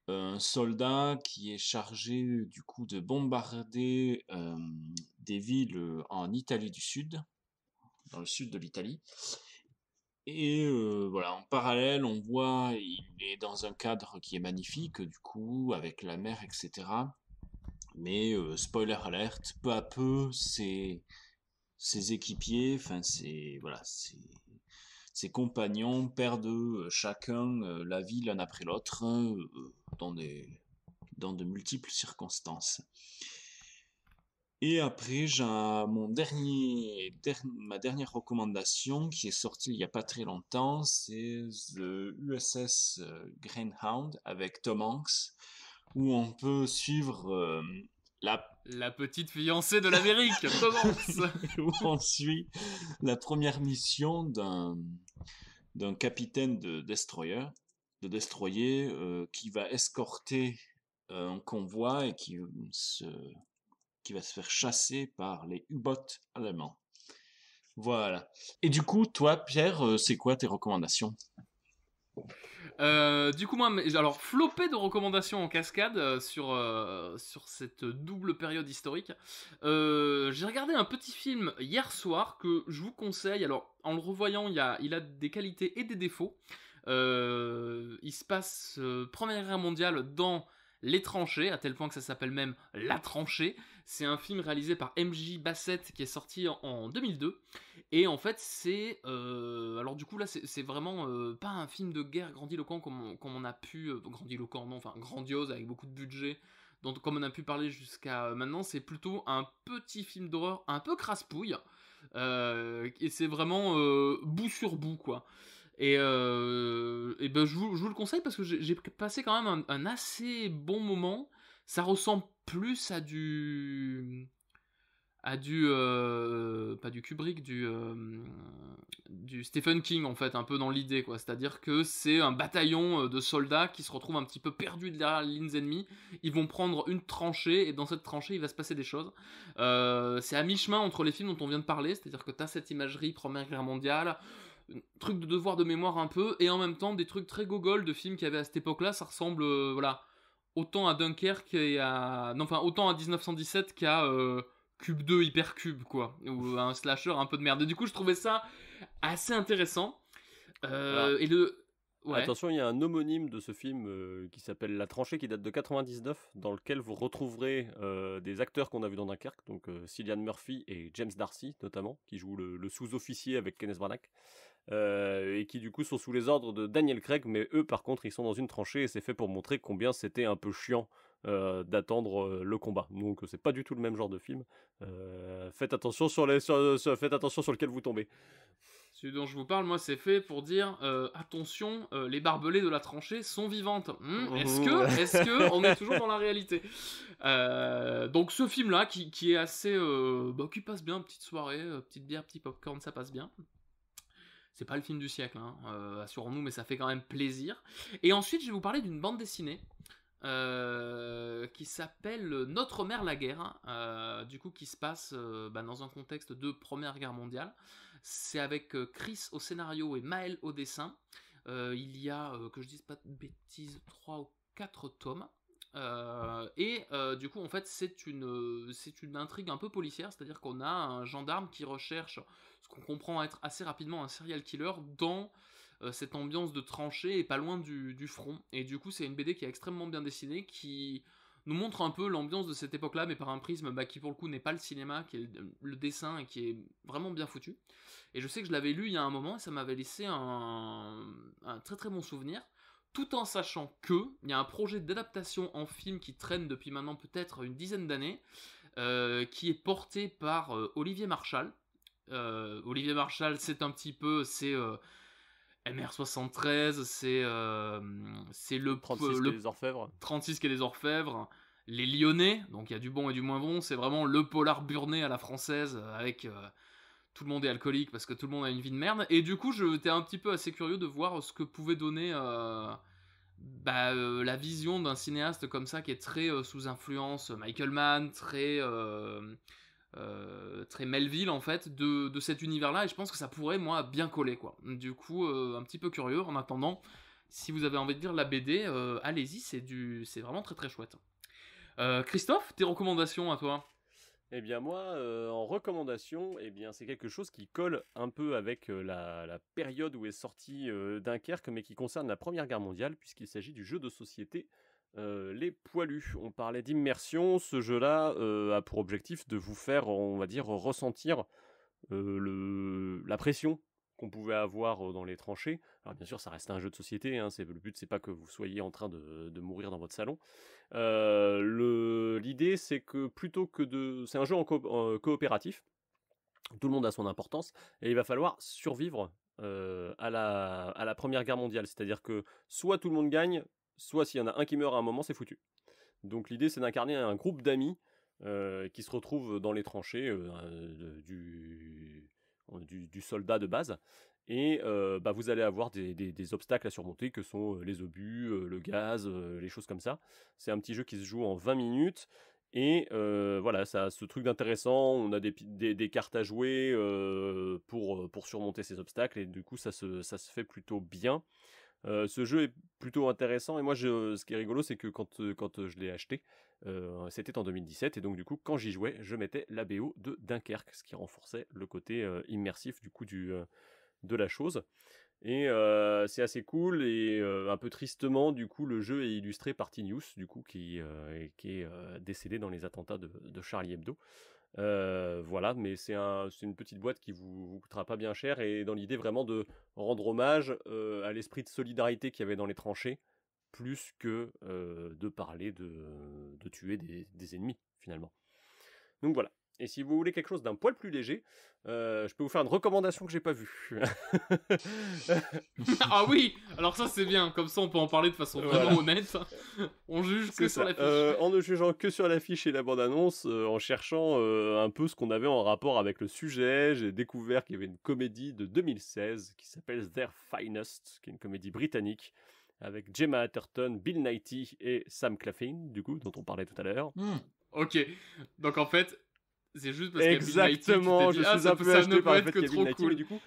un soldat qui est chargé du coup de bombarder des villes en Italie du Sud, dans le sud de l'Italie. Et voilà, en parallèle, on voit, il est dans un cadre qui est magnifique, du coup, avec la mer, etc. Mais, spoiler alert, peu à peu, ses équipiers, enfin, ses compagnons perdent chacun la vie l'un après l'autre, dans de multiples circonstances. Et après, j'ai ma dernière recommandation qui est sortie il n'y a pas très longtemps, c'est The USS Greyhound avec Tom Hanks, où on peut suivre la petite fiancée de l'Amérique, Tom Hanks. Où on suit la première mission d'un capitaine de destroyer qui va escorter un convoi et qui va se faire chasser par les U-boats allemands. Voilà. Et du coup, toi, Pierre, c'est quoi tes recommandations ? Du coup, moi, alors, flopé de recommandations en cascade sur cette double période historique. J'ai regardé un petit film hier soir que je vous conseille. Alors, en le revoyant, il a des qualités et des défauts. Il se passe Première Guerre mondiale dans les tranchées, à tel point que ça s'appelle même La Tranchée. C'est un film réalisé par M.J. Bassett qui est sorti en 2002. Et en fait, c'est... alors du coup, là, c'est vraiment pas un film de guerre grandiloquent comme on a pu... grandiloquent, non, enfin grandiose, avec beaucoup de budget, comme on a pu parler jusqu'à maintenant. C'est plutôt un petit film d'horreur un peu crasse-pouille. Et c'est vraiment bout sur bout, quoi. Et ben je vous le conseille parce que j'ai passé quand même un assez bon moment. Ça ressemble plus à du pas du Kubrick, du Stephen King en fait, un peu dans l'idée, quoi. C'est-à-dire que c'est un bataillon de soldats qui se retrouvent un petit peu perdus derrière les lignes ennemies. Ils vont prendre une tranchée et dans cette tranchée il va se passer des choses. C'est à mi-chemin entre les films dont on vient de parler, c'est-à-dire que t'as cette imagerie Première Guerre mondiale, truc de devoir de mémoire un peu, et en même temps des trucs très gogol de films qu'il y avait à cette époque-là. Ça ressemble voilà, autant à Dunkerque et autant à 1917 qu'à Cube 2 Hypercube, quoi, ou un slasher un peu de merde. Et du coup je trouvais ça assez intéressant. Ouais. Attention, il y a un homonyme de ce film qui s'appelle La Tranchée, qui date de 99, dans lequel vous retrouverez des acteurs qu'on a vus dans Dunkerque, donc Cillian Murphy et James Darcy notamment, qui jouent le sous-officier avec Kenneth Branagh. et qui du coup sont sous les ordres de Daniel Craig, mais eux par contre ils sont dans une tranchée et c'est fait pour montrer combien c'était un peu chiant d'attendre le combat. Donc c'est pas du tout le même genre de film. Faites attention faites attention sur lequel vous tombez. Celui dont je vous parle, moi, c'est fait pour dire attention, les barbelés de la tranchée sont vivantes. Est-ce que on est toujours dans la réalité? Donc ce film-là, qui est assez, qui passe bien, petite soirée, petite bière, petit popcorn, ça passe bien. C'est pas le film du siècle, hein, assurons-nous, mais ça fait quand même plaisir. Et ensuite, je vais vous parler d'une bande dessinée qui s'appelle Notre mère la guerre, du coup qui se passe dans un contexte de Première Guerre mondiale. C'est avec Chris au scénario et Maël au dessin. Il y a, que je dise pas de bêtises, 3 ou 4 tomes. Du coup en fait c'est une intrigue un peu policière, c'est-à-dire qu'on a un gendarme qui recherche ce qu'on comprend être assez rapidement un serial killer dans cette ambiance de tranchée et pas loin du front. Et du coup c'est une BD qui est extrêmement bien dessinée, qui nous montre un peu l'ambiance de cette époque-là, mais par un prisme qui pour le coup n'est pas le cinéma, qui est le dessin, et qui est vraiment bien foutu. Et je sais que je l'avais lu il y a un moment et ça m'avait laissé un très très bon souvenir, tout en sachant que il y a un projet d'adaptation en film qui traîne depuis maintenant peut-être une dizaine d'années, qui est porté par Olivier Marchal. Olivier Marchal, c'est un petit peu, c'est MR73, c'est le 36 quai des Orfèvres. 36 quai des Orfèvres, Les Lyonnais, donc il y a du bon et du moins bon, c'est vraiment le polar burné à la française, avec tout le monde est alcoolique parce que tout le monde a une vie de merde, et du coup j'étais un petit peu assez curieux de voir ce que pouvait donner la vision d'un cinéaste comme ça, qui est très sous influence Michael Mann, très Melville en fait, de cet univers-là, et je pense que ça pourrait, moi, bien coller, quoi. Du coup, un petit peu curieux. En attendant, si vous avez envie de lire la BD, allez-y, c'est vraiment très très chouette. Christophe, tes recommandations à toi? Eh bien moi, en recommandation, c'est quelque chose qui colle un peu avec la période où est sorti Dunkerque, mais qui concerne la Première Guerre mondiale, puisqu'il s'agit du jeu de société Les Poilus. On parlait d'immersion, ce jeu-là a pour objectif de vous faire, on va dire, ressentir la pression qu'on pouvait avoir dans les tranchées. Alors bien sûr, ça reste un jeu de société, hein, le but c'est pas que vous soyez en train de mourir dans votre salon. L'idée c'est que plutôt que c'est un jeu en coopératif, tout le monde a son importance, et il va falloir survivre à la Première Guerre mondiale, c'est-à-dire que soit tout le monde gagne, soit s'il y en a un qui meurt à un moment, c'est foutu. Donc l'idée c'est d'incarner un groupe d'amis qui se retrouvent dans les tranchées du soldat de base, et vous allez avoir des obstacles à surmonter, que sont les obus, le gaz, les choses comme ça. C'est un petit jeu qui se joue en 20 minutes, et voilà, ça a ce truc d'intéressant. On a des cartes à jouer pour surmonter ces obstacles, et du coup ça se fait plutôt bien. Ce jeu est plutôt intéressant, et moi ce qui est rigolo, c'est que quand je l'ai acheté, c'était en 2017, et donc du coup quand j'y jouais, je mettais la BO de Dunkerque, ce qui renforçait le côté immersif du coup de la chose. Et c'est assez cool, et un peu tristement du coup le jeu est illustré par Tinius, du coup qui est décédé dans les attentats de Charlie Hebdo. Voilà, mais c'est une petite boîte qui vous coûtera pas bien cher, et dans l'idée vraiment de rendre hommage à l'esprit de solidarité qu'il y avait dans les tranchées, plus que de parler de tuer des ennemis finalement. Donc voilà. Et si vous voulez quelque chose d'un poil plus léger, je peux vous faire une recommandation que j'ai pas vue. Ah oui, alors ça c'est bien, comme ça on peut en parler de façon vraiment honnête. On juge que sur l'affiche. En ne jugeant que sur l'affiche et la bande-annonce, en cherchant un peu ce qu'on avait en rapport avec le sujet, j'ai découvert qu'il y avait une comédie de 2016 qui s'appelle Their Finest, qui est une comédie britannique, avec Gemma Atherton, Bill Nighy et Sam Claflin, du coup, dont on parlait tout à l'heure. Ok, donc en fait, c'est juste parce qu'il y a Bill Nighy, exactement, je suis un peu acheté par le fait qu'il y a Bill Nighy, cool. mais du coup,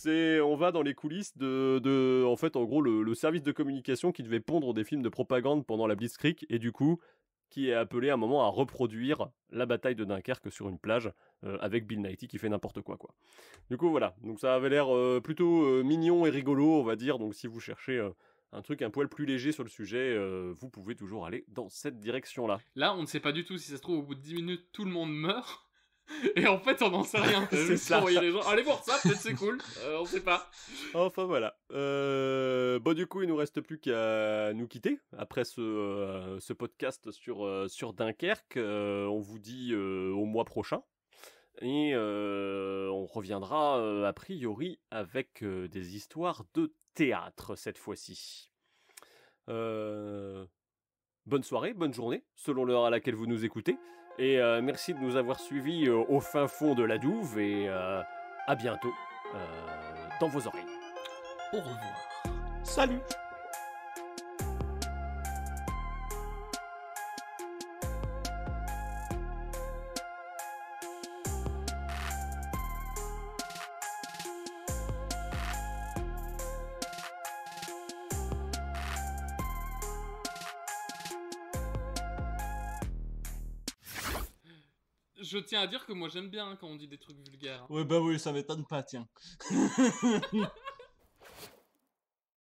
on va dans les coulisses en fait, en gros, le service de communication qui devait pondre des films de propagande pendant la Blitzkrieg, et du coup, qui est appelé à un moment à reproduire la bataille de Dunkerque sur une plage, avec Bill Nighy qui fait n'importe quoi. Du coup, voilà, donc ça avait l'air plutôt mignon et rigolo, on va dire, donc si vous cherchez un truc un poil plus léger sur le sujet, vous pouvez toujours aller dans cette direction-là. Là, on ne sait pas du tout si ça se trouve au bout de 10 minutes, tout le monde meurt. Et en fait, on n'en sait rien. C'est Juste ça. envoyer les gens. Allez voir ça, peut-être c'est cool. On sait pas. Enfin voilà. Bon du coup il nous reste plus qu'à nous quitter après ce podcast sur Dunkerque. On vous dit au mois prochain et on reviendra a priori avec des histoires de théâtre cette fois-ci. Bonne soirée, bonne journée selon l'heure à laquelle vous nous écoutez et merci de nous avoir suivis au fin fond de la douve et à bientôt dans vos oreilles. Au revoir. Salut. Je tiens à dire que moi j'aime bien quand on dit des trucs vulgaires. Ouais, bah oui, ça m'étonne pas, tiens.